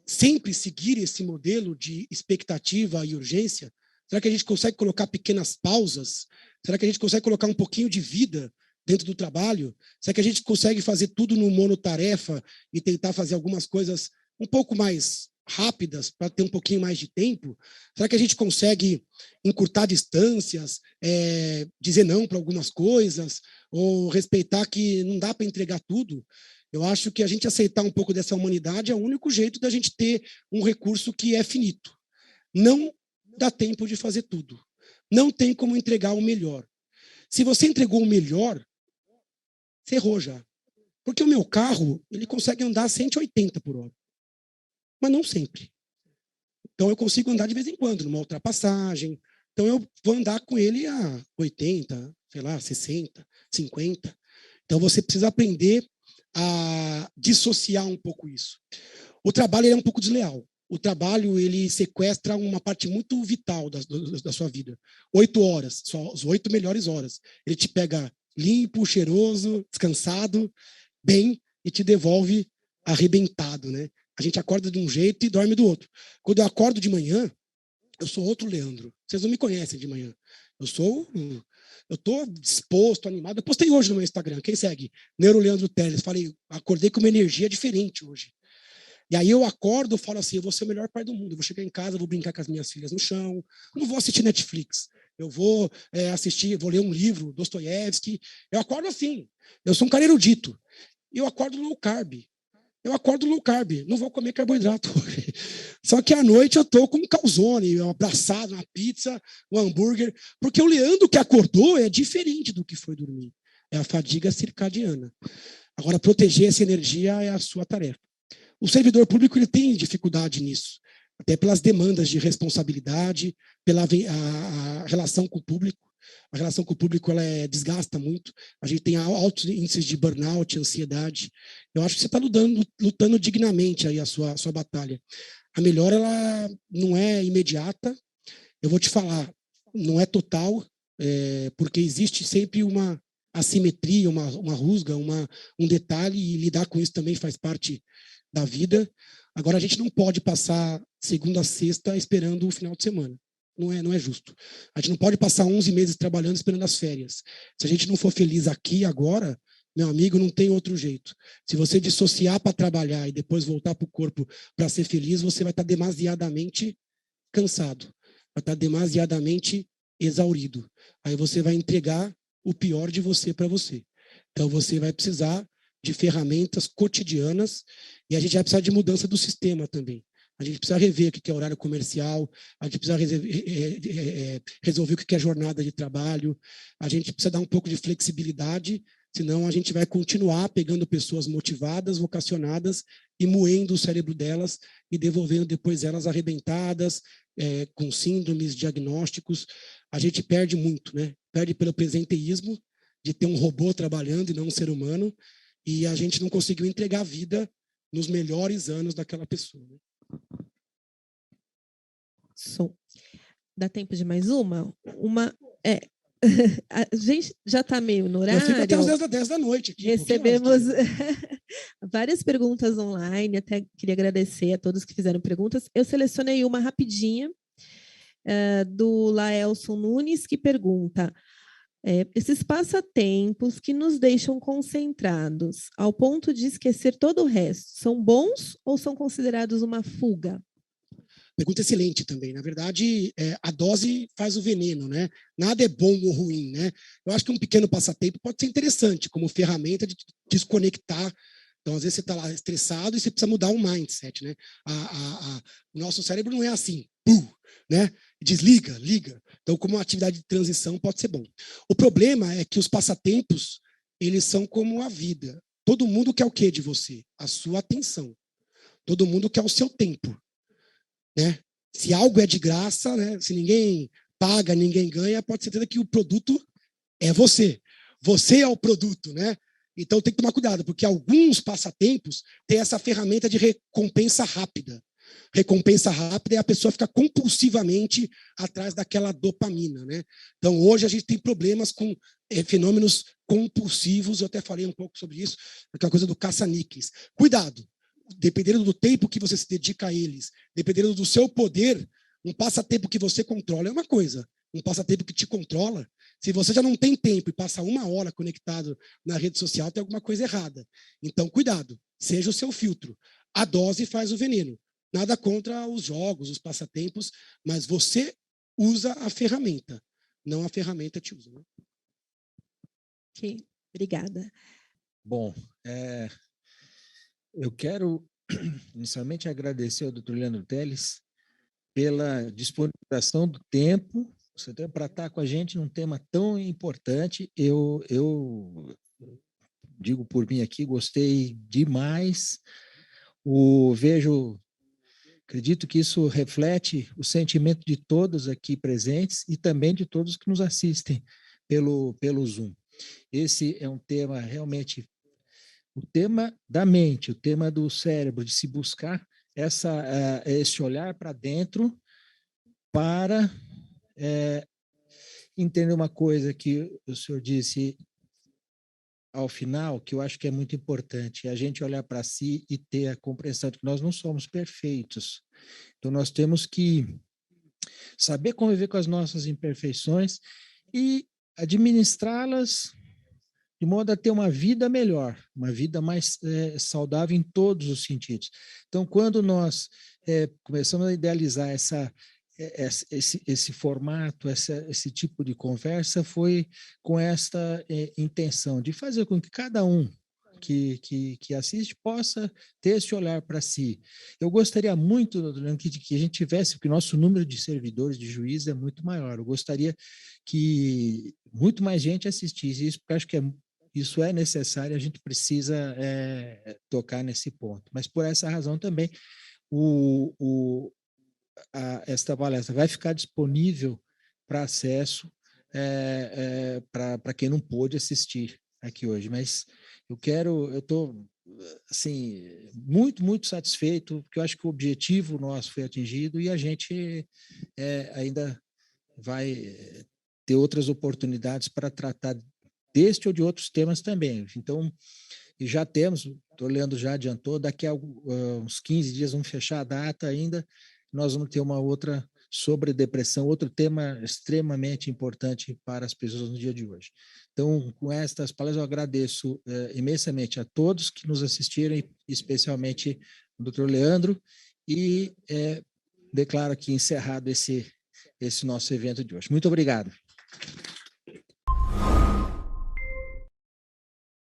sempre seguir esse modelo de expectativa e urgência. Será que a gente consegue colocar pequenas pausas? Será que a gente consegue colocar um pouquinho de vida dentro do trabalho? Será que a gente consegue fazer tudo no monotarefa e tentar fazer algumas coisas um pouco mais rápidas para ter um pouquinho mais de tempo? Será que a gente consegue encurtar distâncias, dizer não para algumas coisas, ou respeitar que não dá para entregar tudo? Eu acho que a gente aceitar um pouco dessa humanidade é o único jeito da gente ter um recurso que é finito. Não dá tempo de fazer tudo. Não tem como entregar o melhor. Se você entregou o melhor, você errou já. Porque o meu carro, ele consegue andar 180 por hora. Mas não sempre. Então eu consigo andar de vez em quando, numa ultrapassagem. Então eu vou andar com ele a 80, sei lá, 60, 50. Então você precisa aprender a dissociar um pouco isso. O trabalho é um pouco desleal. O trabalho, ele sequestra uma parte muito vital da sua vida. 8 horas, só as 8 melhores horas. Ele te pega limpo, cheiroso, descansado, bem, e te devolve arrebentado, né? A gente acorda de um jeito e dorme do outro. Quando eu acordo de manhã, eu sou outro Leandro. Vocês não me conhecem de manhã. Eu estou disposto, animado. Eu postei hoje no meu Instagram. Quem segue? Neuro Leandro Teles. Falei, acordei com uma energia diferente hoje. E aí eu acordo e falo assim, eu vou ser o melhor pai do mundo. Eu vou chegar em casa, vou brincar com as minhas filhas no chão. Não vou assistir Netflix. Eu vou vou ler um livro, Dostoiévski. Eu acordo assim. Eu sou um cara erudito. Eu acordo low carb. Não vou comer carboidrato hoje. Só que à noite eu tô com um calzone, um abraçado, uma pizza, um hambúrguer. Porque o Leandro que acordou é diferente do que foi dormir. É a fadiga circadiana. Agora, proteger essa energia é a sua tarefa. O servidor público ele tem dificuldade nisso, até pelas demandas de responsabilidade, pela a relação com o público. A relação com o público ela desgasta muito. A gente tem altos índices de burnout, ansiedade. Eu acho que você está lutando dignamente aí a sua batalha. A melhora ela não é imediata. Eu vou te falar, não é total, porque existe sempre uma assimetria, uma rusga, um detalhe, e lidar com isso também faz parte da vida. Agora, a gente não pode passar segunda a sexta esperando o final de semana. Não é justo. A gente não pode passar 11 meses trabalhando esperando as férias. Se a gente não for feliz aqui agora, meu amigo, não tem outro jeito. Se você dissociar para trabalhar e depois voltar para o corpo para ser feliz, você vai estar demasiadamente cansado. Vai estar demasiadamente exaurido. Aí você vai entregar o pior de você para você. Então, você vai precisar de ferramentas cotidianas e a gente vai precisar de mudança do sistema também. A gente precisa rever o que é horário comercial, a gente precisa resolver o que é jornada de trabalho, a gente precisa dar um pouco de flexibilidade, senão a gente vai continuar pegando pessoas motivadas, vocacionadas e moendo o cérebro delas e devolvendo depois elas arrebentadas, com síndromes, diagnósticos. A gente perde muito, né? Perde pelo presenteísmo de ter um robô trabalhando e não um ser humano, e a gente não conseguiu entregar a vida nos melhores anos daquela pessoa. Dá tempo de mais uma? A gente já está meio no horário. Eu fico até às 10 da noite. Aqui, recebemos várias perguntas online, até queria agradecer a todos que fizeram perguntas. Eu selecionei uma rapidinha, do Laelson Nunes, que pergunta: esses passatempos que nos deixam concentrados ao ponto de esquecer todo o resto, são bons ou são considerados uma fuga? Pergunta excelente também. Na verdade, a dose faz o veneno, né? Nada é bom ou ruim, né? Eu acho que um pequeno passatempo pode ser interessante como ferramenta de desconectar Então, às vezes, você está lá estressado e você precisa mudar o mindset, né? O nosso cérebro não é assim, né? Desliga, liga. Então, como uma atividade de transição, pode ser bom. O problema é que os passatempos, eles são como a vida. Todo mundo quer o quê de você? A sua atenção. Todo mundo quer o seu tempo, né? Se algo é de graça, né? Se ninguém paga, ninguém ganha, pode ser certeza que o produto é você. Você é o produto, né? Então tem que tomar cuidado, porque alguns passatempos têm essa ferramenta de recompensa rápida. Recompensa rápida é a pessoa ficar compulsivamente atrás daquela dopamina, né? Então hoje a gente tem problemas com fenômenos compulsivos, eu até falei um pouco sobre isso, aquela coisa do caça-níqueis. Cuidado, dependendo do tempo que você se dedica a eles, dependendo do seu poder, um passatempo que você controla é uma coisa, um passatempo que te controla, se você já não tem tempo e passa 1 hora conectado na rede social, tem alguma coisa errada. Então, cuidado, seja o seu filtro. A dose faz o veneno. Nada contra os jogos, os passatempos, mas você usa a ferramenta, não a ferramenta te usa. Né? Ok, obrigada. Bom, eu quero inicialmente agradecer ao Dr. Leandro Teles pela disponibilização do tempo, para estar com a gente num tema tão importante. Eu digo por mim aqui, gostei demais. Acredito que isso reflete o sentimento de todos aqui presentes e também de todos que nos assistem pelo Zoom. Esse é um tema realmente, o tema da mente, o tema do cérebro, de se buscar esse olhar para dentro para entender uma coisa que o senhor disse ao final, que eu acho que é muito importante, é a gente olhar para si e ter a compreensão de que nós não somos perfeitos. Então, nós temos que saber conviver com as nossas imperfeições e administrá-las de modo a ter uma vida melhor, uma vida mais saudável em todos os sentidos. Então, quando nós começamos a idealizar esse formato, esse tipo de conversa, foi com esta intenção de fazer com que cada um que assiste possa ter esse olhar para si. Eu gostaria muito, doutor, que a gente tivesse, porque o nosso número de servidores, de juízes é muito maior. Eu gostaria que muito mais gente assistisse isso, porque acho que isso é necessário, a gente precisa tocar nesse ponto. Mas por essa razão também, esta palestra vai ficar disponível para acesso para quem não pôde assistir aqui hoje. Mas eu estou assim, muito, muito satisfeito, porque eu acho que o objetivo nosso foi atingido e a gente ainda vai ter outras oportunidades para tratar deste ou de outros temas também. Então, e já temos, o Leandro já adiantou, daqui a uns 15 dias vamos fechar a data ainda, nós vamos ter uma outra sobre depressão, outro tema extremamente importante para as pessoas no dia de hoje. Então, com estas palavras, eu agradeço imensamente a todos que nos assistiram, e especialmente o Dr. Leandro, e declaro aqui encerrado esse nosso evento de hoje. Muito obrigado.